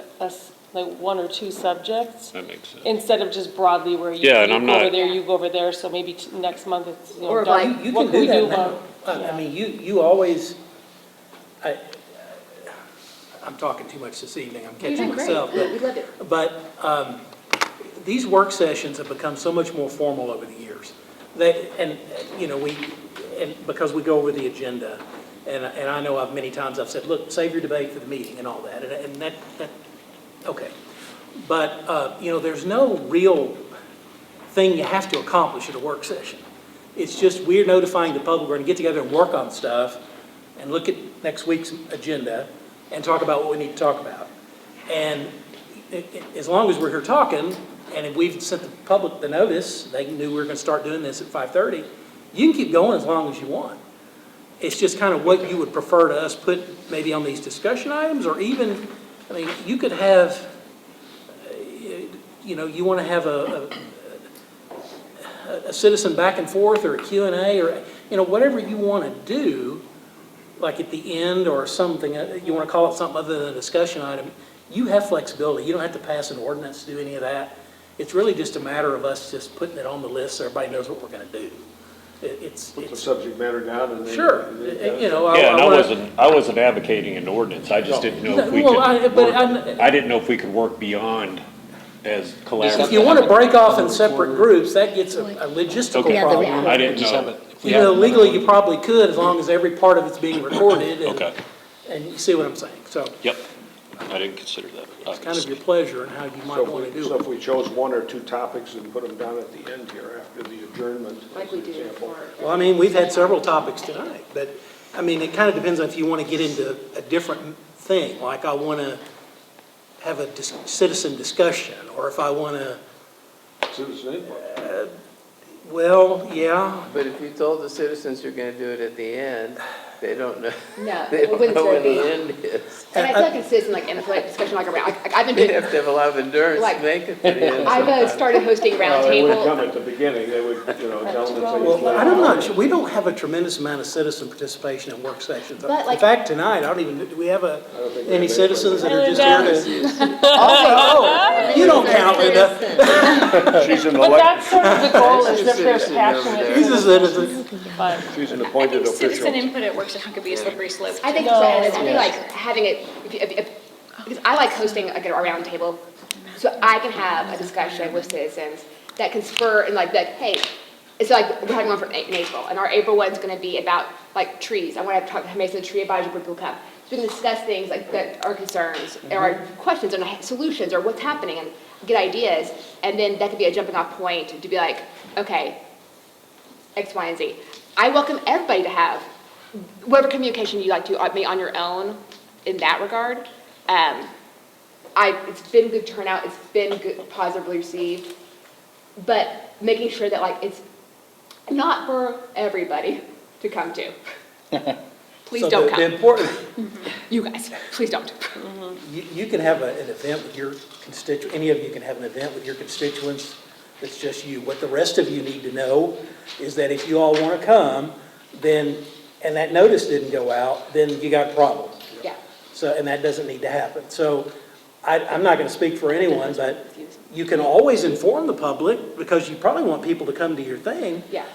like 1 or 2 subjects. That makes sense. Instead of just broadly where you, Yeah, and you I'm go not- over there, you go over there, so maybe next month it's, Or done. like- You What can can we do do that now. about? I mean, you always, I'm talking too much this evening, I'm catching You're doing myself. great. We loved it. But these work sessions have become so much more formal over the years. Because we go over the agenda, and I know many times I've said, look, save your debate for the meeting and all that, and that okay. But, there's no real thing you have to accomplish at a work session. It's just we're notifying the public, we're gonna get together and work on stuff and look at next week's agenda and talk about what we need to talk about. And as long as we're here talking, and if we've sent the public the notice, they knew we were gonna start doing this at 5:30, you can keep going as long as you want. It's just kind of what you would prefer to us put maybe on these discussion items, or even, I mean, you could have, you know, you want to have a citizen back and forth, or a Q&A, or, you know, whatever you want to do, like at the end or something, you want to call it something other than a discussion item, you have flexibility. You don't have to pass an ordinance to do any of that. It's really just a matter of us just putting it on the list so everybody knows what we're going to do. Put the subject matter down and then. Sure, you know. Yeah, and I wasn't advocating an ordinance, I just didn't know if we could, I didn't know if we could work beyond as collaborative. If you want to break off in separate groups, that gets a logistical Okay. problem. I didn't know. You know, legally, you probably could, as long as every part of it's being recorded, Okay, and you see what I'm saying. So yep, I didn't consider that. it's kind of your pleasure and how you might want to do So it. if we chose one or two topics and put them down at the end here after the adjournment. Like we do example. Well, I mean, we've had several topics tonight, but, I mean, it kind of depends on if you want to get into a different thing, like I want to have a citizen discussion, or if I want to, Citizen input. well, yeah. But if you told the citizens you're gonna do it at the end, they don't know. No, They it don't wouldn't know when be. the end is. And I feel like it's citizen, like, in a discussion like around, I've been They doing, have to have a lot of endurance to Like, make it to the end. I've sometimes. started hosting Well, they wouldn't come roundtable. at the beginning, they would, you know, tell them. Well, I'm not sure, we don't have a tremendous amount of citizen participation in work sessions. But, In like- fact, tonight, I don't even, do we have don't think we any have citizens that are just anybody. here to? Oh, you don't count, Linda. She's an But elected, that's sort of the goal, is if there's Citizen over passionate. there. He's a citizen. Fine. she's an I appointed think official. citizen input at work session could be a slippery slope. I think No. so, and I feel Yes. like having it, because I like hosting like a roundtable, so I can have a discussion with citizens that can spur and like, hey, it's like, we're having one in April, and our April one's gonna be about like trees. I want to talk to Mason Tree Advisory Group will come. So we can discuss things like that are concerns, or questions, and solutions, or what's happening, and get ideas, and then that could be a jumping off point to be like, okay, X, Y, and Z. I welcome everybody to have whatever communication you like to, on your own in that regard. It's been good turnout, it's been good, positively received, but making sure that like it's not for everybody to come to. Please So don't the come. important, You guys, please don't. you can have an event with your constituent, any of you can have an event with your constituents that's just you. What the rest of you need to know is that if you all want to come, then, and that notice didn't go out, then you got a problem. Yeah. So, and that doesn't need to happen. So I'm not going to speak for anyone, but you can always inform the public, because you probably want people to come to your thing, Yeah.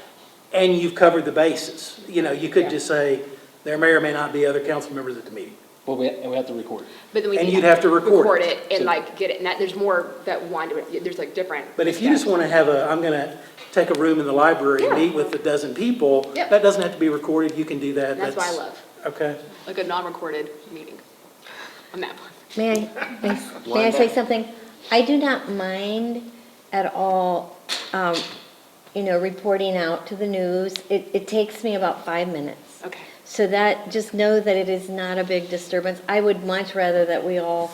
and you've covered the bases. You know, you could Yeah. just say, there may or may not be other council members at the meeting. Well, we have to record it. But then we And need you'd have to record it and like get it, and that, there's more that want to, there's like different. But if you just want to have I'm going to take a room in the library and meet with a dozen people, Yep. that doesn't have to be recorded, you can do that. And that's what I love, Okay. like a non-recorded meeting on that part. May I say something? I do not mind at all, reporting out to the news. It takes me about 5 minutes. Okay. So that, just know that it is not a big disturbance. I would much rather that we all,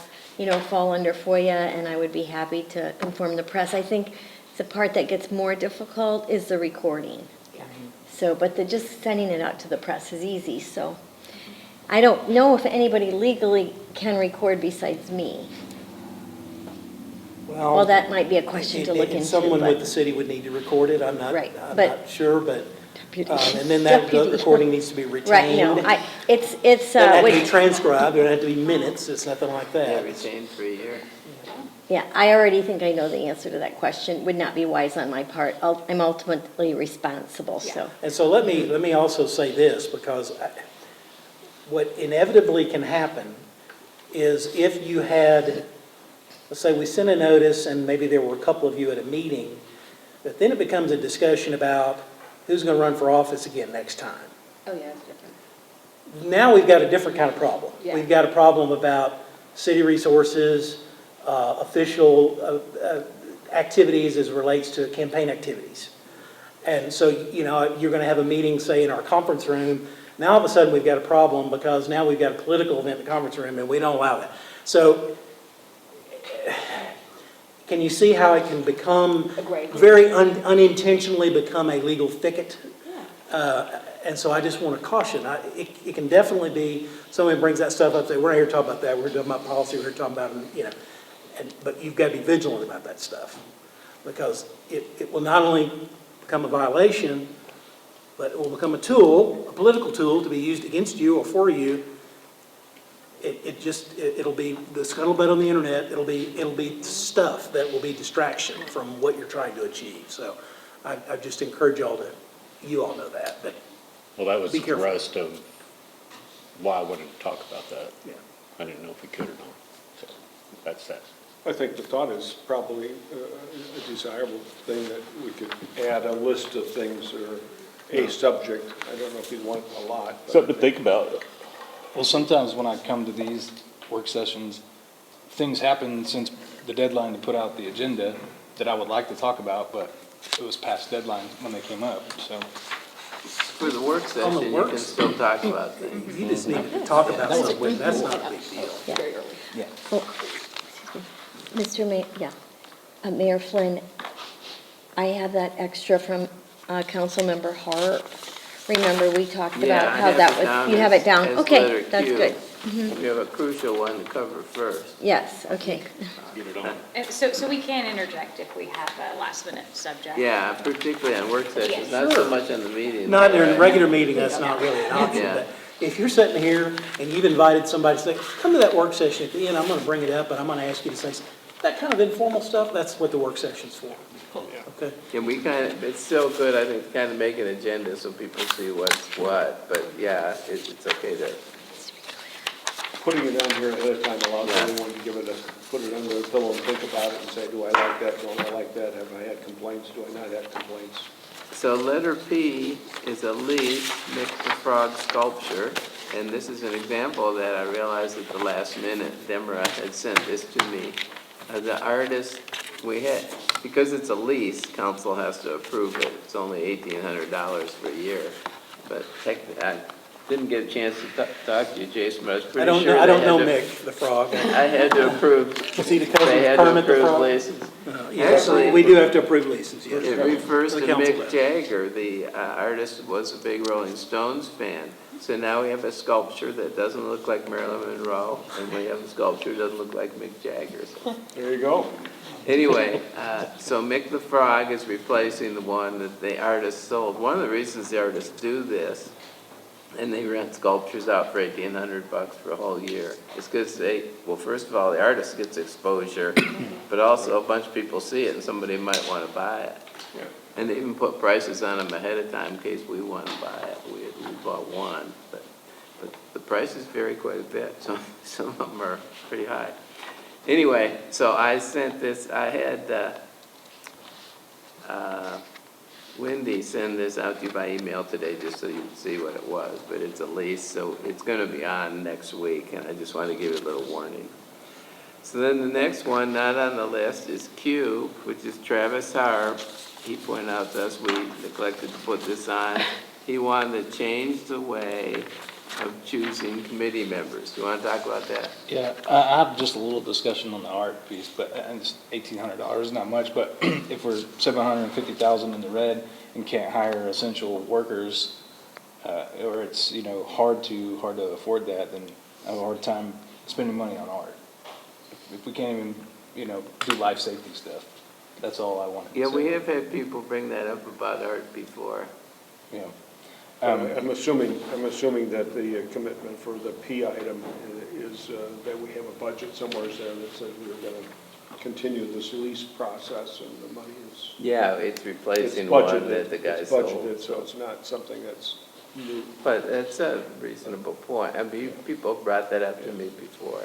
fall under FOIA, and I would be happy to inform the press. I think the part that gets more difficult is the recording. Yeah. So, but just sending it out to the press is easy, so. I don't know if anybody legally can record besides me. Well, that might be a question to look into. Someone but- with the city would need to record it, I'm not sure, but, and then that recording needs to be retained. Right, no, it's. Doesn't have to be transcribed, there don't have to be minutes, it's nothing like Yeah, that. retained for a year. Yeah, I already think I know the answer to that question. Would not be wise on my part. I'm ultimately responsible, so. And so let me also say this, because what inevitably can happen is if you had, let's say we sent a notice and maybe there were a couple of you at a meeting, but then it becomes a discussion about who's going to run for office again next time. Oh, yeah, it's different. Now we've got a different kind of problem. Yeah. We've got a problem about city resources, official activities as relates to campaign activities. And so, you know, you're going to have a meeting, say, in our conference room. Now, all of a sudden, we've got a problem because now we've got a political event in the conference room, and we don't allow that. So, can you see how it can become very unintentionally become a legal thicket? And so I just want to caution, it can definitely be, somebody brings that stuff up, say, we're not here to talk about that, we're talking about policy, we're talking about, you know, but you've got to be vigilant about that stuff. Because it will not only become a violation, but it will become a tool, a political tool to be used against you or for you. It'll be the scuttlebutt on the internet, it'll be stuff that will be distraction from what you're trying to achieve. So I just encourage y'all to, you all know that, but Well, that was be the careful. thrust of why I wanted to talk about that. Yeah. I didn't know if we could or not, so that's that. I think the thought is probably a desirable thing that we could add a list of things or a subject. I don't know if you'd want a lot. Something to think about. Well, sometimes when I come to these work sessions, things happen since the deadline to put out the agenda that I would like to talk about, but it was past deadline when they came up, so. For the work session, you can still talk about things. You just need to talk about something, that's not a big deal. Yeah. Well, Mr. Mayor, Mayor Flynn, I have that extra from Councilmember Hart. Remember, we talked Yeah, about I how have that it was, down you have it as- down? as Okay, letter that's Q. good. We have a crucial one to cover first. Yes, okay. Get it on. So we can interject if we have a last minute subject. Yeah, particularly on work sessions, not so much on the meeting. Not during a regular meeting, that's not really an option, Yeah. but if you're sitting here and you've invited somebody to say, come to that work session at the end, I'm gonna bring it up, and I'm gonna ask you to say, that kind of informal stuff, that's what the work session's for. Okay? And we it's still good, I think, kind of make an agenda so people see what's what, but yeah, it's okay to, Putting it on here ahead of time allows everyone to give it put it under the pillow and think about it and say, do I like that, don't I like that, have I had complaints, do I not have complaints? so letter P is a lease, Mick the Frog sculpture, and this is an example that I realized at the last minute, Demra had sent this to me. The artist, because it's a lease, council has to approve it, it's only $1,800 for a year, but I didn't get a chance to talk to you, Jason, but I was pretty sure I don't know they had Mick, the frog. to, I had to approve, Was he the cousin they of had to Kermit the approve Frog? leases. Actually, we do have to approve leases, yes. It refers to The council Mick does. Jagger, the artist was a big Rolling Stones fan. So now we have a sculpture that doesn't look like Marilyn Monroe, and we have a sculpture that doesn't look like Mick Jagger. So There you go. anyway, so Mick the Frog is replacing the one that the artist sold. One of the reasons the artists do this, and they rent sculptures out for $1,800 for a whole year, is because well, first of all, the artist gets exposure, but also a bunch of people see it and somebody might want to buy it. Yeah. And they even put prices on them ahead of time in case we want to buy it. We bought one, but the prices vary quite a bit. So some of them are pretty high. Anyway, so I sent this, I had Wendy send this out to you by email today just so you can see what it was, but it's a lease, so it's going to be on next week, and I just want to give you a little warning. So then the next one, not on the list, is Q, which is Travis Harp. He pointed out to us we neglected to put this on. He wanted to change the way of choosing committee members. Do you want to talk about that? Yeah, I have just a little discussion on the art piece, but, and it's $1,800, not much, but if we're $750,000 in the red and can't hire essential workers, or it's, you know, hard to afford that, then I have a hard time spending money on art. If we can't even, you know, do life safety stuff, that's all I want to Yeah, say. we have had people bring that up about art before. Yeah. I'm assuming that the commitment for the P item is that we have a budget somewhere there that says we're going to continue this lease process and the money is. Yeah, it's replacing It's one budgeted. that the guy It's sold. budgeted, so it's not something that's new. But that's a reasonable point. I mean, people brought that up to me before.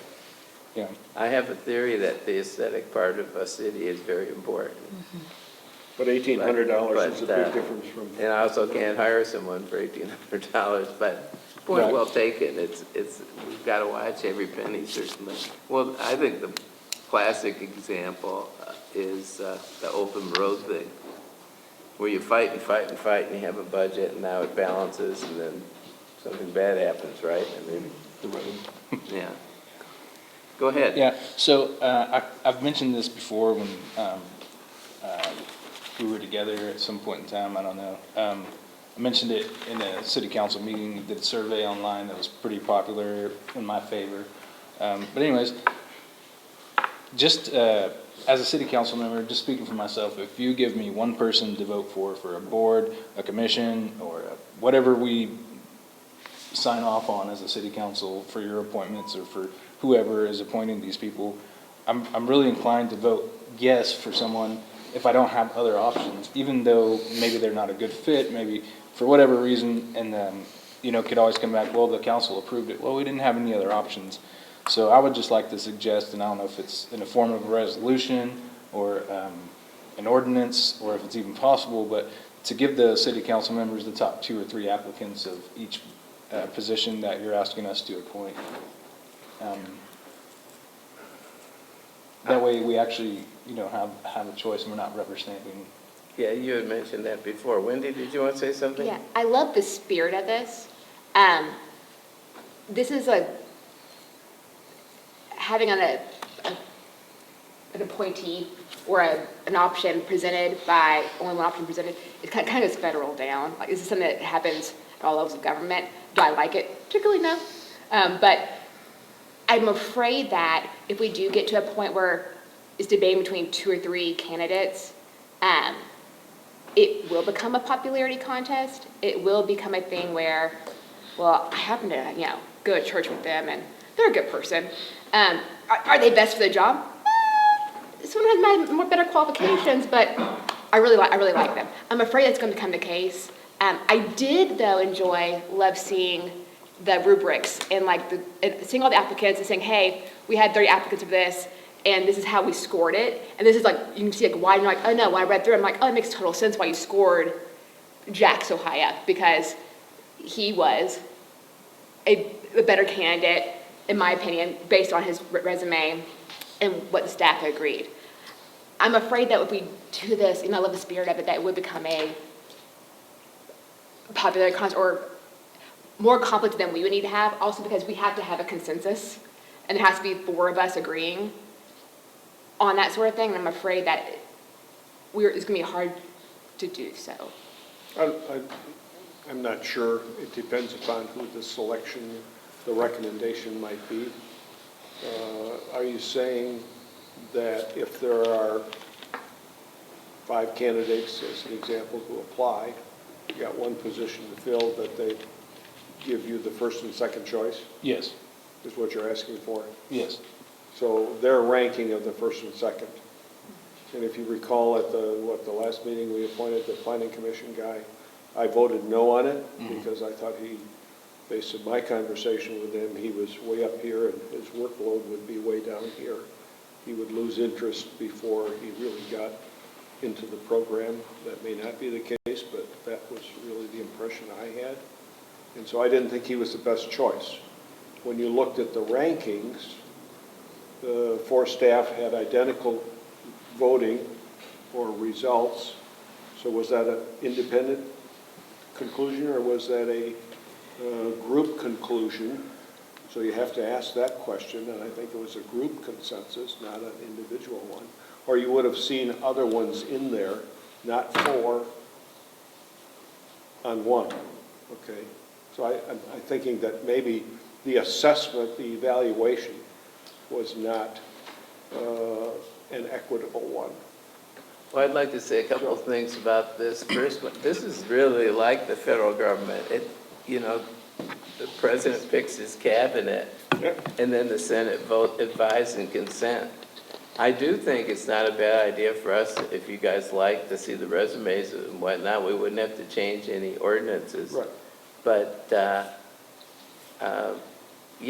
Yeah. I have a theory that the aesthetic part of a city is very important. But $1,800 is a But, big difference from. And I also can't hire someone for $1,800, but point Right. well taken. We've got to watch every penny, certainly. Well, I think classic example is the open road thing, where you fight and fight and fight and you have a budget and now it balances and then something bad happens, right? I mean, The road. yeah. Go ahead. Yeah, so I've mentioned this before when we were together at some point in time, I don't know. I mentioned it in a city council meeting, did a survey online that was pretty popular in my favor. But anyways, just as a city council member, just speaking for myself, if you give me one person to vote for a board, a commission, or whatever we sign off on as a city council for your appointments or for whoever is appointing these people, I'm really inclined to vote yes for someone if I don't have other options, even though maybe they're not a good fit, maybe for whatever reason, and could always come back, well, the council approved it. Well, we didn't have any other options. So I would just like to suggest, and I don't know if it's in the form of a resolution or an ordinance, or if it's even possible, but to give the city council members the top 2 or 3 applicants of each position that you're asking us to appoint. That way we actually, have a choice and we're not rubber stamping. Yeah, you had mentioned that before. Wendy, did you want to say something? Yeah, I love the spirit of this. This is having an appointee or an option presented by, only one option presented, it kind of goes federal down. Like, this is something that happens at all levels of government. Do I like it? Particularly, no. But I'm afraid that if we do get to a point where it's debating between 2 or 3 candidates, it will become a popularity contest. It will become a thing where, well, I happen to, go to church with them and they're a good person. Are they best for the job? Someone has more better qualifications, but I really like them. I'm afraid that's going to become the case. I did, though, love seeing the rubrics and seeing all the applicants and saying, hey, we had 30 applicants for this, and this is how we scored it. And this is you can see why, and you're like, oh no, when I read through it, I'm like, oh, it makes total sense why you scored Jack so high up, because he was a better candidate, in my opinion, based on his resume and what the staff agreed. I'm afraid that if we do this, I love the spirit of it, that it would become a popular contest or more complicated than we would need to have, also because we have to have a consensus, and there has to be 4 of us agreeing on that sort of thing, and I'm afraid that it's going to be hard to do so. I'm not sure. It depends upon who the recommendation might be. Are you saying that if there are 5 candidates, as an example, who apply, you got one position to fill, that they give you the first and second choice? Yes. Is what you're asking for? Yes. So their ranking of the first and second. And if you recall at the last meeting we appointed the planning commission guy, I voted no on it because I thought based on my conversation with him, he was way up here and his workload would be way down here. He would lose interest before he really got into the program. That may not be the case, but that was really the impression I had. And so I didn't think he was the best choice. When you looked at the rankings, the 4 staff had identical voting or results. So was that an independent conclusion, or was that a group conclusion? So you have to ask that question, and I think it was a group consensus, not an individual one. Or you would have seen other ones in there, not 4 on 1, okay? So I'm thinking that maybe the assessment, the evaluation, was not an equitable one. Well, I'd like to say a couple of things about this. First one, this is really like the federal government. The president picks his cabinet, and then the Senate vote, advise, and consent. I do think it's not a bad idea for us, if you guys like to see the resumes and whatnot, we wouldn't have to change any ordinances. Right. But,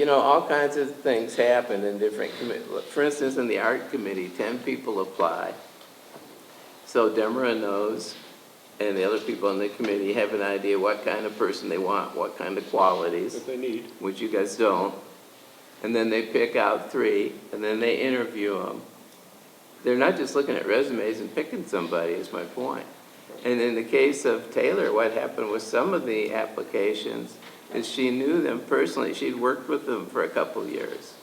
all kinds of things happen in different committees. For instance, in the art committee, 10 people apply. So Deborah knows, and the other people in the committee have an idea what kind of person they want, what kind of qualities. That they need. Which you guys don't. and then they pick out 3, and then they interview them. They're not just looking at resumes and picking somebody, is my point. And in the case of Taylor, what happened with some of the applications is she knew them personally. She'd worked with them for a couple of years.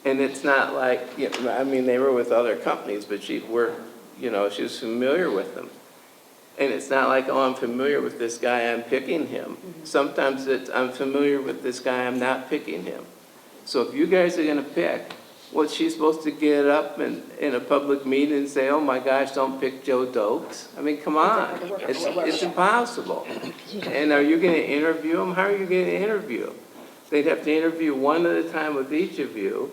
And it's not like, you know, I mean, they were with other companies, but she'd worked, you know, she was familiar with them. And it's not like, oh, I'm familiar with this guy, I'm picking him. Sometimes it's, I'm familiar with this guy, I'm not picking him. So if you guys are gonna pick, what's she supposed to get up in a public meeting and say, oh my gosh, don't pick Joe Dokes? I mean, come on, it's impossible. And are you gonna interview him? How are you gonna interview? They'd have to interview one at a time with each of you,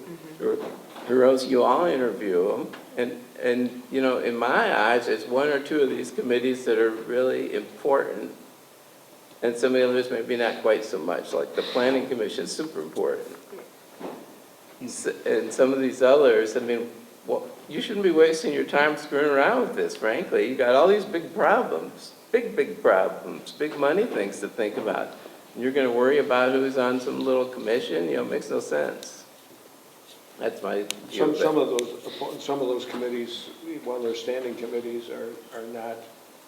or else you all interview them. And you know, in my eyes, it's 1 or 2 of these committees that are really important, and some of the others maybe not quite so much, like the Planning Commission is super important. And some of these others, I mean, well, you shouldn't be wasting your time screwing around with this, frankly. You got all these big problems, big problems, big money things to think about. And you're gonna worry about who's on some little commission, you know, it makes no sense. That's my view. Some of those committees, while they're standing committees, are not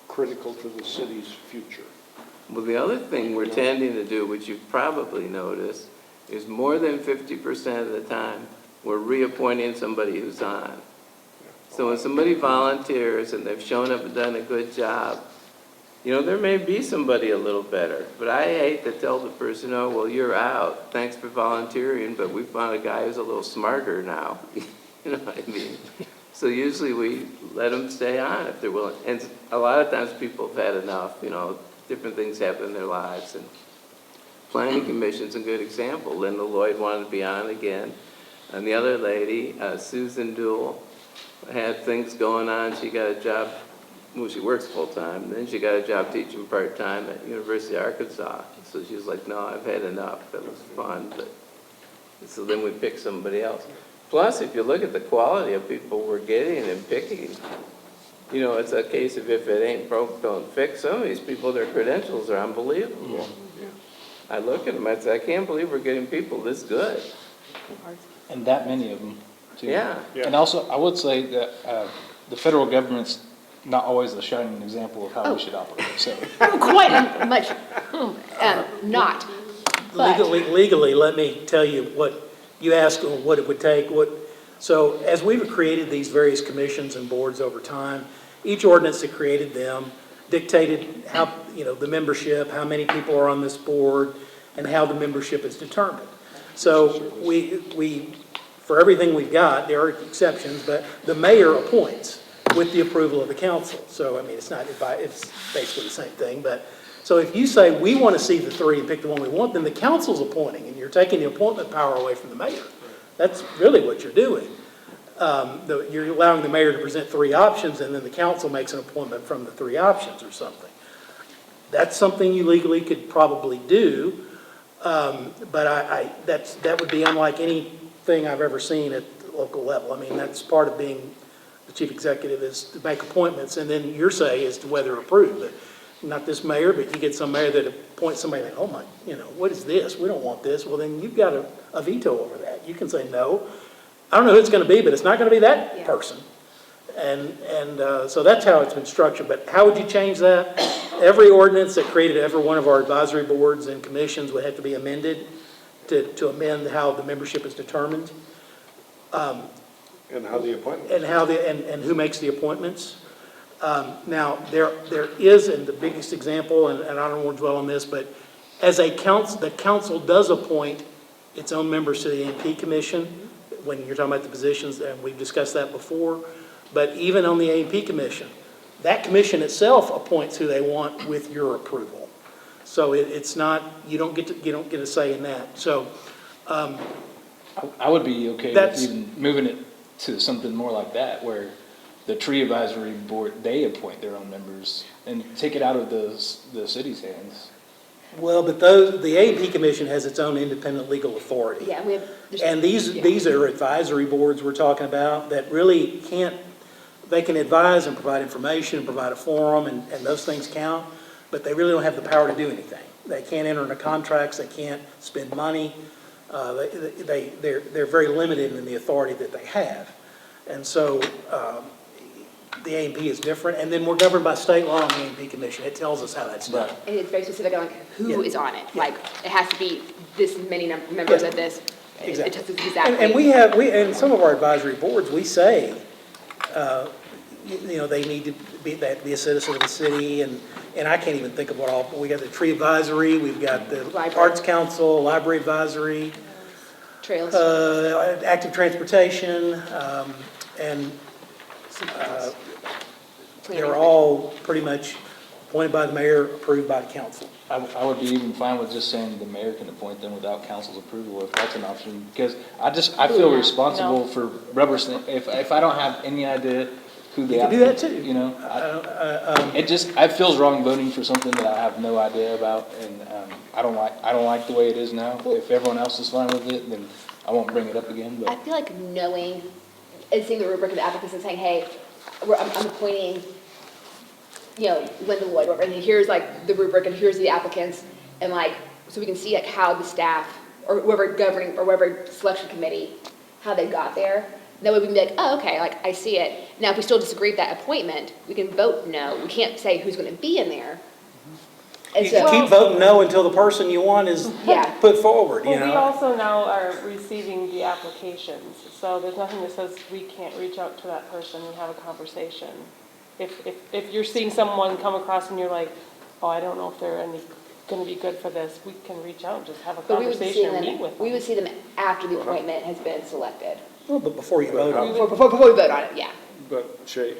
critical to the city's future. Well, the other thing we're tending to do, which you've probably noticed, is more than 50% of the time, we're reappointing somebody who's on. So when somebody volunteers and they've shown up and done a good job, you know, there may be somebody a little better, but I hate to tell the person, oh, well, you're out, thanks for volunteering, but we found a guy who's a little smarter now. You know what I mean? So usually we let them stay on if they're willing. And a lot of times people have had enough, you know, different things happen in their lives. And Planning Commission's a good example. Linda Lloyd wanted to be on again. And the other lady, Susan Duell, had things going on. She got a job, well, she works full-time. Then she got a job teaching part-time at University of Arkansas. So she was like, no, I've had enough. That was fun. But so then we picked somebody else. Plus, if you look at the quality of people we're getting and picking, you know, it's a case of if it ain't broke, don't fix. Some of these people, their credentials are unbelievable. I look at them, I say, I can't believe we're getting people this good. And that many of them, too. Yeah. And also, I would say that the federal government's not always the shining example of how we should operate, so. Quite much, not. But- Legally, let me tell you what, you asked what it would take, so as we've created these various commissions and boards over time, each ordinance that created them dictated how, you know, the membership, how many people are on this board, and how the membership is determined. So we for everything we've got, there are exceptions, but the mayor appoints with the approval of the council. So, I mean, it's basically the same thing, but, so if you say, we want to see the 3 and pick the one we want, then the council's appointing, and you're taking the appointment power away from the mayor. That's really what you're doing. You're allowing the mayor to present 3 options, and then the council makes an appointment from the 3 options or something. That's something you legally could probably do, but that would be unlike anything I've ever seen at the local level. I mean, that's part of being the chief executive, is to make appointments, and then your say as to whether approved. But not this mayor, but you get some mayor that appoints somebody like, oh my, you know, what is this? We don't want this. Well, then you've got a veto over that. You can say no. I don't know who it's going to be, but it's not going to be that person. And so that's how it's been structured. But how would you change that? Every ordinance that created every one of our advisory boards and commissions would have to be amended to amend how the membership is determined. And how the appointments. And who makes the appointments. Now, there is, and the biggest example, and I don't want to dwell on this, but as a council, the council does appoint its own members to the A&P Commission when you're talking about the positions, and we've discussed that before. But even on the A&P Commission, that commission itself appoints who they want with your approval. So it's not, you don't get a say in that. So I would be okay with even moving it to something more like that, where the tree advisory board, they appoint their own members and take it out of the city's hands. Well, but the A&P Commission has its own independent legal authority. Yeah, we have. And these are advisory boards we're talking about that really they can advise and provide information and provide a forum, and those things count, but they really don't have the power to do anything. They can't enter into contracts, they can't spend money. They're very limited in the authority that they have. And so the A&P is different, and then we're governed by state law on the A&P Commission. It tells us how that's done. And it's very specific on who Yeah. is on it. Like, it has to be this many members Yeah. of this. Exactly. It just is exactly. And we in some of our advisory boards, we say, they need to be a citizen of the city, and I can't even think of what all, we got the tree advisory, we've got the Library. arts council, library advisory, Trails. active transportation, and they're all pretty much appointed by the mayor, approved by the council. I would be even fine with just saying the mayor can appoint them without council's approval, if that's an option, because I feel responsible for rubber stamp, if I don't have any idea who the. You can do that too. You know, it feels wrong voting for something that I have no idea about, and, I don't like the way it is now. If everyone else is fine with it, then I won't bring it up again, I but. feel like knowing and seeing the rubric of the applicants and saying, hey, I'm appointing, Linda Lloyd, whatever, and here's like the rubric and here's the applicants, and like, so we can see like how the staff or whoever governing or whoever selection committee, how they got there. That way we can be like, oh, okay, like I see it. Now, if we still disagree with that appointment, we can vote no. We can't say who's going to be in there. And You so, keep voting no until the person you want is Yeah. put forward, Well, we also now are receiving the applications, so there's nothing that says we can't reach out to that person and have a conversation. If you're seeing someone come across and you're like, oh, I don't know if they're going to be good for this, we can reach out and just have a but we would see conversation and them. meet with them. We would see them after the appointment has been selected. Well, but before you vote on it. Before we vote on it, yeah. But Shay,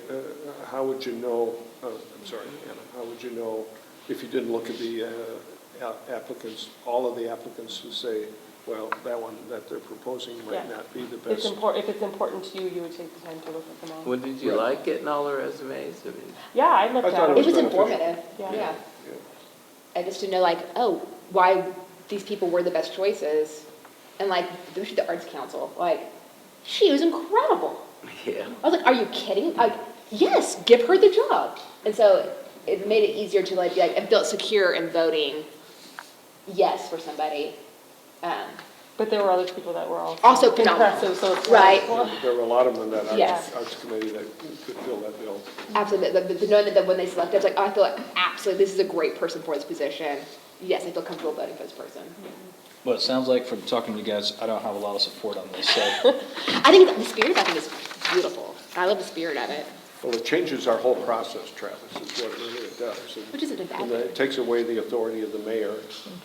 how would you know, I'm sorry, Anna, how would you know if you didn't look at the applicants, all of the applicants who say, well, that one that they're proposing might Yeah. not be the If best? if it's important to you, you would take the time to look at them all. Well, did you like getting all the resumes? I mean, Yeah, I looked I thought at it it. It was beneficial. informative, Yeah. yeah. And just to know like, oh, why these people were the best choices. And like, especially the Arts Council, like, she was incredible. yeah. I was like, are you kidding? Like, yes, give her the job. And so it made it easier to like, be like, and felt secure in voting yes for somebody. But there were other people that were Also phenomenal. impressive, so it's Right. like, well, There were a lot of them in that Yes. arts committee that could fill that bill. Absolutely, the knowing that when they selected, I was like, oh, I feel like absolutely, this is a great person for this position. Yes, I feel comfortable voting for this person. Well, it sounds like from talking to you guys, I don't have a lot of support on this, so. I think the spirit of it is beautiful. I love the spirit of it, Well, it changes our whole process, Travis, is what it really does. which isn't a bad And thing. it takes away the authority of the mayor,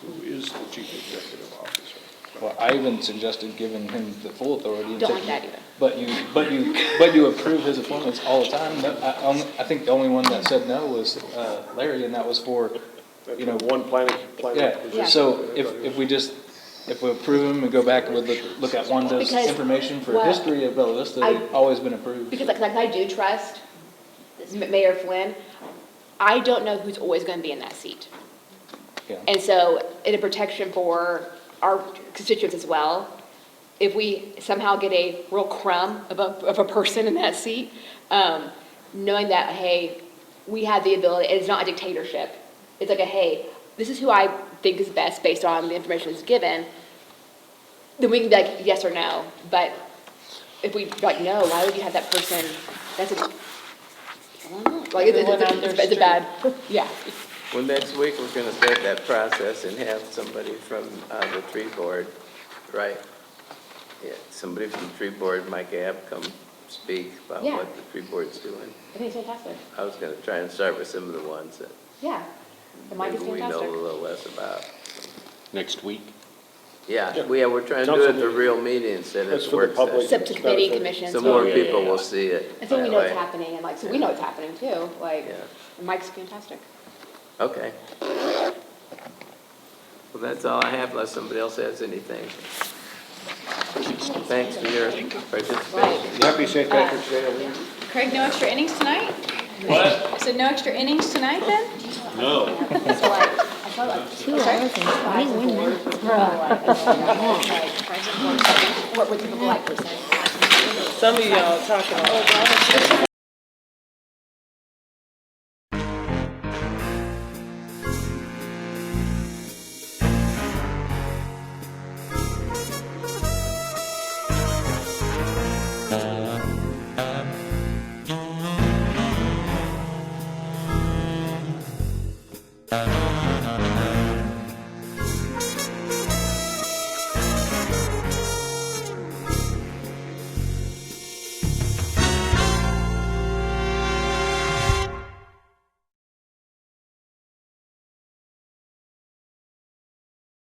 who is the chief executive officer. Well, I even suggested giving him the full authority. and Don't like taking- that either. But you approve his appointments all the time. No, I think the only one that said no was Larry, and that was for, One planning yeah. position. So if we approve him and go back and look at Wanda's Because, information for well, history of Bella Vista, they've always been approved. Because like I do trust Mayor Flynn, I don't know who's always going to be in that seat. Yeah. And so in a protection for our constituents as well, if we somehow get a real crumb of a person in that seat, knowing that, hey, we have the ability, it's not a dictatorship. It's like hey, this is who I think is best based on the information that's given, then we can be like yes or no. But if we like no, why would you have that person? That's a, I don't know. Like it's a bad, yeah. Well, next week, we're going to start that process and have somebody from the tree board, right? Yeah, somebody from the tree board, Mike Abb, come speak about Yeah. what the tree board's doing. I think it's fantastic. I was going to try and start with some of the ones that Yeah. The mic is maybe we know a fantastic. little less about. Next week. Yeah, we're trying to do it at the real meeting instead of That's the for the work public. session. Subcommittee, commission. So more yeah, people yeah. will see it. And so we that know it's way. happening, and like, so we know it's happening too, like, Yeah. the mic's fantastic. Okay. Well, that's all I have unless somebody else has anything. Thanks for your participation. Happy St. Patrick's Day, everyone. Craig, no extra innings tonight? What? I said no extra innings tonight then? No. So like, I felt like 2 hours and 21 minutes. what would people like to say? some of y'all talking about.